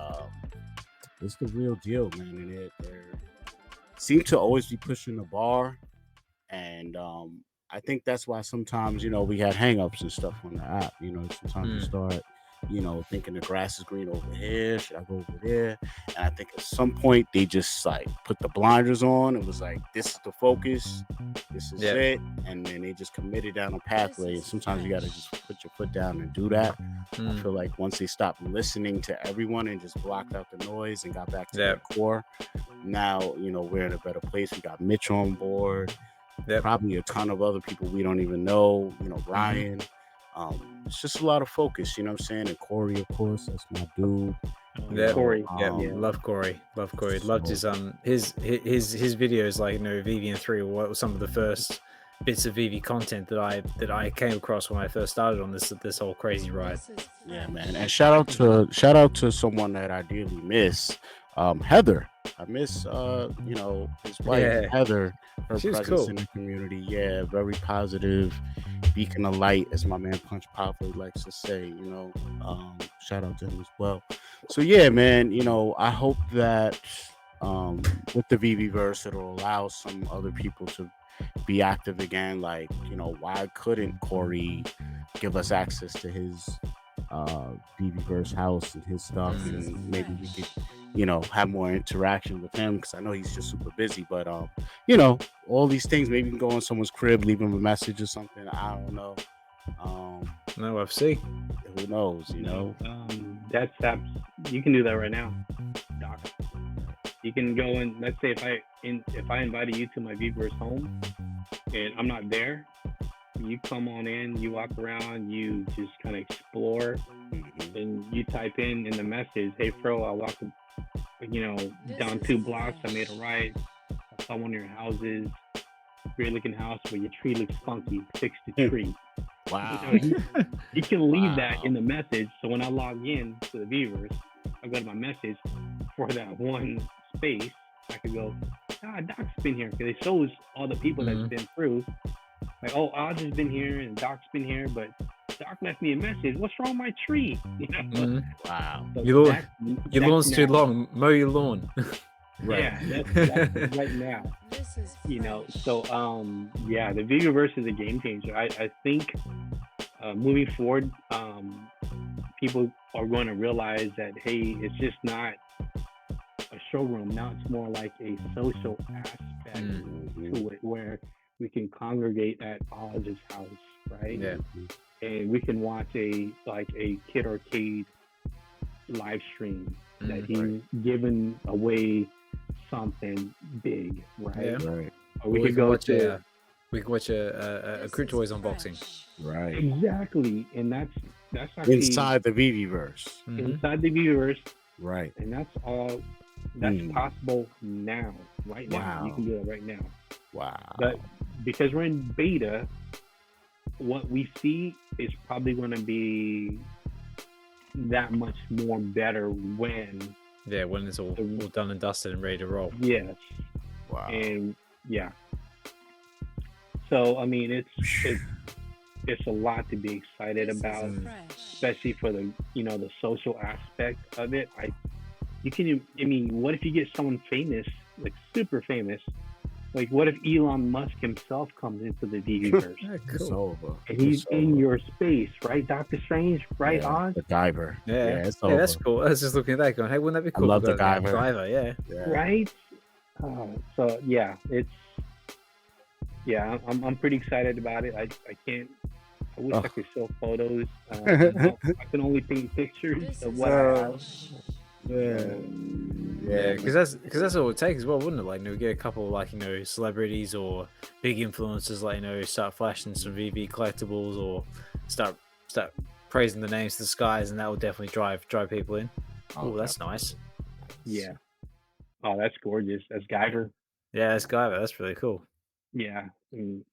it's the real deal, man. And they seem to always be pushing the bar. And I think that's why sometimes, you know, we had hangups and stuff on the app. You know, sometimes you start, you know, thinking the grass is green over here. Should I go over there? And I think at some point they just like put the blinders on. It was like, this is the focus. This is it. And then they just committed down a pathway. And sometimes you got to just put your foot down and do that. I feel like once they stopped listening to everyone and just blocked out the noise and got back to their core, now, you know, we're in a better place. We got Mitch on board. Probably a ton of other people we don't even know. You know, Ryan. It's just a lot of focus, you know what I'm saying? And Corey, of course, that's my dude. Corey, love Corey. Loved his videos, like, you know, VV3 or what was some of the first bits of VV content that I came across when I first started on this whole crazy ride. Yeah, man. And shout out to someone that I dearly miss, Heather. I miss you know, his wife, Heather, her presence in the community. Yeah, very positive, beacon of light, as my man Punch Powerfully likes to say, you know. Shout out to him as well. So yeah, man, you know, I hope that with the Veveverse, it'll allow some other people to be active again. Like, you know, why couldn't Corey give us access to his Veveverse house and his stuff, and maybe we could, you know, have more interaction with him, because I know he's just super busy. But you know, all these things, maybe you can go on someone's crib, leave him a message or something. I don't know. No FC. Who knows, you know? That's you can do that right now, Doc. You can go and, let's say if I invited you to my Veveverse home and I'm not there, you come on in, you walk around, you just kind of explore, and you type in the message, hey Fro, I walked, you know, down 2 blocks, I made a right, I saw one of your houses, great looking house, but your tree looks funky, fix the tree. Wow. You know, you can leave that in the message, so when I log in to the Veveverse, I go to my message for that one space, I could go, Doc's been here, because it shows all the people that's been through. Like, oh, Oz has been here and Doc's been here, but Doc left me a message. What's wrong with my tree? You know? Wow. So your lawn's too long. Mow your lawn. Right. Yeah, that's right now. You know, so yeah, the Veveverse is a game changer. I think moving forward, people are going to realize that, hey, it's just not a showroom. Now it's more like a social aspect to it, where we can congregate at Oz's house, right? Yeah. And we can watch a Kid Arcade live stream that he's giving away something big, right? Yeah. Or we could go to We can watch a Crypto Toys unboxing. Right. Exactly, and that's actually Inside the Veveverse. inside the Veveverse, Right. and that's all that's possible now, right now. Wow. You can do it right now. Wow. But because we're in beta, what we see is probably going to be that much more better when when it's all done and dusted and ready to roll. yes, Wow. and yeah. So I mean, it's a lot to be excited about, especially for the the social aspect of it. I mean, what if you get someone famous, like super famous? Like, what if Elon Musk himself comes into the Veveverse? It's over. And he's It's in over. your space, right? Doctor Strange, right, Yeah, Oz? the diver. It's Yeah, over. that's cool. I was just looking at that going, hey, wouldn't that be cool? love the We've got a diver. Diver, yeah. Yeah. Right? So yeah, I'm pretty excited about it. I can't. I wish I could show photos. I can only paint pictures of what I have. Yeah, because that's all it takes as well, wouldn't it? Like, get a couple of, like, celebrities or big influencers, like, start flashing some VV collectibles or start praising the names to the skies, and that will definitely drive people in. Oh, that's nice. Yeah. Oh, that's gorgeous. That's Guyver. Yeah, that's Guyver. That's really cool. Yeah, and,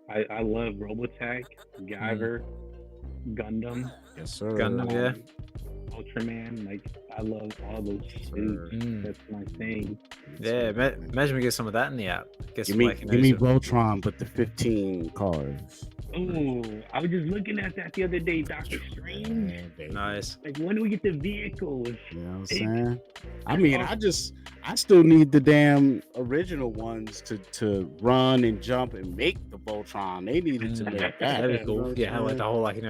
I love Robotech, Guyver, Gundam. Yes, sir. Gundam, yeah. Ultraman, like I love all those things. That's my thing. Yeah, imagine we get some of that in the app. Get Give some, me, like, give me Voltron, but the 15 cards. Oh, I was just looking at that the other day, Doctor Strange. Nice. Like, when do we get the vehicles? You know what I'm saying? I mean, I still need the damn original ones to run and jump and make the Voltron. They needed to make that. That'd be cool. You know Yeah, like the whole, like,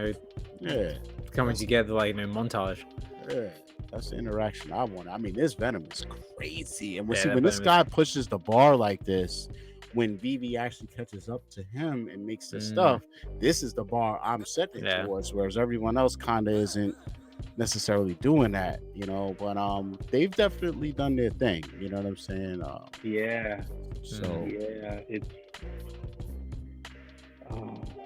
yeah, coming together, like, montage. yeah. That's the interaction I want. I mean, this Venom is crazy. And Yeah, when this guy pushes the bar like this, when Veve actually catches up to him and makes the stuff, this is the bar I'm setting towards, whereas everyone else kind of isn't necessarily doing that, but they've definitely done their thing, you know what I'm saying? Yeah. So yeah, it's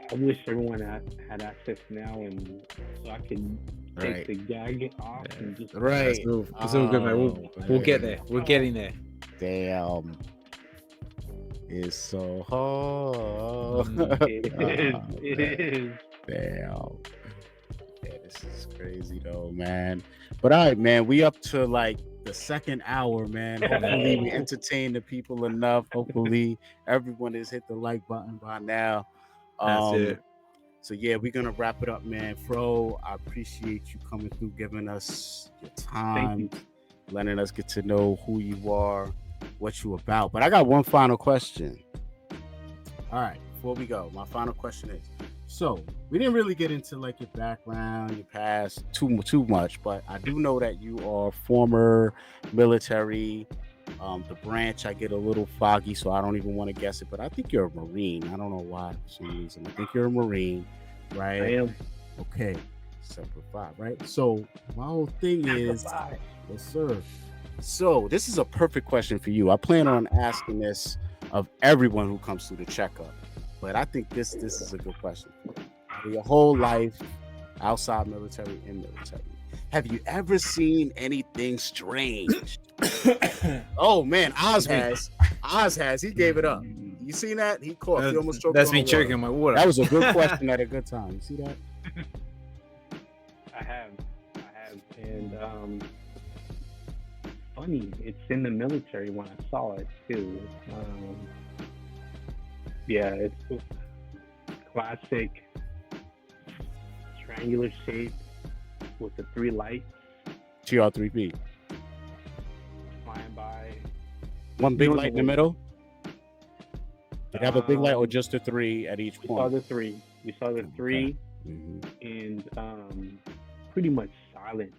I wish everyone had access now, and so I could take the gag off and just It's all good, man. We'll get there. We're getting there. Damn. It's so hard. It is. Damn. Yeah, this is crazy though, man. But all right, man, we up to like the second hour, man. Hopefully we entertain the people enough. Hopefully everyone has hit the like button by now. That's it. So yeah, we're gonna wrap it up, man. Fro, I appreciate you coming through, giving us your time, letting us get to know who you are, what you about. But I got one final question. All right, before we go, my final question is, so we didn't really get into like your background, your past too much, but I do know that you are former military. The branch I get a little foggy, so I don't even want to guess it, but I think you're a Marine. I don't know why for some reason. I think you're a Marine, right? I am. Okay, Semper Fi, right? So my whole thing is, yes, sir. So this is a perfect question for you. I plan on asking this of everyone who comes through the checkup, but I think this is a good question. For your whole life, outside military and military, have you ever seen anything strange? Oh man, Oz has. He gave it up. You seen that? He coughed. He almost choked. That's on me water. choking my water. That was a good question at a good time. You see that? I have, and funny, it's in the military when I saw it too. Yeah, it's classic triangular shape with the 3 lights TR3P. flying by. One big light in the middle. Did it have a big light or just the 3 at each We saw point? the 3. We saw the 3, Mhm. and pretty much silent.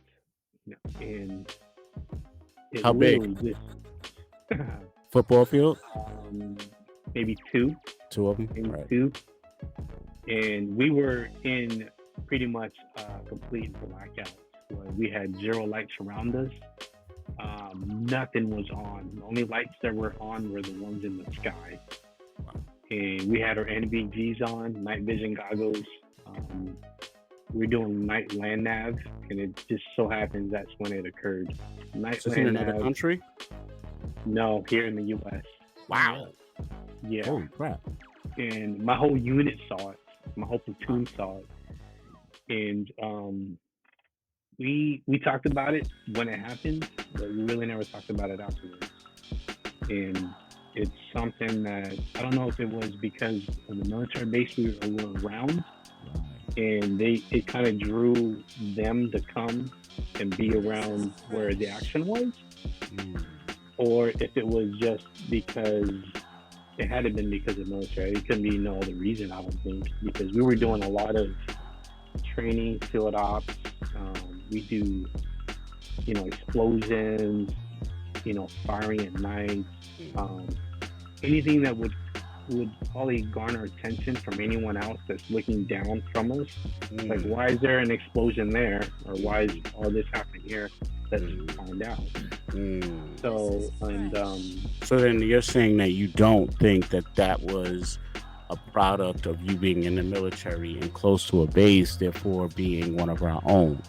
And it How big? literally just Football field? maybe 2. 2 of them. Maybe Right. 2. And we were in pretty much complete blackout. Where we had 0 lights around us. Nothing was on. The only lights that were on were the ones in the sky. and we had our NVGs on, night vision goggles. We're doing night land nav, and it just so happens that's when it occurred. Night Is this in land another nav. country? No, here in the U.S. Wow. Yeah, Holy crap. and my whole unit saw it. My whole platoon saw it, and we talked about it when it happened, but we really never talked about it afterwards. And it's something that I don't know if it was because of the military base we were around, and it kind of drew them to come and be around where the action was, or if it was just because it had to been because of the military. It couldn't be no other reason, I don't think, because we were doing a lot of training, field ops. We do, explosions, firing at night, anything that would probably garner attention from anyone else that's looking down from us. Like, why is there an explosion there, or why is all this happening here? Let's find out. So, and So then you're saying that you don't think that was a product of you being in the military and close to a base, therefore being one of our own.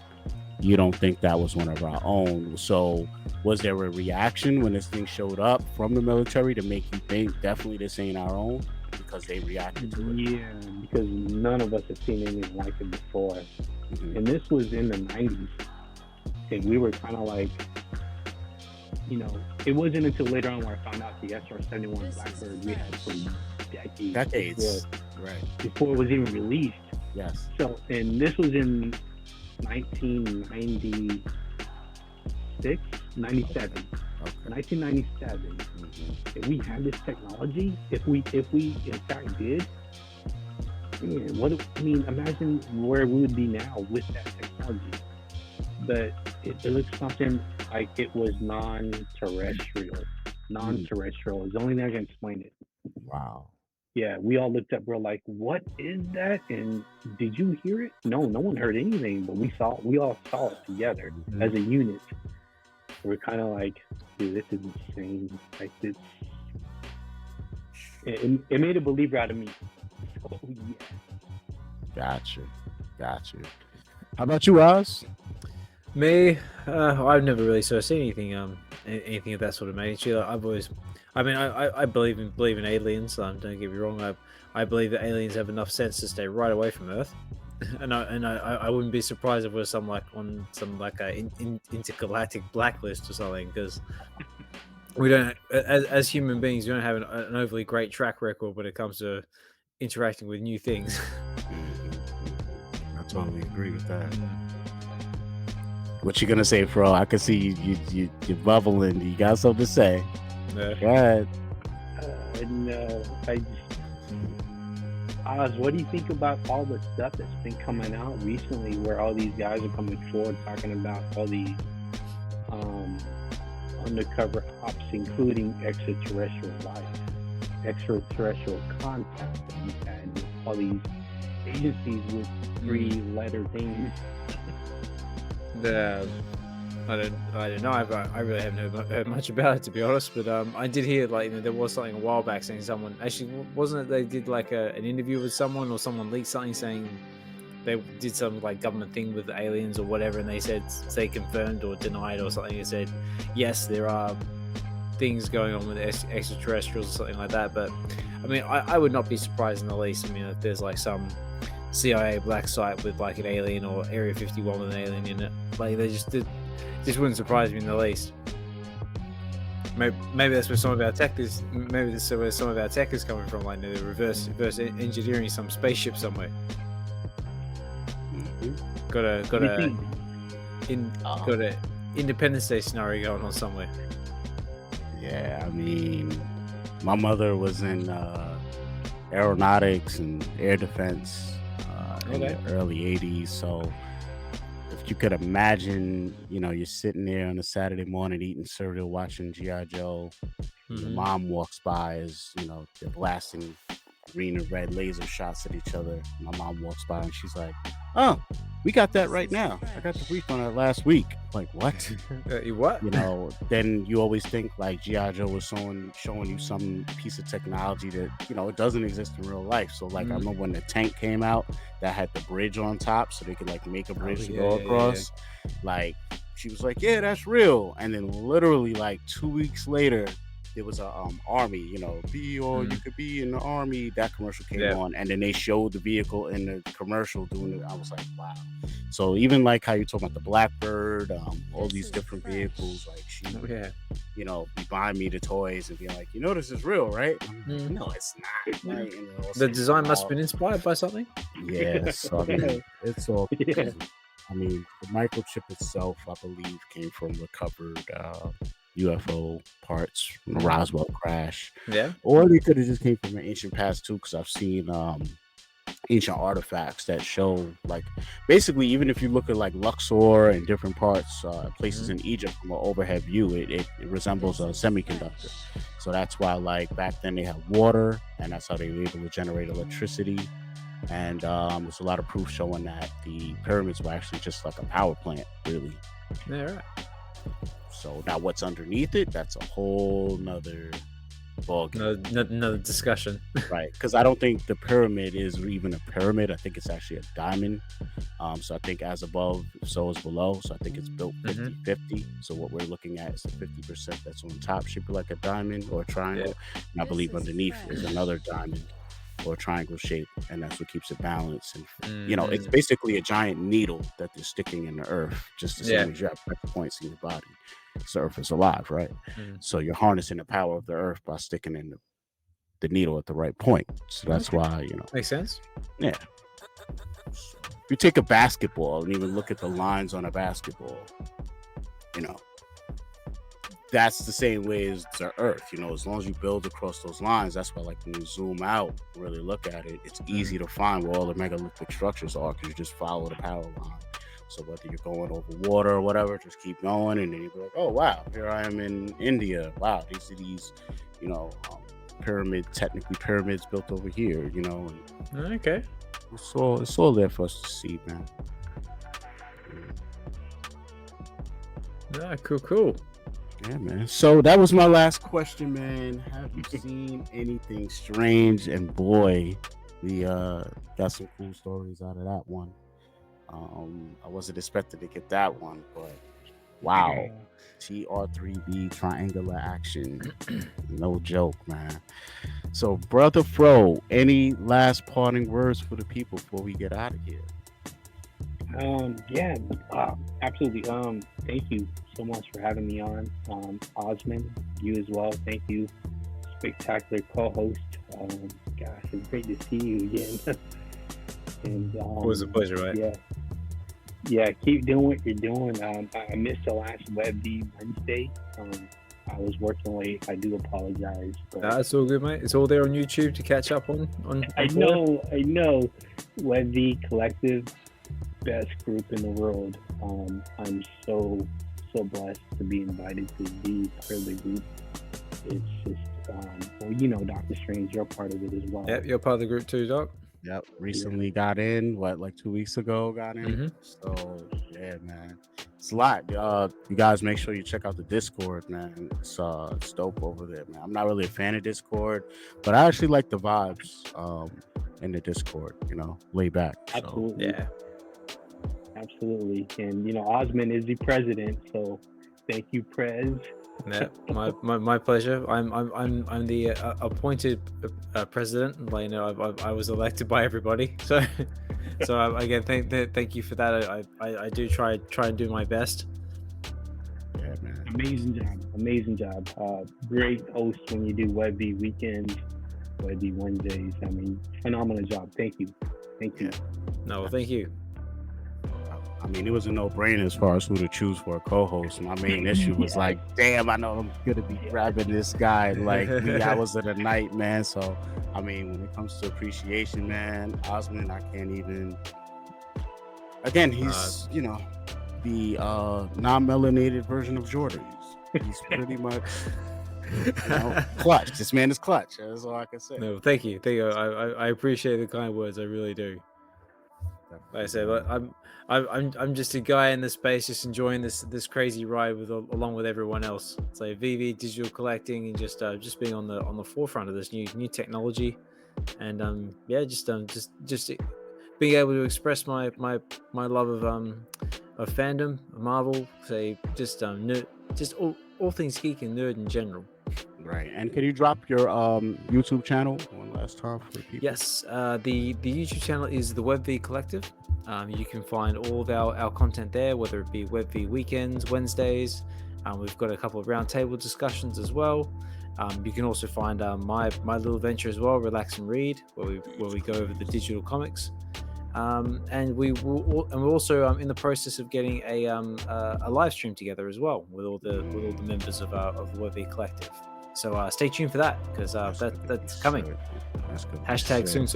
You don't think that was one of our own. So was there a reaction when this thing showed up from the military to make you think definitely this ain't our own because they reacted to it? yeah, because none of us have seen anything like it before. And this was in the 90s. And we were kind of like, it wasn't until later on where I found out the SR-71 Blackbird we had for decades. Before it was even released. Yes. So, and this was in 1996, 97. Okay. 1997. If we had this technology, if we in fact did, man, imagine where we would be now with that technology. But it looks something like it was non-terrestrial. Non-terrestrial is the only thing I can explain it. Wow. Yeah, we all looked up. We're like, "What is that?" And did you hear it? No one heard anything, but we all saw it together as a unit. We're kind of like, "Dude, this is insane!" Like this, it made a believer out of me. Oh yeah. Gotcha. How about you, Oz? Me, I've never really sort of seen anything of that sort of magnitude. I believe in aliens. Don't get me wrong. I believe that aliens have enough sense to stay right away from Earth, and I wouldn't be surprised if we're on some intergalactic blacklist or something, because we don't, as human beings, we don't have an overly great track record when it comes to interacting with new things. I totally agree with that. What you gonna say, Fro? I can see you're bubbling. You got something to say? Yeah. Go ahead. No, Oz, what do you think about all the stuff that's been coming out recently, where all these guys are coming forward talking about all these undercover ops, including extraterrestrial life, extraterrestrial contact that we've had with all these agencies with three-letter things? I don't know. I really haven't heard much about it, to be honest. But I did hear there was something a while back saying someone actually, wasn't it? They did an interview with someone, or someone leaked something saying they did some government thing with the aliens or whatever, and they confirmed or denied or something. They said yes, there are things going on with extraterrestrials or something like that. But I mean, I would not be surprised in the least. I mean, if there's some CIA black site with an alien, or Area 51 with an alien in it, this wouldn't surprise me in the least. Maybe that's where some of our tech is. Maybe that's where some of our tech is coming from. They're reverse engineering some spaceship somewhere. Got a Independence Day scenario going on somewhere. Yeah, I mean, my mother was in aeronautics and air defense in the early 80s. So if you could imagine, you're sitting there on a Saturday morning eating cereal, watching G.I. Joe. Your mom walks by as, they're blasting green and red laser shots at each other. My mom walks by and she's like, "Oh, we got that right now. I got the brief on it last week." Like, what? What? You know, then you always think like G.I. Joe was showing you some piece of technology that, you know, it doesn't exist in real life. So like I remember when the tank came out that had the bridge on top so they could like make a bridge to go across. Like she was like, "Yeah, that's real." And then literally like 2 weeks later, there was a army, you know, be or you could be in the army. That commercial came on, and then they showed the vehicle in the commercial doing it. I was like, wow. So even like how you talk about the Blackbird, all these different vehicles, like she, you know, be buying me the toys and being like, you know, this is real, right? No, it's not. Right? And The design must have been inspired by something. Yeah, so I mean, it's all. I mean, the microchip itself, I believe, came from recovered UFO parts from the Roswell crash. Yeah. Or they could have just came from an ancient past too, because I've seen ancient artifacts that show, like, basically, even if you look at like Luxor and different parts, places in Egypt from an overhead view, it resembles a semiconductor. So that's why, like, back then they had water, and that's how they were able to generate electricity. And there's a lot of proof showing that the pyramids were actually just like a power plant, really. Yeah, right. So now what's underneath it, that's a whole nother ballgame. Another discussion. Right, because I don't think the pyramid is even a pyramid. I think it's actually a diamond. So I think as above, so is below. So I think it's built 50-50. So what we're looking at is the 50% that's on top, shaped like a diamond or a triangle. And I believe underneath is another diamond or triangle shape, and that's what keeps it balanced. And you know, it's basically a giant needle that they're sticking in the earth, just the same as you have pressure points in your body. The earth is alive, right? So you're harnessing the power of the earth by sticking in the needle at the right point. So that's why, you know, makes sense. Yeah. If you take a basketball and even look at the lines on a basketball, you know, that's the same way as the earth. You know, as long as you build across those lines, that's why, like, when you zoom out, really look at it, it's easy to find where all the megalithic structures are, because you just follow the power line. So whether you're going over water or whatever, just keep going, and then you'll be like, oh wow, here I am in India. Wow, these are these, you know, technically pyramids built over here, you know. And okay. It's all there for us to see, man. Yeah, cool. Yeah, man. So that was my last question, man. Have you seen anything strange? And boy, we got some cool stories out of that one. I wasn't expecting to get that one, but wow. TR3B triangular action. No joke, man. So, Brother Fro, any last parting words for the people before we get out of here? Yeah, absolutely. Thank you so much for having me on. Ozman, you as well. Thank you. Spectacular co-host. Gosh, it's great to see you again. And it was a pleasure, right? Yeah, keep doing what you're doing. I missed the last Web Wednesday. I was working late. I do apologize. But that's all good, mate. It's all there on YouTube to catch up on. I know. Web Collective, best group in the world. I'm so blessed to be invited to be part of the group. It's just, well, you know, Dr. Strange, you're part of it as well. Yep, you're part of the group too, Doc. Yep, recently got in, like 2 weeks ago got in. So yeah, man, it's a lot. You guys make sure you check out the Discord, man. It's dope over there, man. I'm not really a fan of Discord, but I actually like the vibes in the Discord, you know, lay back. So. Absolutely. Yeah. Absolutely. And you know, Ozman is the president, so thank you, Prez. Yeah, my pleasure. I'm the appointed president. Like, you know, I was elected by everybody. So again, thank you for that. I do try and do my best. Yeah, man. Amazing job. Great host when you do Webby weekends, Webby Wednesdays. I mean, phenomenal job. Thank you. No, thank you. I mean, it was a no-brainer as far as who to choose for a co-host. My main issue was like, damn, I know I'm gonna be grabbing this guy like 3 hours of the night, man. So, I mean, when it comes to appreciation, man, Ozman, I can't even. Again, he's you know, the non-melanated version of Jordan. He's pretty much Clutch. This man is clutch. That's all I can say. No, thank you. I appreciate the kind words. I really do. Like I said, I'm just a guy in the space, just enjoying this crazy ride along with everyone else. So Veve digital collecting and just being on the forefront of this new technology, and just being able to express my love of fandom, Marvel, say just nerd, just all things geek and nerd in general. Right. And can you drop your YouTube channel one last time for people? Yes, the YouTube channel is the Veve Collective. You can find all of our content there, whether it be Veve weekends, Wednesdays. We've got a couple of roundtable discussions as well. You can also find my little venture as well, Relax and Read, where we go over the digital comics. And we're also in the process of getting a live stream together as well with all the members of the Veve Collective. So stay tuned for that, because that's coming. That's good. Hashtag soon.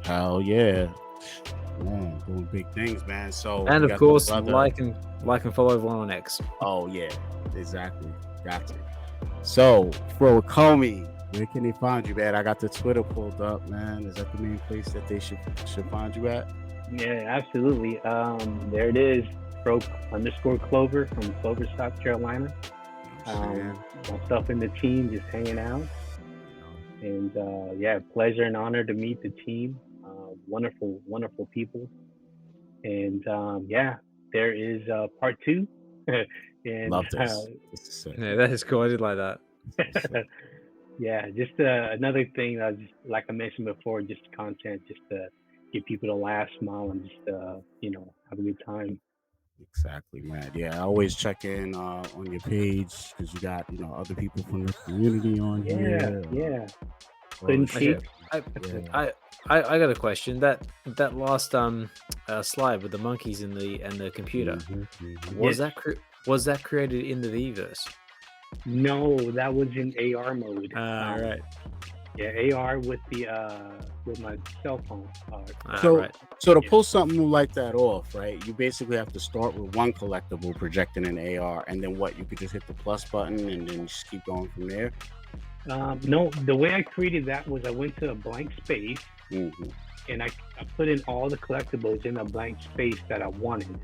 Hell yeah. Man, doing big things, man. So and of course, like and follow everyone on X. Oh yeah, exactly. Gotcha. So Fro Ecomi, where can they find you, man? I got the Twitter pulled up, man. Is that the main place that they should find you at? Yeah, absolutely. There it is, Fro_Clover from Clover, South Carolina. Myself and the team just hanging out, and pleasure and honor to meet the team. Wonderful people, and there is part 2. And love this. Yeah, that is cool. I did like that. Yeah, just another thing, like I mentioned before, just content, just to get people to laugh, smile, and just have a good time. Exactly, man. Yeah, I always check in on your page, because you got other people from the community on here. Yeah. I got a question. That last slide with the monkeys and the computer, was that created in the Veveverse? No, that was in AR mode. Right. Yeah, AR with my cell phone. So to pull something like that off, right? You basically have to start with one collectible projecting in AR, and then what? You could just hit the plus button and then just keep going from there. No, the way I created that was I went to a blank space, and I put in all the collectibles in a blank space that I wanted,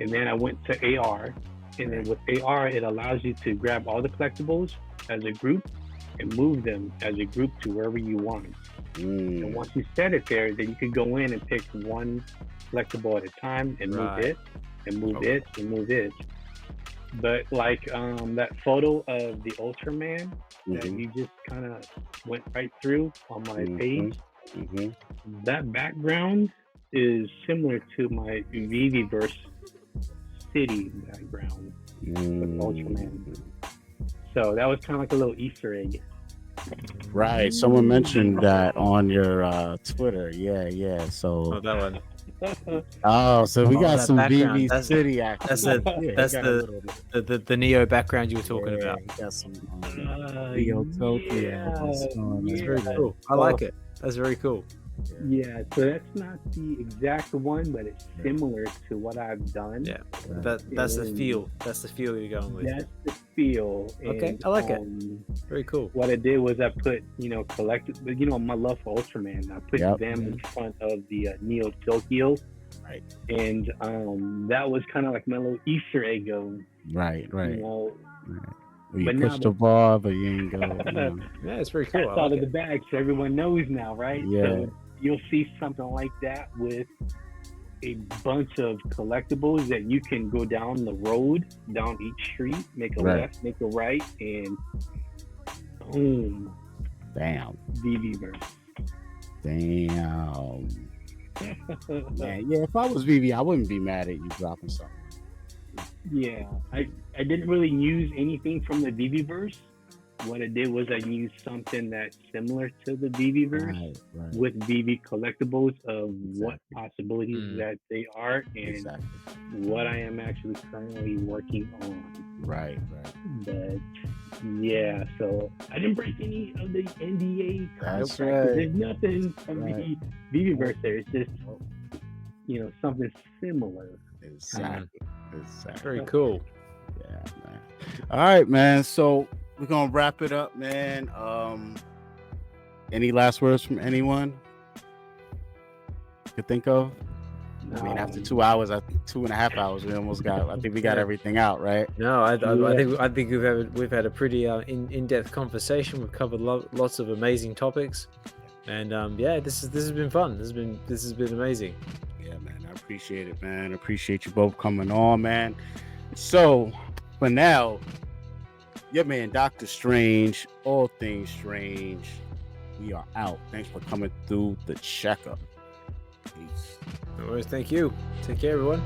and then I went to AR, and then with AR it allows you to grab all the collectibles as a group and move them as a group to wherever you want. And once you set it there, then you can go in and pick one collectible at a time and move it and move it and move it. But like that photo of the Ultraman that you just kind of went right through on my page, that background is similar to my Veveverse city background with Ultraman. So that was kind of like a little Easter egg. Right. Someone mentioned that on your Twitter. Yeah. So that one. So we got some background. BB City action. That's the Neo background you were talking about. We got some Neo Tokyo. That's very cool. I like it. That's very cool. Yeah, so that's not the exact one, but it's similar to what I've done. Yeah, that's the feel. That's the feel you're going with. That's the feel. Okay, and, I like it. Very cool. What I did was I put, collected, my love for Ultraman. I put them in front of the Neo Tokyo. Right. And that was kind of like my little Easter egg of, right. Right. You pushed the bar, but you ain't go. Yeah, it's very cool. That's out of the bag, so everyone knows now, right? Yeah. So you'll see something like that with a bunch of collectibles that you can go down the road, down each street, make a left, make a right, and boom. Damn. Veveverse. Damn. Man, yeah, if I was Veve, I wouldn't be mad at you dropping something. Yeah, I didn't really use anything from the Veveverse. What I did was I used something that's similar to the Veveverse with Veve Collectibles of what possibilities that they are and what I am actually currently working on. Right. But yeah, so I didn't break any of the NDA contracts. There's nothing from the Veveverse there. It's just something similar. Exactly. Very cool. Yeah, man. All right, man. So we're gonna wrap it up, man. Any last words from anyone you could think of? I mean, after 2 hours, 2.5 hours, we almost got. I think we got everything out, right? No, I think we've had a pretty in-depth conversation. We've covered lots of amazing topics, and yeah, this has been fun. This has been amazing. Yeah, man, I appreciate it, man. I appreciate you both coming on, man. So for now, your man, Dr. Strange, all things strange. We are out. Thanks for coming through the checkup. Peace. No worries. Thank you. Take care, everyone.